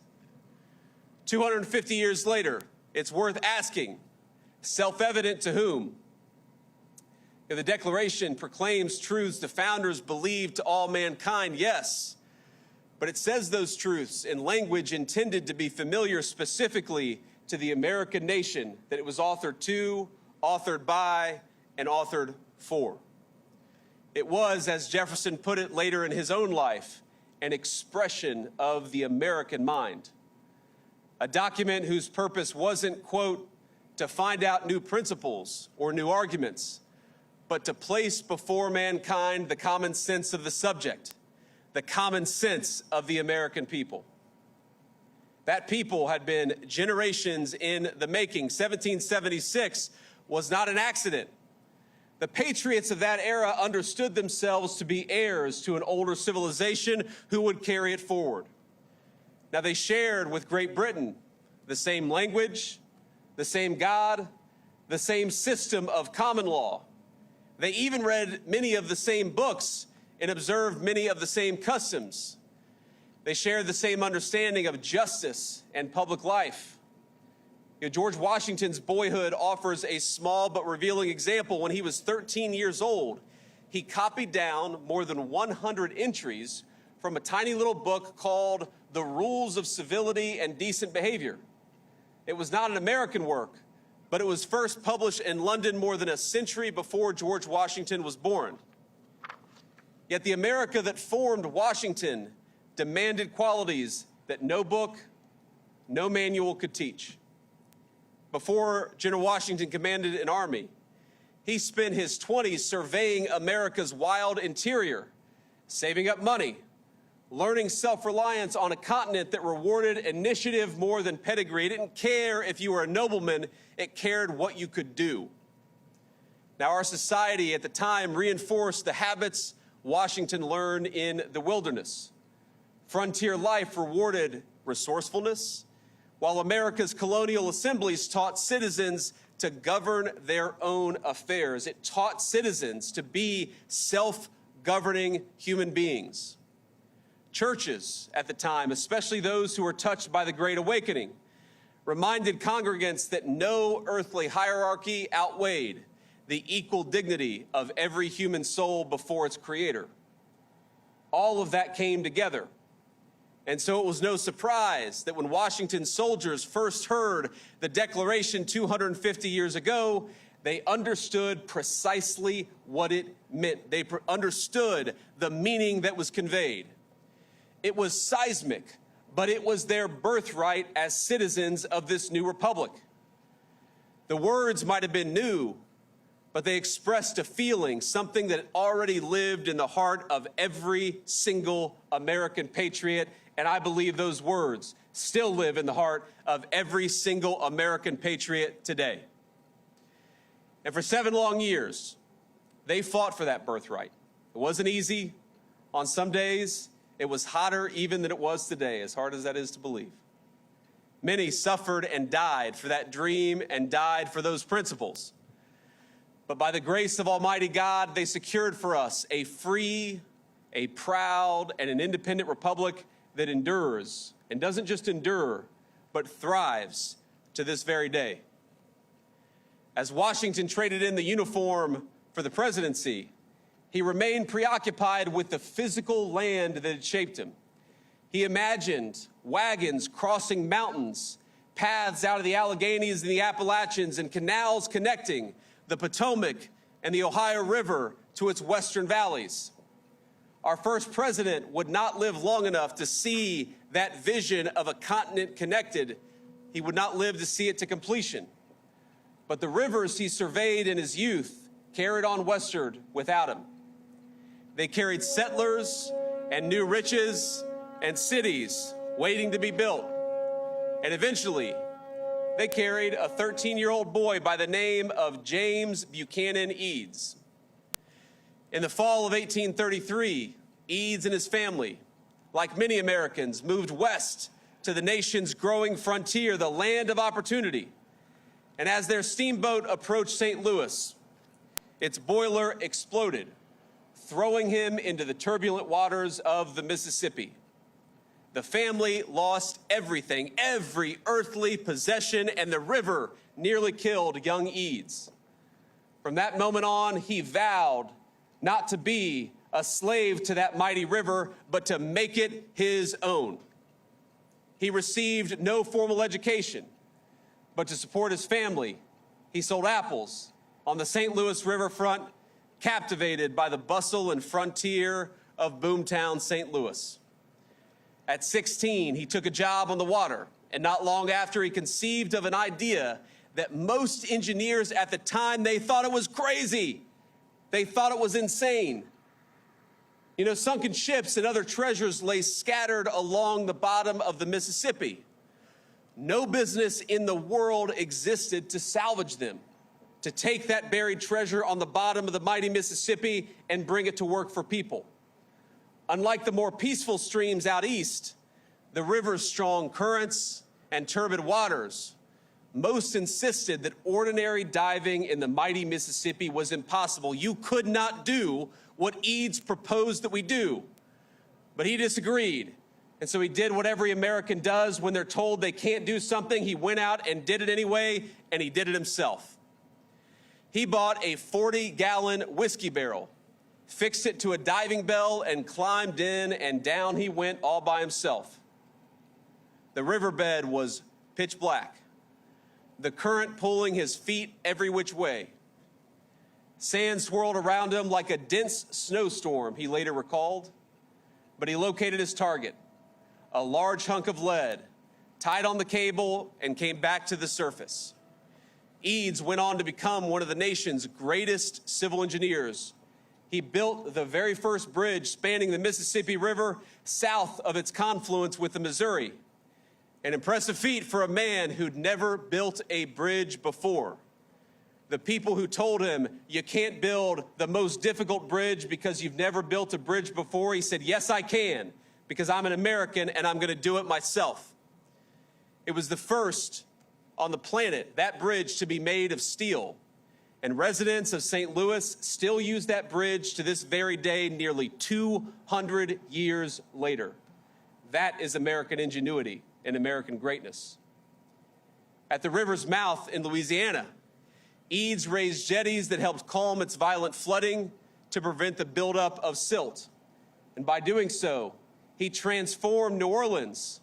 250 years later, it's worth asking, self-evident to whom? The Declaration proclaims truths the founders believed to all mankind, yes, but it says those truths in language intended to be familiar specifically to the American nation that it was authored to, authored by, and authored for. It was, as Jefferson put it later in his own life, an expression of the American mind. A document whose purpose wasn't, quote, to find out new principles or new arguments, but to place before mankind the common sense of the subject, the common sense of the American people. That people had been generations in the making. 1776 was not an accident. The patriots of that era understood themselves to be heirs to an older civilization who would carry it forward. Now, they shared with Great Britain the same language, the same God, the same system of common law. They even read many of the same books and observed many of the same customs. They shared the same understanding of justice and public life. George Washington's boyhood offers a small but revealing example. When he was 13 years old, he copied down more than 100 entries from a tiny little book called The Rules of Civility and Decent Behavior. It was not an American work, but it was first published in London more than a century before George Washington was born. Yet the America that formed Washington demanded qualities that no book, no manual could teach. Before General Washington commanded an army, he spent his 20s surveying America's wild interior, saving up money, learning self-reliance on a continent that rewarded initiative more than pedigree. It didn't care if you were a nobleman, it cared what you could do. Now, our society at the time reinforced the habits Washington learned in the wilderness. Frontier life rewarded resourcefulness, while America's colonial assemblies taught citizens to govern their own affairs. It taught citizens to be self-governing human beings. Churches at the time, especially those who were touched by the Great Awakening, reminded congregants that no earthly hierarchy outweighed the equal dignity of every human soul before its Creator. All of that came together. And so it was no surprise that when Washington's soldiers first heard the Declaration 250 years ago, They understood precisely what it meant. They understood the meaning that was conveyed. It was seismic, but it was their birthright as citizens of this new republic. The words might have been new, but they expressed a feeling, something that already lived in the heart of every single American patriot, and I believe those words still live in the heart of every single American patriot today. And for 7 long years, they fought for that birthright. It wasn't easy. On some days, it was hotter even than it was today, as hard as that is to believe. Many suffered and died for that dream and died for those principles. But by the grace of Almighty God, they secured for us a free, a proud, and an independent republic that endures, and doesn't just endure, but thrives to this very day. As Washington traded in the uniform for the presidency, he remained preoccupied with the physical land that had shaped him. He imagined wagons crossing mountains, paths out of the Alleghenies and the Appalachians, and canals connecting the Potomac and the Ohio River to its western valleys. Our first president would not live long enough to see that vision of a continent connected. He would not live to see it to completion. But the rivers he surveyed in his youth carried on westward without him. They carried settlers and new riches and cities waiting to be built. And eventually, they carried a 13-year-old boy by the name of James Buchanan Eads. In the fall of 1833, Eads and his family, like many Americans, moved west to the nation's growing frontier, the land of opportunity. And as their steamboat approached St. Louis, its boiler exploded, throwing him into the turbulent waters of the Mississippi. The family lost everything, every earthly possession, and the river nearly killed young Eads. From that moment on, he vowed not to be a slave to that mighty river, but to make it his own. He received no formal education, but to support his family, he sold apples on the St. Louis riverfront, captivated by the bustle and frontier of boomtown St. Louis. At 16, he took a job on the water, and not long after, he conceived of an idea that most engineers at the time, they thought it was crazy. They thought it was insane. You know, sunken ships and other treasures lay scattered along the bottom of the Mississippi. No business in the world existed to salvage them, to take that buried treasure on the bottom of the mighty Mississippi and bring it to work for people. Unlike the more peaceful streams out east, the river's strong currents and turbid waters, most insisted that ordinary diving in the mighty Mississippi was impossible. You could not do what Eads proposed that we do. But he disagreed. And so he did what every American does when they're told they can't do something. He went out and did it anyway, and he did it himself. He bought a 40-gallon whiskey barrel, fixed it to a diving bell, and climbed in, and down he went all by himself. The riverbed was pitch black, the current pulling his feet every which way. Sand swirled around him like a dense snowstorm, he later recalled. But he located his target, a large hunk of lead, tied on the cable, and came back to the surface. Eads went on to become one of the nation's greatest civil engineers. He built the very first bridge spanning the Mississippi River south of its confluence with the Missouri. An impressive feat for a man who'd never built a bridge before. The people who told him, you can't build the most difficult bridge because you've never built a bridge before, he said, yes, I can, because I'm an American and I'm going to do it myself. It was the first on the planet, that bridge, to be made of steel. And residents of St. Louis still use that bridge to this very day, nearly 200 years later. That is American ingenuity and American greatness. At the river's mouth in Louisiana, Eads raised jetties that helped calm its violent flooding to prevent the buildup of silt. And by doing so, he transformed New Orleans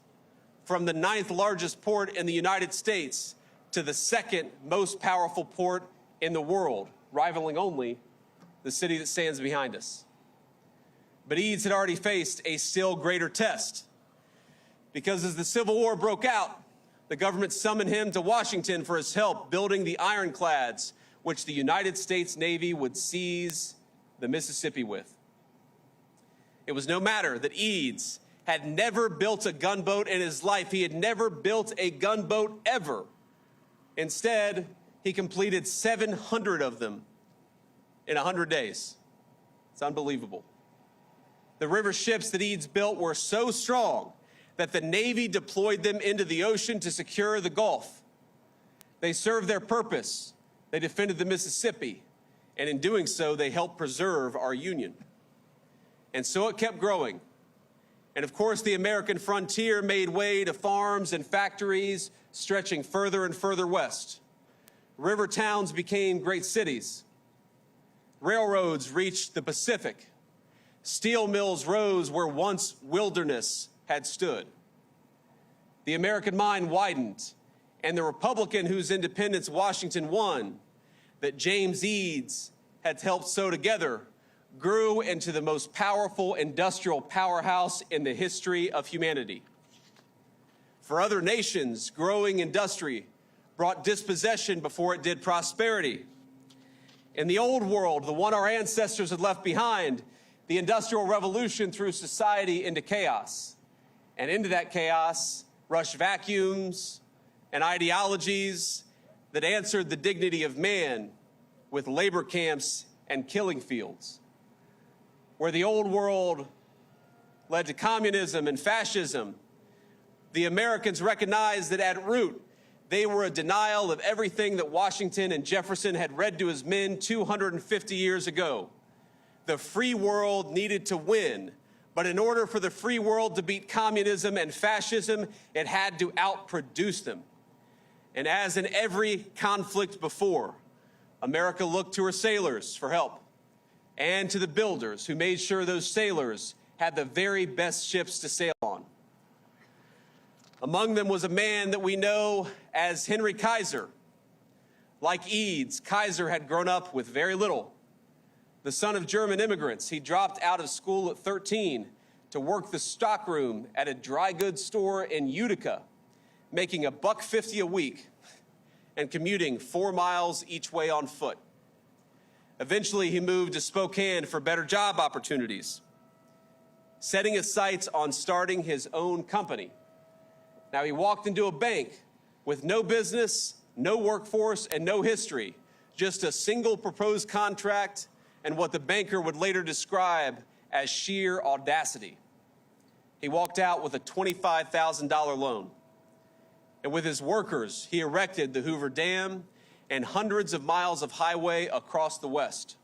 from the 9th largest port in the United States to the 2nd most powerful port in the world, rivaling only the city that stands behind us. But Eads had already faced a still greater test, because as the Civil War broke out, the government summoned him to Washington for his help building the ironclads which the United States Navy would seize the Mississippi with. It was no matter that Eads had never built a gunboat in his life. He had never built a gunboat ever. Instead, he completed 700 of them in 100 days. It's unbelievable. The river ships that Eads built were so strong that the Navy deployed them into the ocean to secure the Gulf. They served their purpose. They defended the Mississippi, and in doing so, they helped preserve our Union. And so it kept growing. And of course, the American frontier made way to farms and factories stretching further and further west. River towns became great cities. Railroads reached the Pacific. Steel mills rose where once wilderness had stood. The American mind widened, and the Republican whose independence Washington won, that James Eads had helped sew together, grew into the most powerful industrial powerhouse in the history of humanity. For other nations, growing industry brought dispossession before it did prosperity. In the old world, the one our ancestors had left behind, the Industrial Revolution threw society into chaos. And into that chaos rushed vacuums and ideologies that answered the dignity of man with labor camps and killing fields. Where the old world led to communism and fascism, the Americans recognized that at root, they were a denial of everything that Washington and Jefferson had read to his men 250 years ago. The free world needed to win, but in order for the free world to beat communism and fascism, it had to outproduce them. And as in every conflict before, America looked to her sailors for help, and to the builders who made sure those sailors had the very best ships to sail on. Among them was a man that we know as Henry Kaiser. Like Eads, Kaiser had grown up with very little. The son of German immigrants, he dropped out of school at 13 to work the stockroom at a dry goods store in Utica, making $1.50 a week and commuting 4 miles each way on foot. Eventually, he moved to Spokane for better job opportunities, setting his sights on starting his own company. Now, he walked into a bank with no business, no workforce, and no history, just a single proposed contract and what the banker would later describe as sheer audacity. He walked out with a $25,000 loan. And with his workers, he erected the Hoover Dam and hundreds of miles of highway across the West.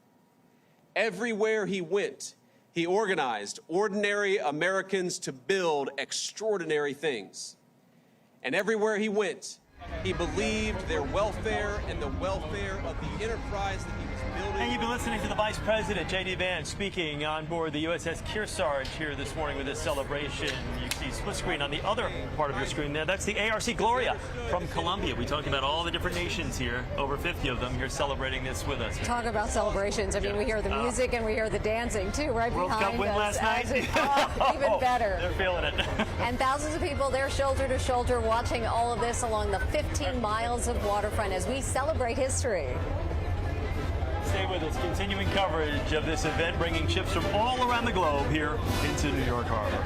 Everywhere he went, he organized ordinary Americans to build extraordinary things. And everywhere he went, he believed their welfare and the welfare of the enterprise that he was building. And you've been listening to the Vice President, J.D. Vance, speaking on board the USS Kearsarge here this morning with this celebration. You see split screen on the other part of your screen there. That's the ARC Gloria from Columbia. We talked about all the different nations here, over 50 of them here celebrating this with us. Talk about celebrations. I mean, we hear the music and we hear the dancing, too, right World behind Cup win us. last night. Even better. They're feeling it. And thousands of people there shoulder to shoulder watching all of this along the 15 miles of waterfront as we celebrate history. Stay with us. Continuing coverage of this event, bringing ships from all around the globe here into New York Harbor.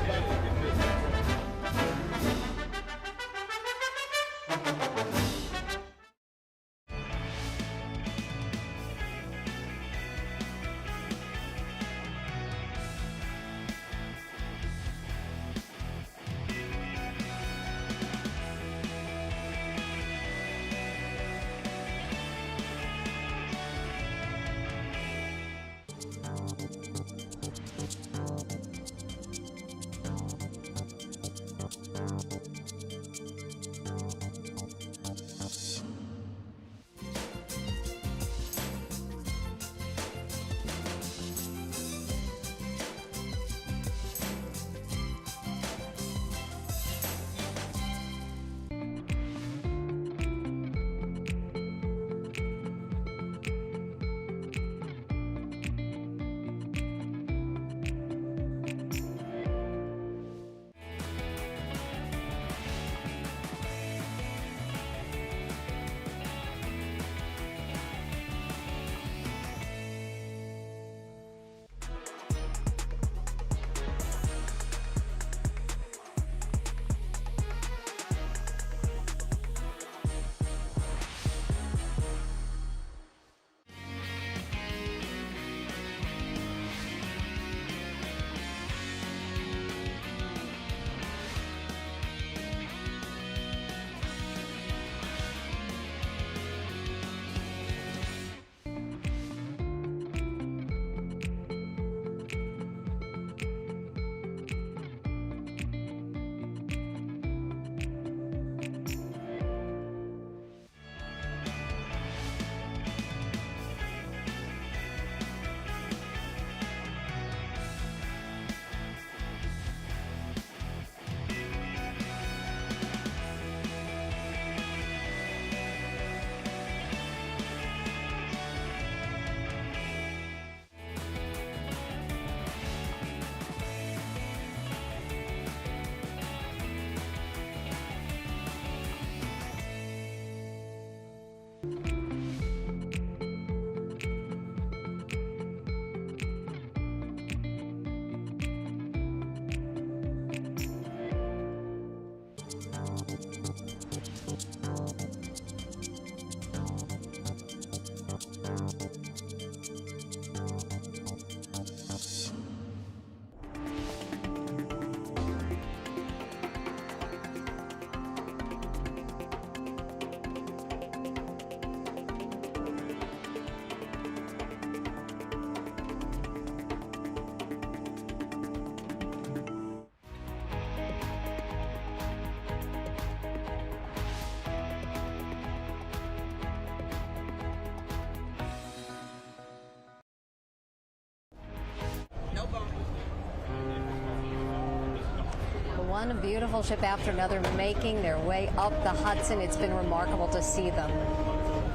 one beautiful ship after another making their way up the Hudson. It's been remarkable to see them.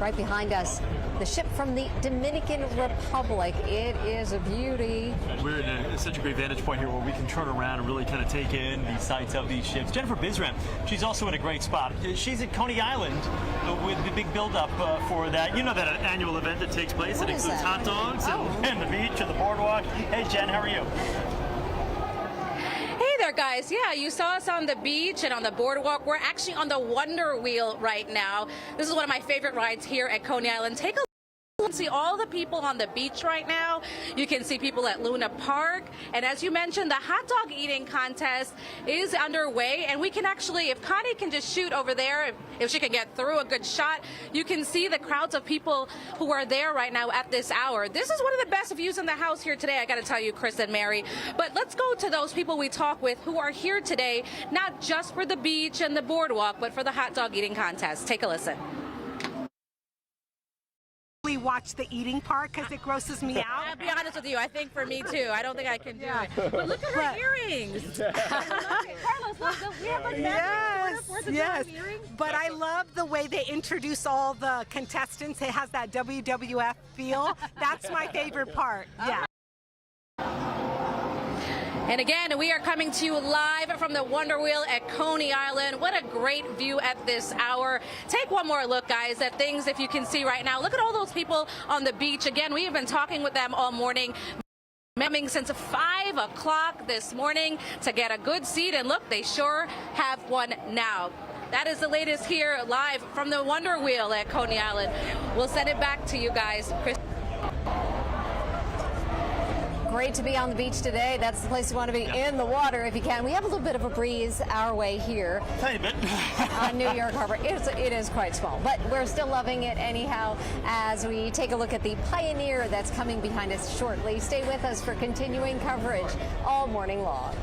Right behind us, the ship from the Dominican Republic. It is a beauty. We're in such a great vantage point here where we can turn around and really kind of take in the sights of these ships. Jennifer Bizram, she's also in a great spot. She's at Coney Island with the big build-up for that. You know that annual event that takes place. It includes hot dogs and the beach and the boardwalk. Hey, Jen, how are you? Hey there, guys. Yeah, you saw us on the beach and on the boardwalk. We're actually on the Wonder Wheel right now. This is one of my favorite rides here at Coney Island. Take a look. You can see all the people on the beach right now. You can see people at Luna Park. And as you mentioned, the hot dog eating contest is underway. And we can actually, if Connie can just shoot over there, if she can get through a good shot, you can see the crowds of people who are there right now at this hour. This is one of the best views in the house here today, I got to tell you, Chris and Mary. But let's go to those people we talk with who are here today, not just for the beach and the boardwalk, but for the hot dog eating contest. Take a listen. Watch the eating part because it grosses me out. I'll be honest with you, I think for me too. I don't think I can do it. But look at her earrings. Carlos, we have like yes. But I love the way they introduce all the contestants. It has that WWF feel. That's my favorite part. Yeah. And again, we are coming to you live from the Wonder Wheel at Coney Island. What a great view at this hour. Take one more look, guys, at things if you can see right now. Look at all those people on the beach. Again, we have been talking with them all morning. Coming since 5 o'clock this morning to get a good seat. And look, they sure have one now. That is the latest here live from the Wonder Wheel at Coney Island. We'll send it back to you guys. Chris. Great to be on the beach today. That's the place you want to be, in the water if you can. We have a little bit of a breeze our way here. Tiny bit. On New York Harbor. It is quite small, but we're still loving it anyhow as we take a look at the Pioneer that's coming behind us shortly. Stay with us for continuing coverage all morning long.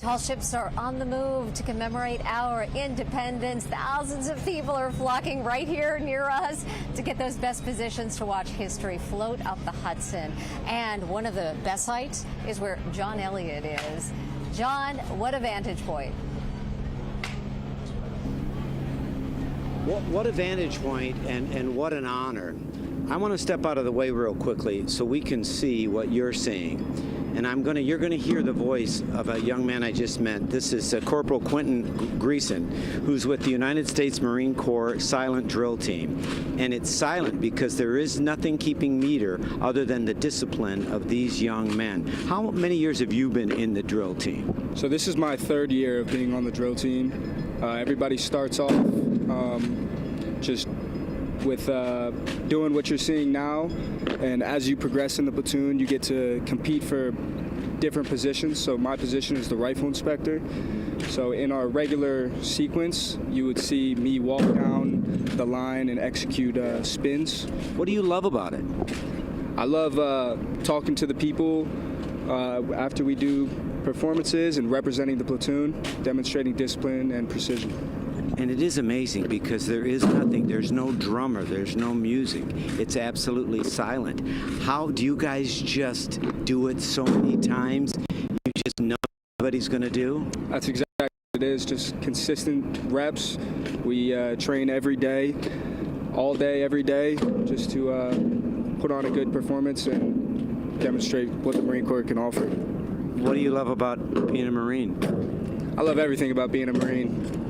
Tall ships are on the move to commemorate our independence. Thousands of people are flocking right here near us to get those best positions to watch history float up the Hudson. And one of the best sites is where John Elliott is. John, what a vantage point. What a vantage point, and what an honor. I want to step out of the way real quickly so we can see what you're seeing. And you're going to hear the voice of a young man I just met. This is Corporal Quentin Greason, who's with the United States Marine Corps Silent Drill Team. And it's silent because there is nothing keeping meter other than the discipline of these young men. How many years have you been in the drill team? So this is my 3rd year of being on the drill team. Everybody starts off just with doing what you're seeing now, and as you progress in the platoon, you get to compete for different positions. So my position is the rifle inspector. So in our regular sequence, you would see me walk down the line and execute spins. What do you love about it? I love talking to the people after we do performances and representing the platoon, demonstrating discipline and precision. And it is amazing because there is nothing. There's no drummer. There's no music. It's absolutely silent. How do you guys just do it so many times? You just know what everybody's going to do? That's exactly what it is. Just consistent reps. We train every day, all day, every day, just to put on a good performance and demonstrate what the Marine Corps can offer. What do you love about being a Marine? I love everything about being a Marine.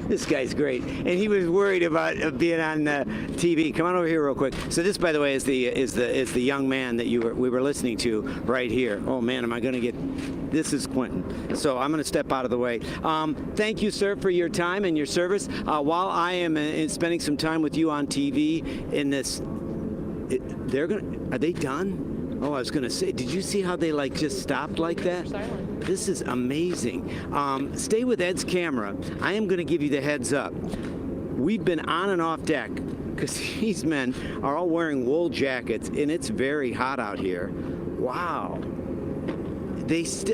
This guy's great, and he was worried about being on TV. Come on over here real quick. So this, by the way, is the young man that we were listening to right here. Oh man, am I going to get? This is Quentin. So I'm going to step out of the way. Thank you, sir, for your time and your service. While I am spending some time with you on TV in this, are they done? Oh, I was going to say, did you see how they just stopped like that? This is amazing. Stay with Ed's camera. I am going to give you the heads up. We've been on and off deck because these men are all wearing wool jackets, and it's very hot out here. Wow. This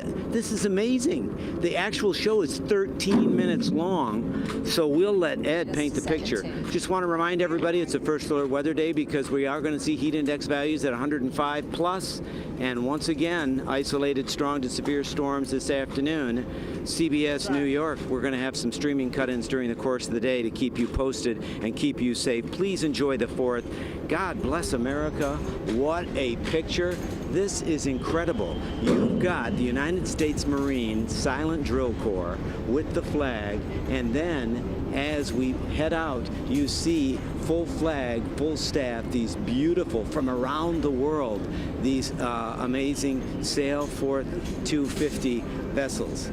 is amazing. The actual show is 13 minutes long, so we'll let Ed paint the picture. Just want to remind everybody it's a first alert weather day because we are going to see heat index values at 105 plus, and once again, isolated strong to severe storms this afternoon. CBS New York, we're going to have some streaming cut-ins during the course of the day to keep you posted and keep you safe. Please enjoy the 4th. God bless America. What a picture. This is incredible. You've got the United States Marine Silent Drill Corps with the flag, and then as we head out, you see full flag, full staff, these beautiful, from around the world, these amazing Sail Forth 250 vessels.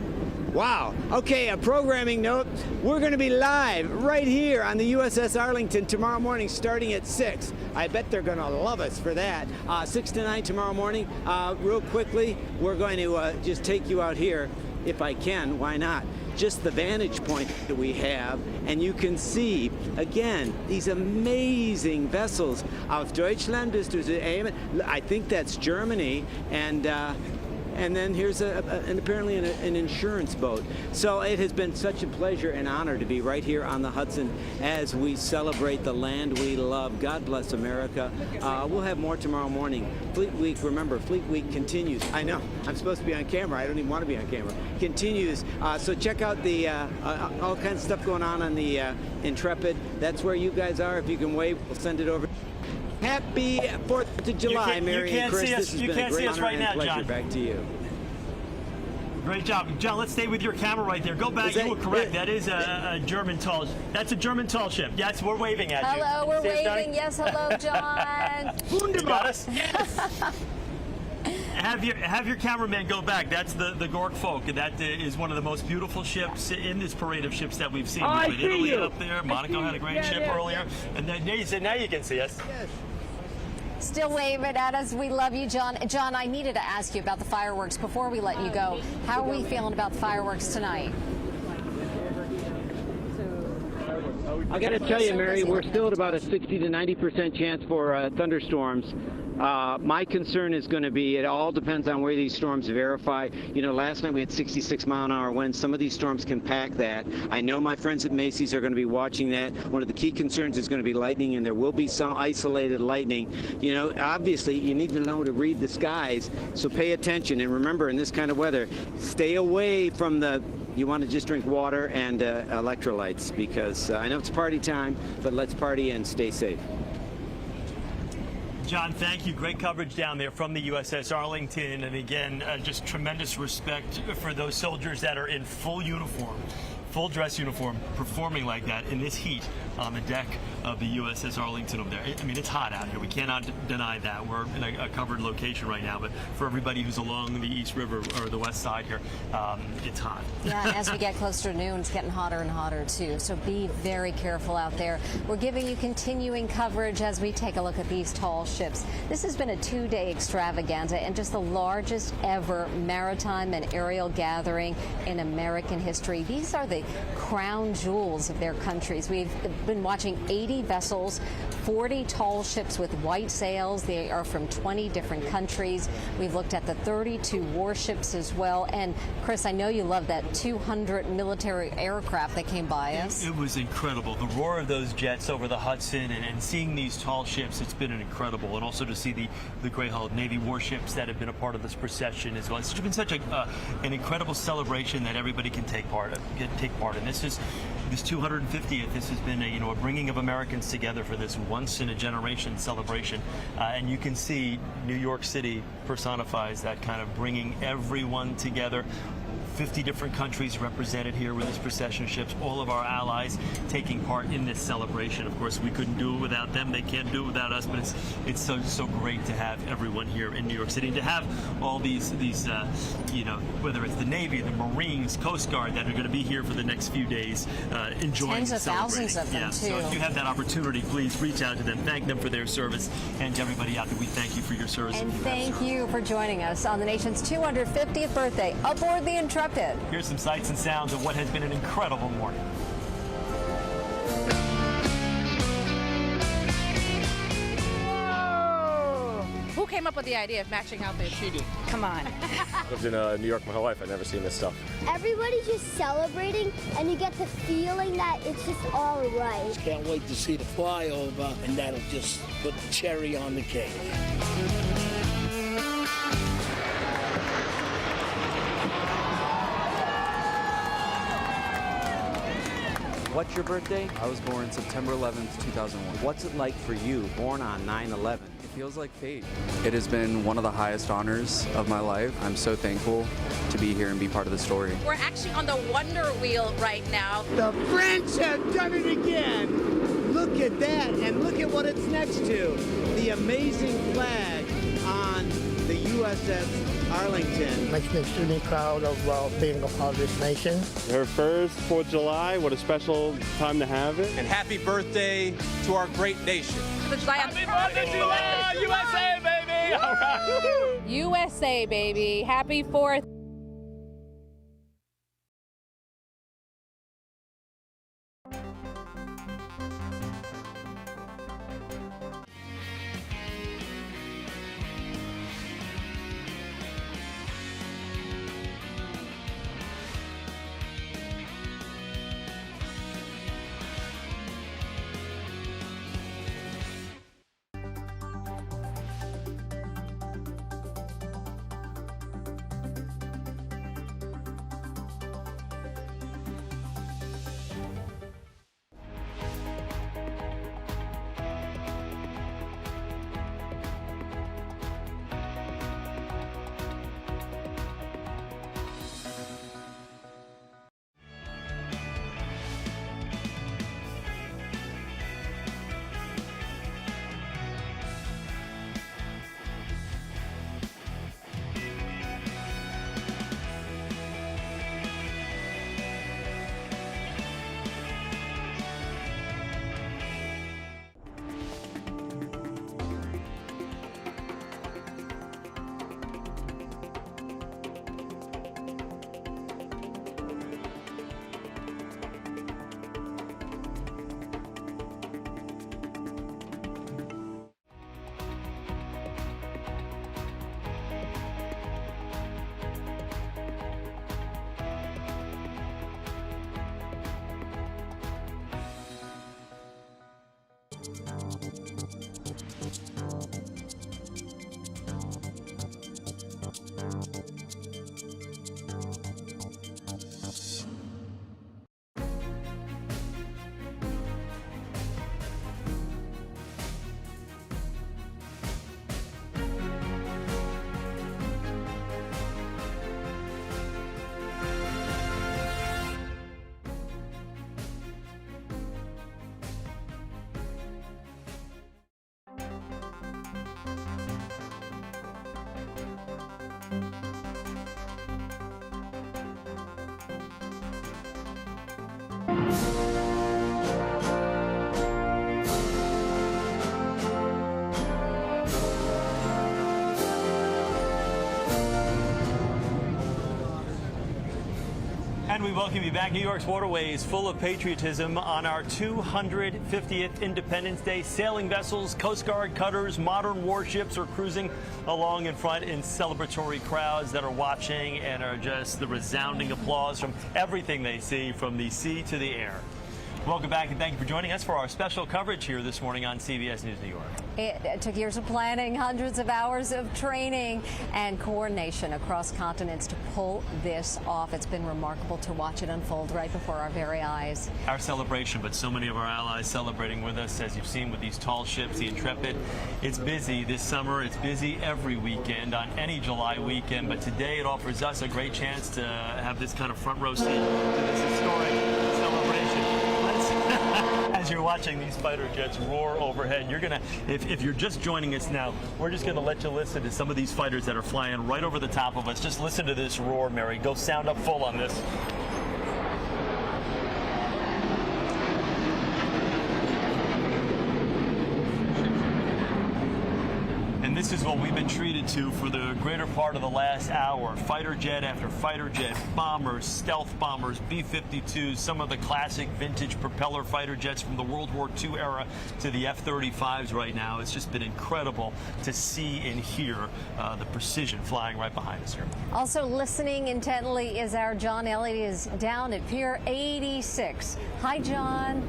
Wow. Okay, a programming note. We're going to be live right here on the USS Arlington tomorrow morning starting at 6. I bet they're going to love us for that. 6 to 9 tomorrow morning. Real quickly, we're going to just take you out here, if I can. Why not? Just the vantage point that we have, and you can see, again, these amazing vessels. Auf Deutschland bist du zu. I think that's Germany, and then here's apparently an insurance boat. So it has been such a pleasure and honor to be right here on the Hudson as we celebrate the land we love. God bless America. We'll have more tomorrow morning. Fleet Week, remember, Fleet Week continues. I know, I'm supposed to be on camera. I don't even want to be on camera. Continues. So check out the all kinds of stuff going on the Intrepid. That's where you guys are. If you can wave, we'll send it over. Happy 4th of July, Mary and Chris. This has been a great honor and pleasure. Back to you. Great job. John, let's stay with your camera right there. Go back. You were correct. That is a German tall. That's a German tall ship. Yes, we're waving at you. Hello, we're waving. Yes, hello, John. You got us? Yes. Have your cameraman go back. That's the Gork Folk. That is one of the most beautiful ships in this parade of ships that we've seen. I see Italy you. Up there. Monaco had a great ship earlier. And then now you can see us. Yes. Still waving at us. We love you, John. John, I needed to ask you about the fireworks before we let you go. How are we feeling about the fireworks tonight? I got to tell you, Mary, we're still at about a 60 to 90% chance for thunderstorms. My concern is going to be, it all depends on where these storms verify. You know, last night we had 66-mile-an-hour winds. Some of these storms can pack that. I know my friends at Macy's are going to be watching that. One of the key concerns is going to be lightning, and there will be some isolated lightning. You know, obviously, you need to know to read the skies, so pay attention. And remember, in this kind of weather, stay away from you want to just drink water and electrolytes, because I know it's party time, but let's party and stay safe. John, thank you. Great coverage down there from the USS Arlington. And again, just tremendous respect for those soldiers that are in full uniform, full dress uniform, performing like that in this heat on the deck of the USS Arlington over there. I mean, it's hot out here. We cannot deny that. We're in a covered location right now, but for everybody who's along the East River or the west side here, it's hot. Yeah, and as we get closer to noon, it's getting hotter and hotter too. So be very careful out there. We're giving you continuing coverage as we take a look at these tall ships. This has been a 2-day extravaganza and just the largest ever maritime and aerial gathering in American history. These are the crown jewels of their countries. We've been watching 80 vessels, 40 tall ships with white sails. They are from 20 different countries. We've looked at the 32 warships as well. And Chris, I know you love that 200 military aircraft that came by us. It was incredible. The roar of those jets over the Hudson and seeing these tall ships, it's been incredible. And also to see the Gray Hull Navy warships that have been a part of this procession as well. It's been such an incredible celebration that everybody can take part in. This 250th. This has been a bringing of Americans together for this once-in-a-generation celebration. And you can see New York City personifies that kind of bringing everyone together. 50 different countries represented here with this procession of ships, all of our allies taking part in this celebration. Of course, we couldn't do it without them. They can't do it without us, but it's so great to have everyone here in New York City, and to have all these whether it's the Navy, the Marines, Coast Guard that are going to be here for the next few days, enjoying tens of thousands of them, too. So if you have that opportunity, please reach out to them, thank them for their service, and to everybody out there, we thank you for your service. And thank you for joining us on the nation's 250th birthday aboard the Intrepid. Here's some sights and sounds of what has been an incredible morning. Who came up with the idea of matching outfits? She did. Come on. I've lived in New York my whole life. I've never seen this stuff. Everybody's just celebrating, and you get the feeling that it's just all right. Just can't wait to see the flyover, and that'll just put the cherry on the cake. What's your birthday? I was born September 11th, 2001. What's it like for you, born on 9/11? It feels like fate. It has been one of the highest honors of my life. I'm so thankful to be here and be part of the story. We're actually on the Wonder Wheel right now. The French have done it again. Look at that, and look at what it's next to. The amazing flag on the USS Arlington. Makes me extremely proud of being a part of this nation. Her first 4th of July, what a special time to have it. And happy birthday to our great nation. Happy 4th of July, USA, baby! All right. USA, baby. Happy 4th. And we welcome you back. New York's waterways full of patriotism on our 250th Independence Day. Sailing vessels, Coast Guard cutters, modern warships are cruising along in front in celebratory crowds that are watching and are just the resounding applause from everything they see from the sea to the air. Welcome back and thank you for joining us for our special coverage here this morning on CBS News New York. It took years of planning, hundreds of hours of training and coordination across continents to pull this off. It's been remarkable to watch it unfold right before our very eyes. Our celebration, but so many of our allies celebrating with us, as you've seen with these tall ships, the Intrepid. It's busy this summer. It's busy every weekend on any July weekend, but today it offers us a great chance to have this kind of front row seat to this historic celebration. As you're watching these fighter jets roar overhead, you're gonna, if you're just joining us now, we're just gonna let you listen to some of these fighters that are flying right over the top of us. Just listen to this roar, Mary. Go sound up full on this. And this is what we've been treated to for the greater part of the last hour. Fighter jet after fighter jet, bombers, stealth bombers, B-52s, some of the classic vintage propeller fighter jets from the World War II era to the F-35s right now. It's just been incredible to see and hear the precision flying right behind us here. Also listening intently is our John Elliott. He is down at Pier 86. Hi, John.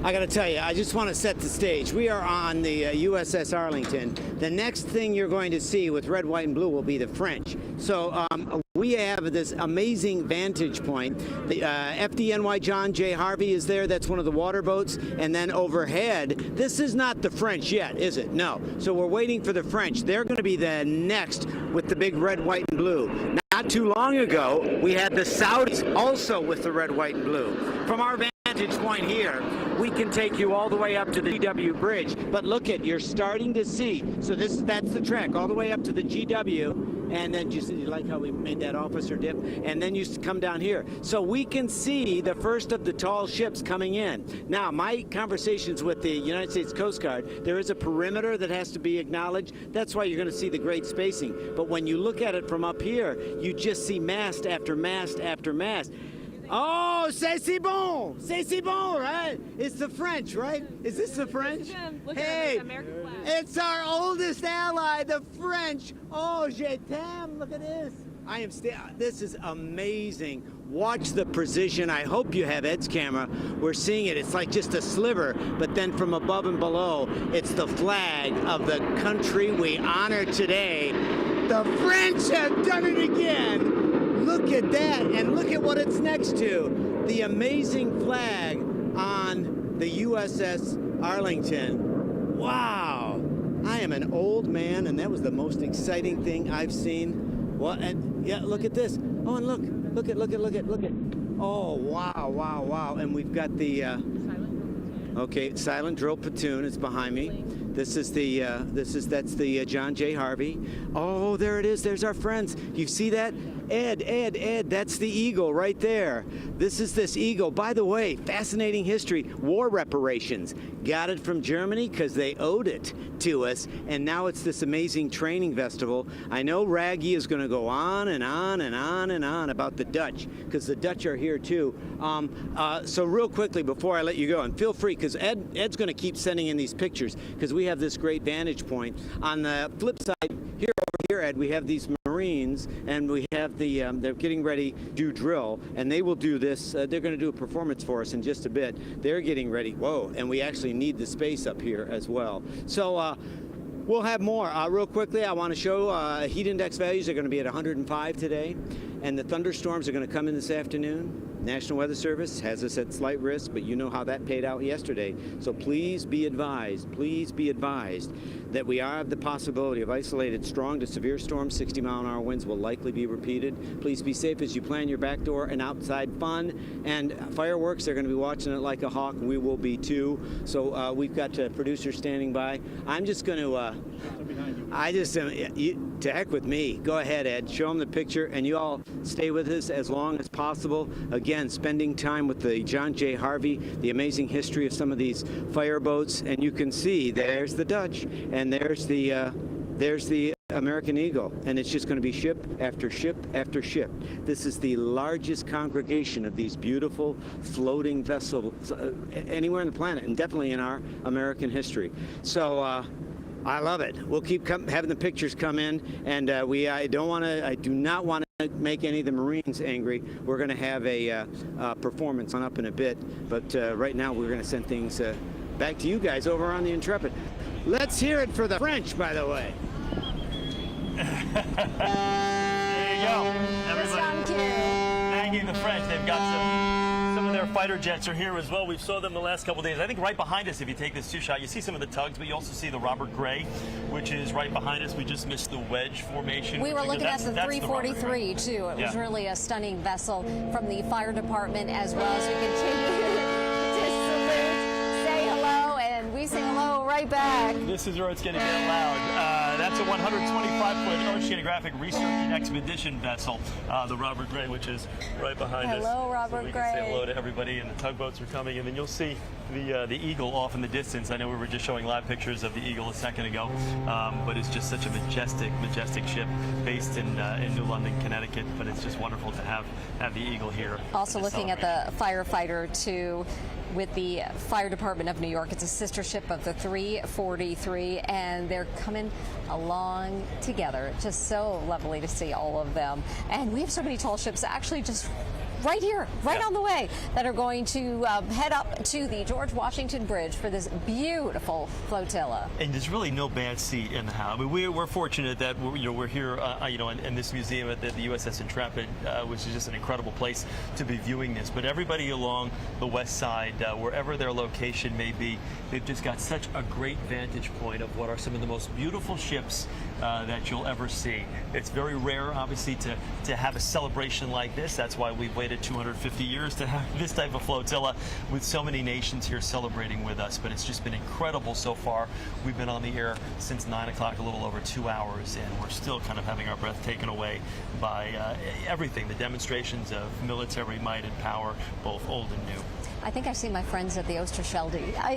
I got to tell you, I just want to set the stage. We are on the USS Arlington. The next thing you're going to see with red, white, and blue will be the French. So we have this amazing vantage point. The FDNY John J. Harvey is there. That's one of the water boats. And then overhead, this is not the French yet, is it? No. So we're waiting for the French. They're going to be the next with the big red, white, and blue. Not too long ago, we had the Saudis also with the red, white, and blue. From our vantage point here, we can take you all the way up to the GW Bridge. But look at, you're starting to see. So that's the track all the way up to the GW. And then you like how we made that officer dip? And then you come down here. So we can see the first of the tall ships coming in. Now, my conversations with the United States Coast Guard, there is a perimeter that has to be acknowledged. That's why you're going to see the great spacing. But when you look at it from up here, you just see mast after mast after mast. Oh, c'est bon, right? It's the French, right? Is this the French? Look hey, at the American flag. It's our oldest ally, the French. Oh, je t'aime, look at this. This is amazing. Watch the precision. I hope you have Ed's camera. We're seeing it. It's like just a sliver, but then from above and below, it's the flag of the country we honor today. The French have done it again. Look at that, and look at what it's next to. The amazing flag on the USS Arlington. Wow. I am an old man, and that was the most exciting thing I've seen. What? And yeah, look at this. Oh, and look at. Oh, wow. And we've got the silent drill platoon is behind me. That's the John J. Harvey. Oh, there it is. There's our friends. You see that? Ed, that's the Eagle right there. This is this Eagle. By the way, fascinating history. War reparations. Got it from Germany because they owed it to us, and now it's this amazing training festival. I know Raggy is going to go on and on and on and on about the Dutch, because the Dutch are here too. So real quickly before I let you go, and feel free, because Ed's going to keep sending in these pictures, because we have this great vantage point. On the flip side, here, Ed, we have these Marines, and we have they're getting ready to do drill, and they will do this. They're going to do a performance for us in just a bit. They're getting ready. Whoa, and we actually need the space up here as well. So we'll have more. Real quickly, I want to show heat index values are going to be at 105 today, and the thunderstorms are going to come in this afternoon. National Weather Service has us at slight risk, but you know how that paid out yesterday. So please be advised that we have the possibility of isolated strong to severe storms. 60-mile-an-hour winds will likely be repeated. Please be safe as you plan your back door and outside fun. And fireworks, they're going to be watching it like a hawk. We will be too. So we've got producers standing by. I'm just going to, to heck with me. Go ahead, Ed. Show them the picture, and you all stay with us as long as possible. Again, spending time with the John J. Harvey, the amazing history of some of these fireboats, and you can see there's the Dutch, and there's the there's the American Eagle, and it's just going to be ship after ship after ship. This is the largest congregation of these beautiful floating vessels anywhere on the planet, and definitely in our American history. So I love it. We'll keep having the pictures come in, and I do not want to make any of the Marines angry. We're going to have a performance on up in a bit, but right now we're going to send things back to you guys over on the Intrepid. Let's hear it for the French, by the way. There you go. Everybody thanking the French. They've got some of their fighter jets are here as well. We've saw them the last couple of days. I think right behind us, if you take this two-shot, you see some of the tugs, but you also see the Robert Gray, which is right behind us. We just missed the wedge formation. We were looking at the 343 too. It was really a stunning vessel from the fire department as well. So we continue to salute, say hello, and we say hello right back. This is where it's going to get loud. That's a 125-foot oceanographic research and expedition vessel, the Robert Gray, which is right behind us. Hello, Robert so we Gray. can say hello to everybody, and the tugboats are coming, and then you'll see the Eagle off in the distance. I know we were just showing live pictures of the Eagle a second ago, but it's just such a majestic ship based in New London, Connecticut. But it's just wonderful to have the Eagle here. Also looking at the firefighter too, with the Fire Department of New York. It's a sister ship of the 343, and they're coming along together. Just so lovely to see all of them. And we have so many tall ships actually just right here, on the way, that are going to head up to the George Washington Bridge for this beautiful flotilla. And there's really no bad seat in the house. I mean, we're fortunate that we're here, in this museum at the USS Intrepid, which is just an incredible place to be viewing this. But everybody along the west side, wherever their location may be, they've just got such a great vantage point of what are some of the most beautiful ships that you'll ever see. It's very rare, obviously, to have a celebration like this. That's why we've waited 250 years to have this type of flotilla with so many nations here celebrating with us. But it's just been incredible so far. We've been on the air since 9 o'clock, a little over 2 hours, and we're still kind of having our breath taken away by everything, the demonstrations of military might and power, both old and new. I think I've seen my friends at the Oosterschelde. I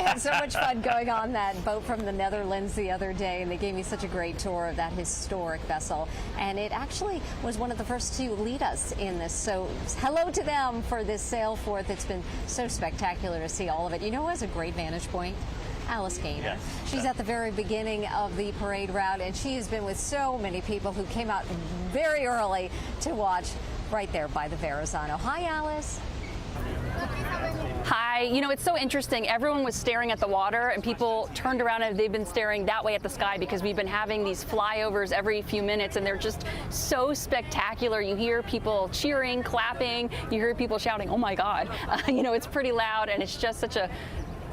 had so much fun going on that boat from the Netherlands the other day, and they gave me such a great tour of that historic vessel. And it actually was one of the first to lead us in this. So hello to them for this sail forth. It's been so spectacular to see all of it. You know who has a great vantage point? Alice Gaynor. Yes. She's at the very beginning of the parade route, and she has been with so many people who came out very early to watch right there by the Verrazano. Hi, Alice. Hi. It's so interesting. Everyone was staring at the water, and people turned around and they've been staring that way at the sky because we've been having these flyovers every few minutes, and they're just so spectacular. You hear people cheering, clapping. You hear people shouting, "Oh my God!" It's pretty loud, and it's just such a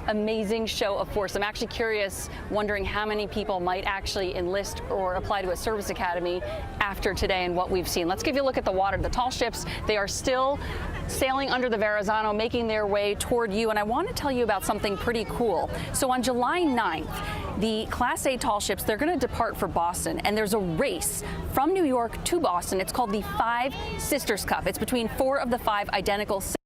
amazing show of force. I'm actually curious, wondering how many people might actually enlist or apply to a service academy after today and what we've seen. Let's give you a look at the water. The tall ships, they are still sailing under the Verrazano, making their way toward you. And I want to tell you about something pretty cool. So on July 9th, the Class A tall ships, they're going to depart for Boston, and there's a race from New York to Boston. It's called the Five Sisters Cup. It's between 4 of the 5 identical sisters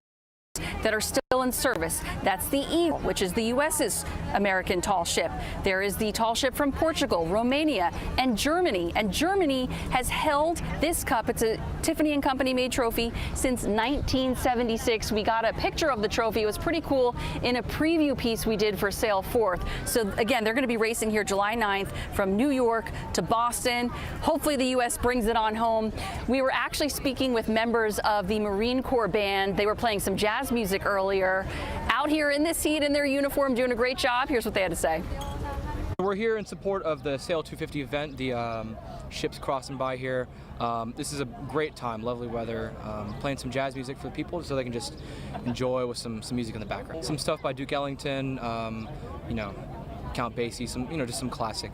that are still in service. That's the Eagle, which is the U.S.'s American tall ship. There is the tall ship from Portugal, Romania, and Germany. And Germany has held this cup. It's a Tiffany & Company made trophy since 1976. We got a picture of the trophy. It was pretty cool in a preview piece we did for Sail Forth. So again, they're going to be racing here July 9th from New York to Boston. Hopefully the U.S. brings it on home. We were actually speaking with members of the Marine Corps band. They were playing some jazz music earlier, out here in this heat in their uniform, doing a great job. Here's what they had to say. We're here in support of the Sail 250 event, the ships crossing by here. This is a great time, lovely weather, playing some jazz music for the people so they can just enjoy with some music in the background. Some stuff by Duke Ellington, Count Basie, just some classic